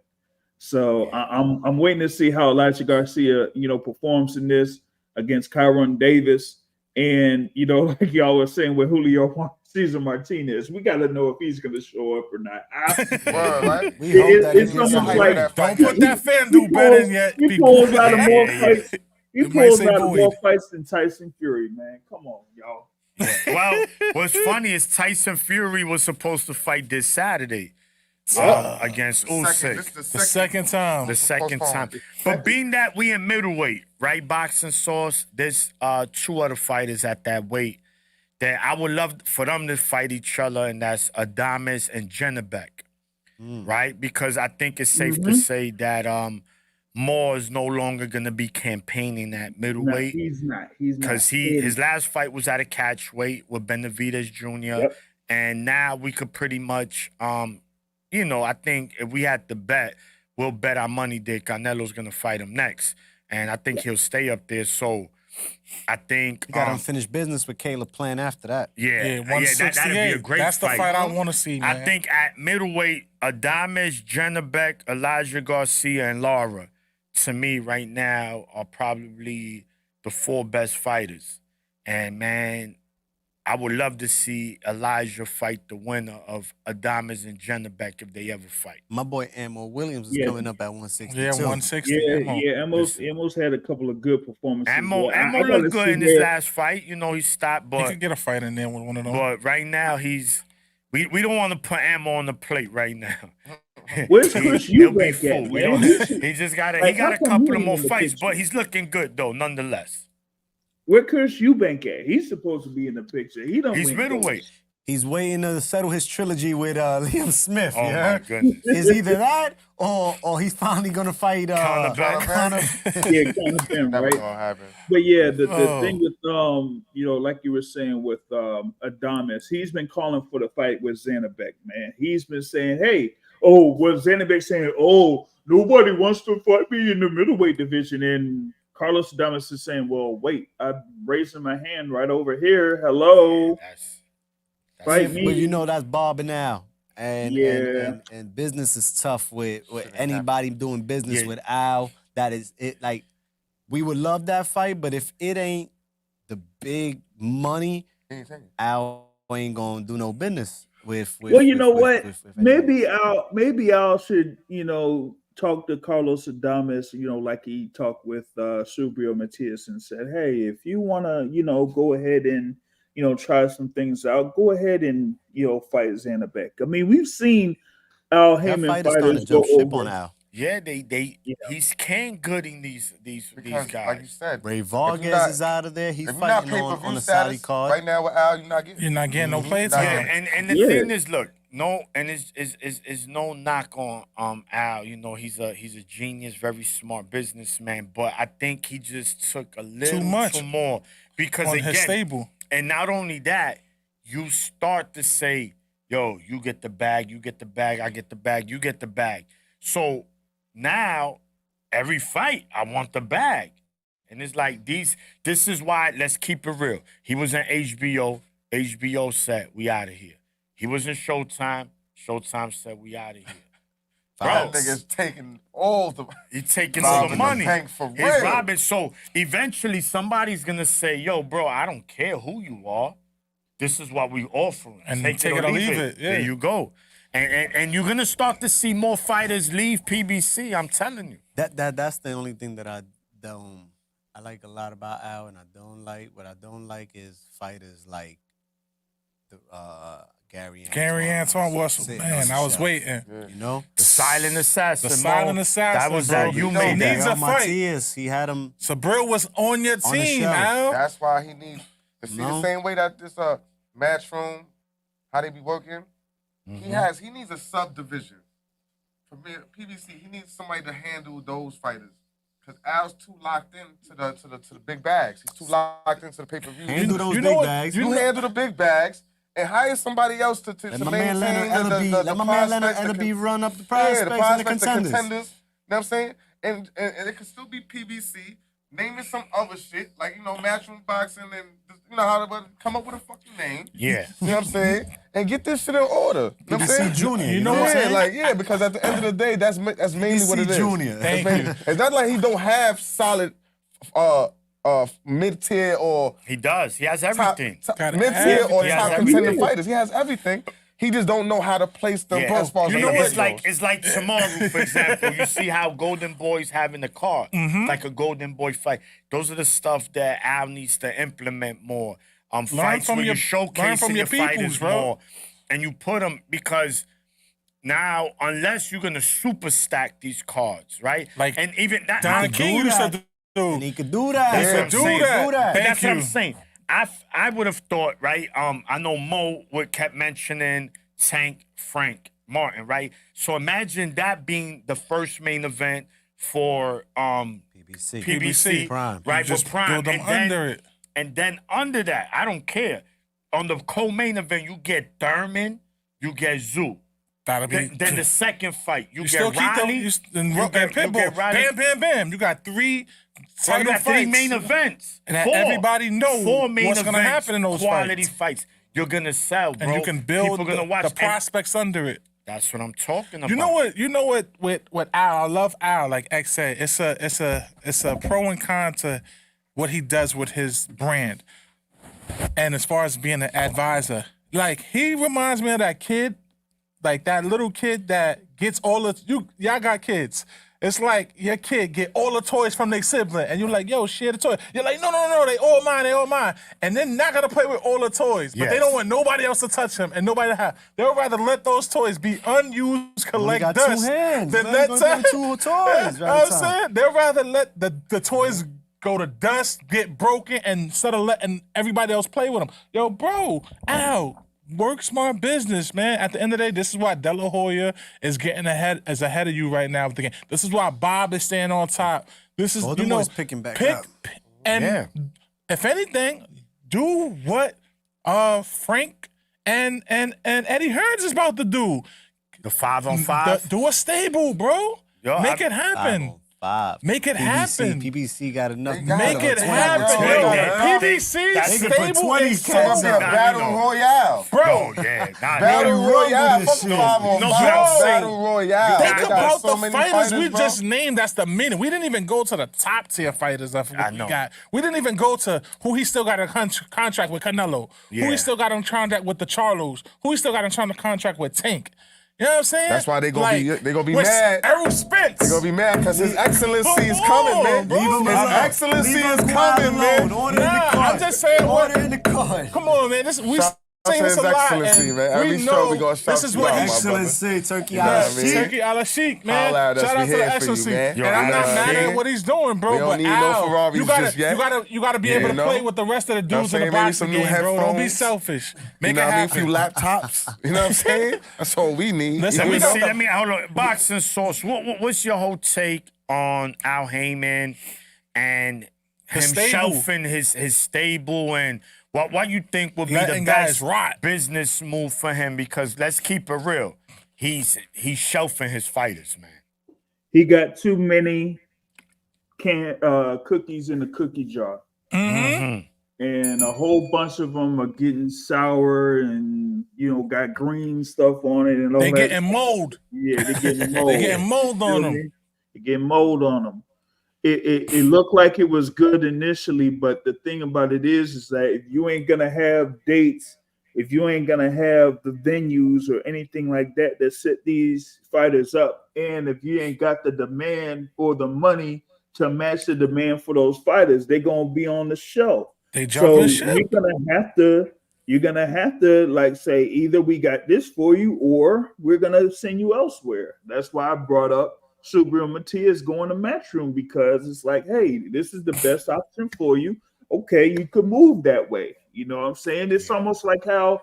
So I'm waiting to see how Elijah Garcia, you know, performs in this against Kyron Davis. And, you know, like y'all were saying with Julio Cesar Martinez, we got to know if he's going to show up or not. Word, right? We hope that it's he gets almost some like- hype. Don't put that FanDuel bet in yet. He people. pulls out of more fights. He It might pulls say out of void. more fights than Tyson Fury, man. Come on, y'all. Well, what's funny is Tyson Fury was supposed to fight this Saturday. against This Usyk. is The second time. The second time. postponed. But being that we in middleweight, right, Boxing Sauce, there's 2 other fighters at that weight that I would love for them to fight each other, and that's Adames and Janibek, right? Because I think it's safe to say that Moore is no longer going to be campaigning at No, middleweight. he's not. He's not. Because his last fight was at a catch weight with Benavidez Jr. Yep. And now we could pretty much, I think if we had to bet, we'll bet our money that Canelo's gonna fight him next, and I think he'll stay up there. So I think You got unfinished business with Caleb playing after that. Yeah, that'd 168. be a great That's the fight I want to see, man. I think at middleweight, Adames, Janibek, Elijah Garcia, and Lara, to me right now, are probably the 4 best fighters. And man, I would love to see Elijah fight the winner of Adames and Janibek if they ever fight. My boy Ammo Williams is Yeah. coming up at 162. Yeah, 160. Yeah, Amos had a couple of good performances. Ammo I gotta looked good see in his where- last fight. He stopped, He but could get a fight in there with one of them. right now we don't want to put Ammo on the plate right now. Where's Chris He'll be Eubank full. at, We man? don't- He just got Like, he got how a come couple he of more ain't in the fights, picture? but he's looking good though, nonetheless. Where Chris Eubank at? He's supposed to be in the picture. He don't. He's win middleweight. those. He's waiting to settle his trilogy with Liam Smith. Oh yeah? my goodness. Is either that or he's finally gonna fight Conor Ben. Conor. Yeah, kind of thing, Never right? gonna happen. But yeah, the Oh. thing with like you were saying with Adames, he's been calling for the fight with Zanabek, man. He's been saying, hey, was Zanabek saying, nobody wants to fight me in the middleweight division? And Carlos Adames is saying, well, wait, I'm raising my hand right over here. Hello. That's Fight me. But you know that's Bob and Al. And, Yeah. and business is tough with anybody doing business Yeah. with Al. That is it. Like we would love that fight, but if it ain't the big money, He ain't taking it. Al ain't gonna do no business with. Well, you know what? with anybody. Maybe Al should, talk to Carlos Adames, like he talked with Subrio Matias and said, hey, if you want to, go ahead and, try some things out, go ahead and, fight Zanabek. I mean, we've seen Al That Heyman fight is starting fighters to go jump ship over. on Al. yeah, Yeah. he's can gooding these Because, guys. like you said, Ray you're Vargas not- is out of there. He's if you're not fighting on pay-per-view the Saudi status card. right now with Al, you're not getting. You're not getting no plays. Nah. Yeah, and the Yeah. thing is, look, no, and it's no knock on Al. He's a genius, very smart businessman. But I think he just took a little much too more because on his again, stable. and not only that, you start to say, "Yo, you get the bag, you get the bag, I get the bag, you get the bag." So now every fight, I want the bag, and it's like this is why. Let's keep it real. He was in HBO. HBO said, "We out of here." He was in Showtime. Showtime said, "We out of here." That Bro, nigga's taking all the he's taking all the robbing money. bank for He's real. robbing. So eventually somebody's gonna say, "Yo, bro, I don't care who you are. This is what we offering. And take take it or leave it." yeah. There you go. And you're gonna start to see more fighters leave PBC. I'm telling you. That's the only thing that I like a lot about Al, and I don't like. What I don't like is fighters like the Gary Antoine. Gary Antoine was, Sitting man, on I was shelf. waiting. You know, The silent assassin. The Mo. silent assassin, That was bro. that. You He made that. needs a fight. Matias, he had him. Sabril was on your On the team, shelf. Al. That's why he needs to see the No. same way that this Matchroom, how they be working. He needs a subdivision. For me, PBC, he needs somebody to handle those fighters. Cause Al's too locked in to the big bags. He's too locked into the pay-per-view. Handle those you know big what? bags. You handle the big bags and hire somebody else to Let my man Leonard maintain the Ellaby, let my man Leonard prospects, the Ellaby run up the yeah, prospects the and the prospects, the contenders. contenders. You know what I'm saying? And it could still be PBC. Name it some other shit, like, Matchroom Boxing and, how to come up with a fucking name. Yeah. You know what I'm saying? And get this shit in order. You know what I'm PBC saying? Junior, you know what I'm saying? Yeah, because at the end of the day, that's mainly what it is. Junior. Thank It's you. mainly- It's not like he don't have solid mid-tier or He does. He has top everything. Got mid-tier or He has top everything. contender fighters. He has everything. He just don't know how to place them Yeah. as far as You the know, weight it's like goes. tomorrow, for example. You see how Golden Boy's having the car, like a Golden Boy fight. Those are the stuff that Al needs to implement more. Fights from where your- you learn showcasing from your your fighters peoples, bro. more, and you put them because now, unless you're gonna super stack these cards, right? Like and even that, Don I King do used that. to do. And he could do that. That's what I'm do saying. that. Do that. Thank That's what I'm you. saying. I would have thought, right? I know Mo kept mentioning Tank Frank Martin, right? So imagine that being the first main event for PBC, Prime. right? Just with Prime, build them under it. and then under that, I don't care. On the co-main event, you get Thurman, you get Zoo. That'll be. Then the second fight, you You get still keep them. Ronnie. And you get Pitbull. Ronnie. Bam, bam, bam. You got 3 So you title got 3 fights. main events. And that 4. everybody know 4 main what's gonna events, happen in those quality fights. fights. You're gonna sell, bro. And you can build People gonna watch. the And prospects under it. that's what I'm talking about. You know what? With Al, I love Al. Like X said, it's a pro and con to what he does with his brand. And as far as being an advisor, like he reminds me of that kid, like that little kid that gets all the y'all got kids. It's like your kid get all the toys from their sibling, and you're like, yo, share the toy. You're like, no, they all mine, and they're not gonna play with all the toys, but they Yes. don't want nobody else to touch them and nobody to have. They'll rather let those toys be unused, collect got dust, 2 hands, than man. let You gonna give 'em 2 toys, You know what I'm right, Tom? saying? They'll rather let the toys go to dust, get broken, and instead of letting everybody else play with them. Yo, bro, Al, work smart business, man. At the end of the day, this is why De La Hoya is getting ahead of you right now with the game. This is why Bob is staying on top. This is Golden Boy's picking back up. And Yeah. if anything, do what Frank and Eddie Hearns is about to do. the 5-on-5. Do a stable, bro. Yo, Make it happen. 5. Make it happen. PBC got enough. They got Make it. it happen, Bro, yo. yeah. PBC That's- They could put stable 20 is cents It's gonna be a Nah, battle royale. bro. Oh yeah, nah, Battle run with royale. this Fuck shit. 5-on-5. No, but I'm saying- Battle royale. Think They got about so the many fighters we bro. just named. That's the meaning. We didn't even go to the top tier fighters of what I we know. got. We didn't even go to who he still got a contract with Canelo. Who Yeah. he still got on contract with the Charlos. Who he still got on contract with Tank. You know what I'm saying? That's why they gonna be with mad. Errol Spence. They're gonna be mad because His Excellency is Come coming, on, man. bro. Leave him His alone. Excellency Leave is us coming, alone. man. Order in the Nah, card. I'm just saying what. Order in the card. Come on, man. We Shout say out to this a His lot, Excellency, and man. Every we show know we gonna shout this is you what out, he my brother. Excellency, Turkey Yeah, Al I mean, Sheik. Turkey a la Sheik, man. Holla at us. Shout We out to here the for you, Excellency. man. Yo, And I'm not I mad know. at what he's doing, bro. We don't but need no Al, Ferraris you gotta, just yet. you gotta be Yeah, able to you know? play with the rest of the dudes in the saying? Maybe boxing some new game, bro. Don't be headphones. selfish. Make You know it what I mean? A happen. few laptops. You know what I'm saying? That's all we need. Listen, Let we me know see. the- Let me hold on. Boxing Sauce. What's your whole take on Al Heyman and him stable. shelving his stable, and what you think would be Letting the guys best rot. business move for him? Because let's keep it real, he's shelving his fighters, man. He got too many cookies in the cookie jar, and a whole bunch of them are getting sour and got green stuff on it and all They that. getting mold. Yeah, they're getting mold. They getting mold on them. They get mold on them. It looked like it was good initially, but the thing about it is that if you ain't gonna have dates, if you ain't gonna have the venues or anything like that set these fighters up, and if you ain't got the demand or the money to match the demand for those fighters, they're gonna be on the show. They So jumping ship. you're gonna have to like say either we got this for you or we're gonna send you elsewhere. That's why I brought up Subriel Matias going to Matchroom, because it's like, hey, this is the best option for you. Okay, you could move that way. You know what I'm saying? It's almost like how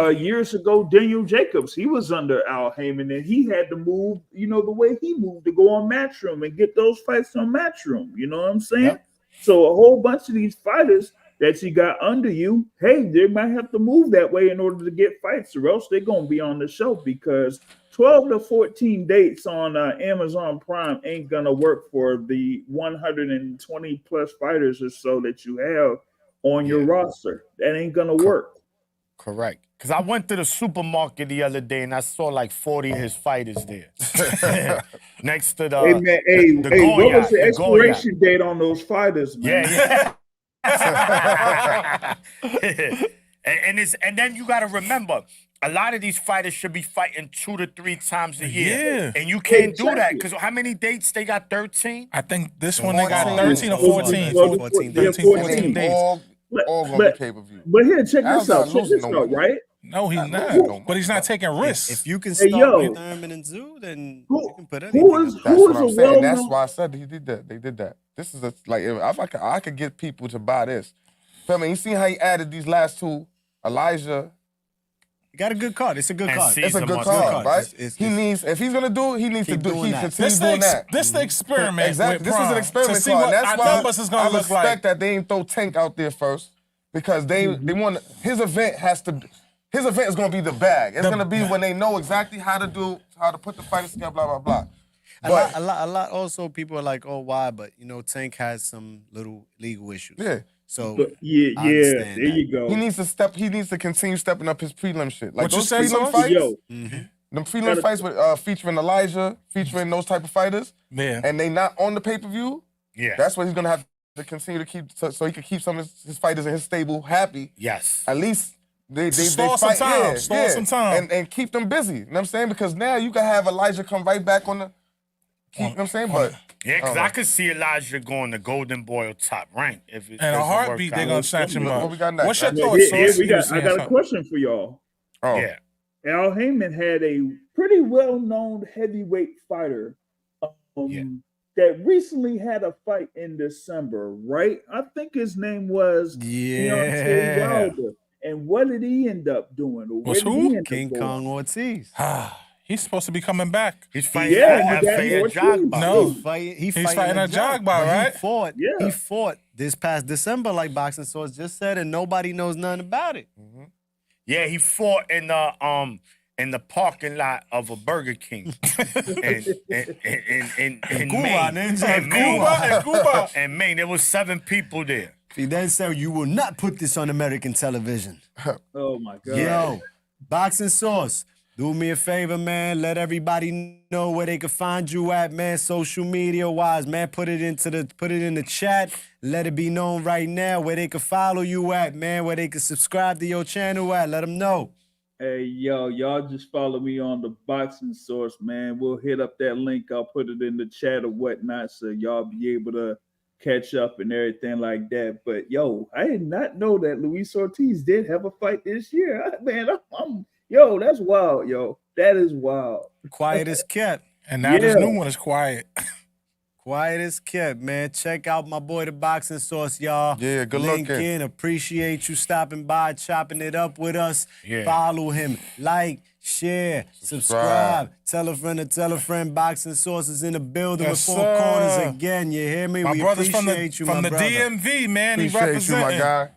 years ago Daniel Jacobs, he was under Al Heyman and he had to move, the way he moved to go on Matchroom and get those fights on Matchroom. You know what I'm saying? Yep. So a whole bunch of these fighters that you got under you, hey, they might have to move that way in order to get fights, or else they're going to be on the show, because 12 to 14 dates on Amazon Prime ain't going to work for the 120 plus fighters or so that you have on your roster. That ain't going to work. Correct. Because I went to the supermarket the other day and I saw like 40 of his fighters there. Next to the Hey, man, the what Goya, was the the Goya. expiration date on those fighters, man? Yeah. and then you got to remember, a lot of these fighters should be fighting 2 to 3 times a year. Yeah. And you can't do that Exactly. because how many dates they got? 13? I think this one they got 14. 13 or 14. 14 13, 14 days. All gonna But- be pay-per-view. But here, check Al's this out. not Check losing this no out, more. right? No, he's Not not. no But he's not taking risks. If you can Hey, start yo. with Thurman and Zoo, then Who- you can put anything. who is- up. That's Who what is I'm a saying. That's well-known- why I said he did that. They did that. This is like if I could get people to buy this. Feel me? You seen how he added these last two, Elijah. You got a good card. It's a good And card. see- It's a Season good one. card, right? It's- He needs if he's gonna do it, he needs to Keep do. doing He that. continue this doing that. this the experiment. Exactly. with This is Prime an experiment to see card. what That's our why numbers is gonna I look respect like. that they didn't throw Tank out there first because they want his event has to. His event is gonna be the bag. It's gonna be when they know exactly how to put the fighters together. Blah blah blah. But a lot. Also, people are like, "Oh, why?" But you know, Tank has some little legal issues. yeah. So But yeah, I there understand that. you go. He needs to continue stepping up his prelim shit. Like What you those say, prelim Sauce? fights, Yo, them prelim Gotta- fights with featuring Elijah, featuring those type of fighters, Yeah. and they not on the pay-per-view, Yeah. that's what he's gonna have to continue to keep so he can keep some of his fighters in his stable happy. Yes. At least they Stall some fight, time, yeah, stall yeah. some time. And keep them busy. You know what I'm saying? Because now you can have Elijah come right back on the you know what I'm saying? But Yeah, because Uh-huh. I could see Elijah going to Golden Boy or Top Rank if it And a doesn't heartbeat, work they're out. gonna snatch him What up. we got next? What's your Yeah, thoughts, here Sauce? we You got. were I saying got a something. question for y'all. oh. Yeah. Al Heyman had a pretty well-known heavyweight fighter Yeah. that recently had a fight in December, right? I think his name was Deontay yeah, Wilder. And what did he end up doing? Or Was where did who? he end up King going? Kong Ortiz. He's supposed to be coming back. He's fighting Yeah, at he got FA more jog teams. box. No. He's fighting a jog bout, but right? Yeah. He fought this past December, like Boxing Source just said, and nobody knows nothing about it. Yeah, he fought in the parking lot of a Burger King in Cuba, Maine. ninja. In Maine. Cuba, Cuba. In Maine, there was 7 people there. He then said, "You will not put this on American television." Oh my God. Yo, Boxing Source, do me a favor, man. Let everybody know where they can find you at, man. Social media wise, man. Put it in the chat. Let it be known right now where they can follow you at, man. Where they can subscribe to your channel at. Let them know. Hey, yo, y'all just follow me on the Boxing Source, man. We'll hit up that link. I'll put it in the chat or whatnot so y'all be able to catch up and everything like that. But, yo, I did not know that Luis Ortiz did have a fight this year. Man, yo, that's wild, yo. That is wild. Quiet as kept. And now this Yeah. new one is quiet. Quiet as kept, man. Check out my boy, the Boxing Source, y'all. Yeah, good Link looking. in. Appreciate you stopping by, chopping it up with us. Yeah. Follow him. Like, share, subscribe. Tell a friend to tell a friend. Boxing Source is in the building Yes, with Four sir. Corners again. You hear me? My We brother's appreciate you, from my the brother. DMV, man. He Appreciate you, my representing. guy.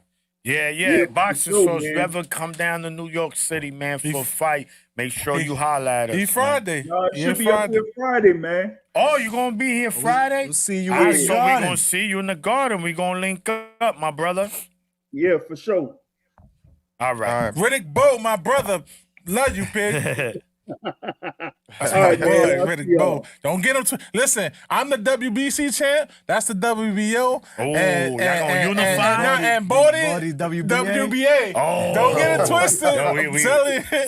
Yeah, Yeah, Boxing for sure, Source, man. you ever come down to New York City, man, for He- a fight, make sure he- you holler at us. He man. Friday. Y'all He should be up Friday. here Friday, man. Oh, you gonna be here Friday? We'll see you All in right, the so we garden. gonna see you in the garden. We gonna link up, my brother. Yeah, for sure. All right. All right. Riddick Bowe, my brother. Love you, pig. That's All my right, boy, man. I'll Riddick see y'all. Bowe. Don't get him to listen. I'm the WBC champ. That's the WBO. Oh, y'all gonna unify? And Bodie, Bodie, WBA. WBA. Oh. Don't get it twisted. Yo, I'm telling you.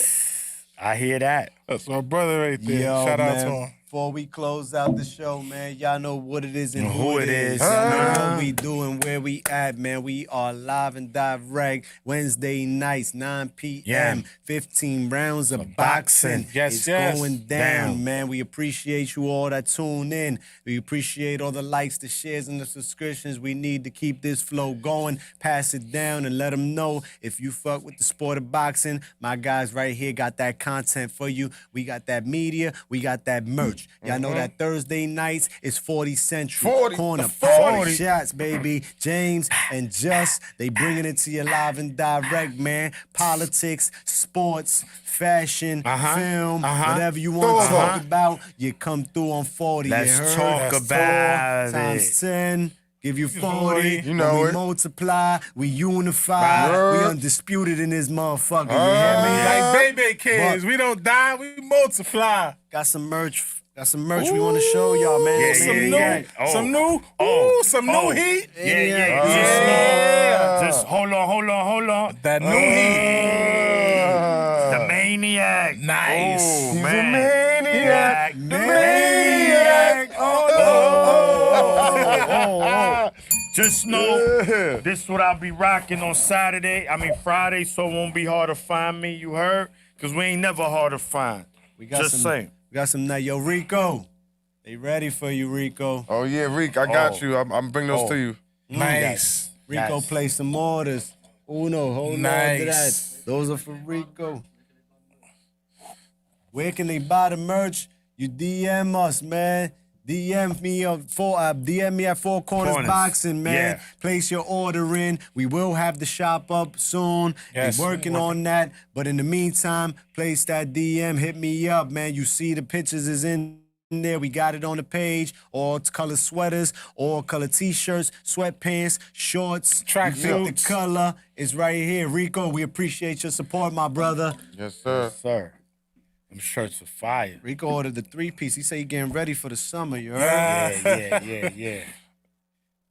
I hear that. That's my brother right there. Yo, Shout out man, to him. Before we close out the show, man, y'all know what it is and Who it is. Y'all know what we doing, where we at, man. We are live and direct Wednesday nights, 9 p.m. Yeah. 15 rounds of boxing. Yes, it's yes. going down, Down. man. We appreciate you all that tune in. We appreciate all the likes, the shares, and the subscriptions we need to keep this flow going. Pass it down and let them know if you fuck with the sport of boxing. My guys right here got that content for you. We got that media. We got that merch. Y'all know that Thursday nights is 40 Central. 40, Corner, the 40 shots, baby. James and Just, they bringing it to you live and direct, man. Politics, sports, fashion, film, whatever you want to talk about, you come through on 40. Let's you heard? talk That's about 4 times it. 10. Give you 40. You know When we it. multiply, we unify. Right. We undisputed in this motherfucker. You hear me? Like baby kids, we don't die, we multiply. Got some merch. Got some merch we want to show y'all, man. Yeah, some yeah, new, yeah. Oh. some new, Oh. some new Oh. heat. Yeah. Just hold on. That new heat. The maniac. Nice. Oh, He's man. a maniac. The maniac. Oh, oh, oh, oh, oh, oh. Just know this what I'll be rocking on Friday, so it won't be hard to find me, you heard? Because we ain't never hard to find. We got Just saying. We got some night. Yo, Rico. They ready for you, Rico. Oh, yeah, Reek, I got you. I'm bringing those to you. Nice. Rico Yes. play some orders. Uno, hold on to Nice. that. Those are for Rico. Where can they buy the merch? You DM us, man. DM me at Four Corners Boxing, man. Yeah. Place your order in. We will have the shop up soon. Yes. We're working on that. But in the meantime, place that DM. Hit me up, man. You see the pictures is in there. We got it on the page. All color sweaters, all color t-shirts, sweatpants, shorts. Track You pick suits. the color is right here. Rico, we appreciate your support, my brother. Yes, sir. Sir, them shirts are fire. Rico ordered the 3-piece. He said he getting ready for the summer, you heard? Yeah.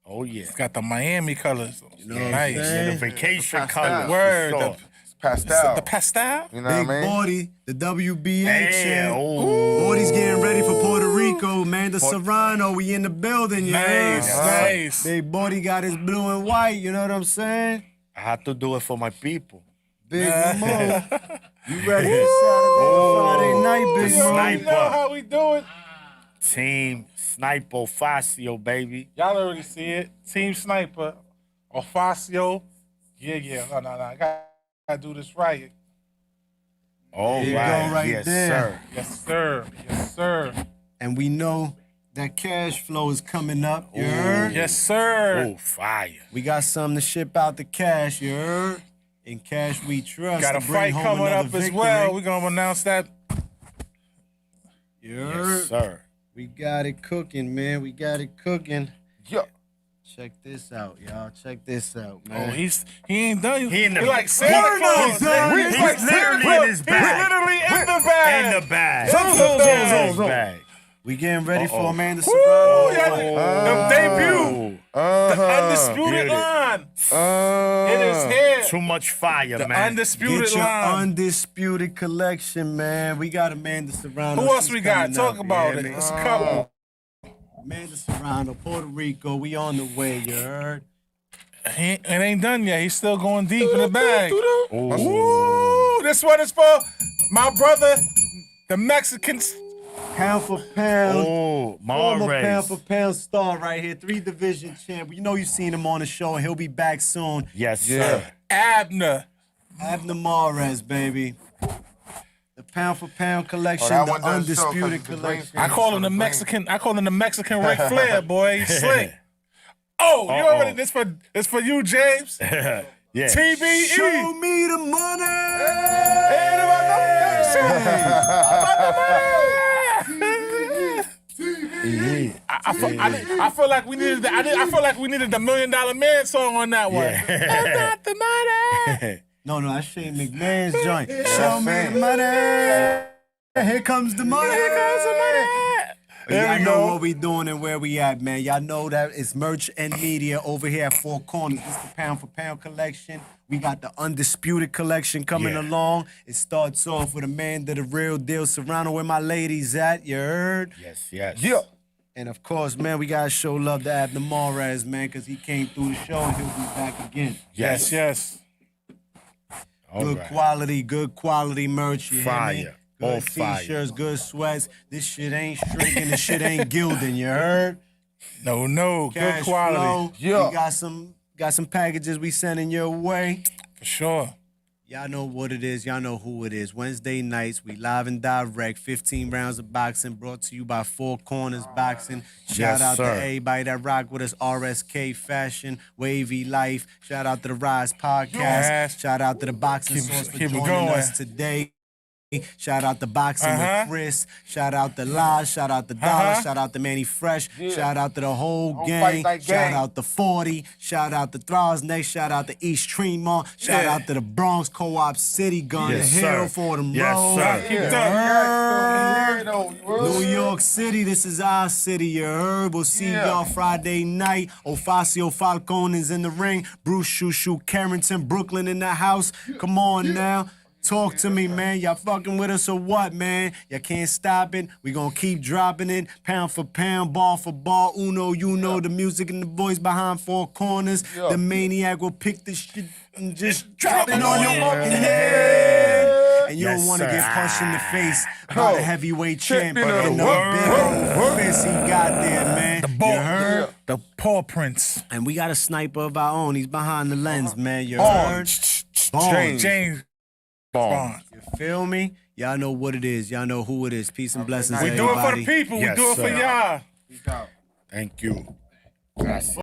Oh, yeah. Got the Miami colors. know what I'm Nice. saying? Yeah, the vacation Pastel. colors. for Word. sure. Pastel. The pastel? You know Big what I mean? Bordy, the WBA Yeah, champ. ooh. Bordy's getting ready for Puerto Rico, man. The Serrano, we in the building, you Nice, heard? nice. Big Bordy got his blue and white, you know what I'm saying? I have to do it for my people. Big Mo. You ready for Friday night, Big Mo? Sniper. You know how we do it. Team Sniper Facio, baby. Y'all already see it. Team Sniper, Ofacio. Yeah. No. I gotta do this right. All There you right. go, right yes, there. sir. Yes, sir. And we know that cash flow is coming up, you heard? Yes, sir. Oh, fire. We got something to ship out the cash, you heard? In cash we trust. Got a to bring fight home coming another up as victory. well. We're gonna announce that. You heard? Yes, sir. We got it cooking, man. We got it cooking. Yeah. Check this out, y'all. Check this out, Oh, man. he ain't done. He in the- like Santa We're not Claus. done. He's He's like Santa literally Claus. in his bag. He's literally in the bag. In the bag. Zone. In his bag. We getting ready for Amanda Woo, Serrano. yeah. The debut. The undisputed Beauty. line. It is here. Too much fire, The man. undisputed Get your line. undisputed collection, man. We got Amanda Serrano. Who else She's we got? coming Talk up, about you it. hear me? It's a couple. Amanda Serrano, Puerto Rico. We on the way, you heard? It ain't done yet. He's still going deep in the bag. Ooh. Ooh, this one is for my brother, the Mexicans. Pound for pound. Oh, Former pound Mares. for pound star right here. 3-division champ. You know you seen him on the show, and he'll be back soon. Yes, Yeah. sir. Abner. Abner Mares, baby. The pound for pound collection, that the one does show 'cause undisputed it's the green collection. I call him the Mexican. I call him the Mexican Ric Flair, boy. He's slick. Oh, you already. This for you, James. Yeah. TBE. Show me the money. I feel like we needed. I feel like we needed the $1 Million Man song on that one. I got the money. No, that's Shane McMahon's joint. Show me the money. Here comes the money. Here comes the money. Y'all know what we doing and where we at, man. Y'all know that it's merch and media over here at Four Corners. This is the pound for pound collection. We got the undisputed collection coming Yeah. along. It starts off with Amanda, the real deal, Serrano, where my ladies at, you heard? Yes, yes. Yeah. And of course, man, we gotta show love to Abner Mares, man, because he came through the show and he'll be back again. Yes. All Good right. quality merch. You Fire. hear me? All Good fire. t-shirts, good sweats. This shit ain't shrinking. This shit ain't gilding. You heard? No. Good Cash quality. flow. Yeah. We got some packages we sending your way. For sure. Y'all know what it is. Y'all know who it is. Wednesday nights, we live and direct. 15 rounds of boxing brought to you by Four Corners Boxing. Shout Yes, out sir. to everybody that rock with us. RSK Fashion, Wavy Life. Shout out to the Rise Podcast. Yes. Shout out to the Boxing Keep- Source for keep it joining going. us today. Shout out to Boxing Uh-huh. with Chris. Shout out to Laz. Shout out to Dollar. Uh-huh. Shout out to Manny Fresh. Yeah. Shout out to the whole Whole gang. Fight Night Shout gang. out to 40. Shout out to Throsneck. Shout out to East Tremont. Shout Yeah. out to the Bronx Co-op City. Gun Yes, Hill sir. for them Yes, roads. sir. Keep You that. heard? New York City, this is our city, you heard? We'll see Yeah. y'all Friday night. Ofacio Falcone is in the ring. Bruce Shushu Carrington, Brooklyn in the house. Come on now. Talk to me, man. Y'all fucking with us or what, man? Y'all can't stop it. We gonna keep dropping it. Pound for pound, ball for ball. Uno, you know the music and the boys behind four corners. The maniac will pick the shit and just drop it on your fucking head. And you don't want to get punched in the face by the heavyweight champ and the big fist he got there, man. You heard? The paw prints. And we got a sniper of our own. He's behind the lens, man. You heard? James Bond. You feel me? Y'all know what it is. Y'all know who it is. Peace and blessings, We do it for the everybody. people. Yes, we do it for sir. y'all. Thank you. Gracias.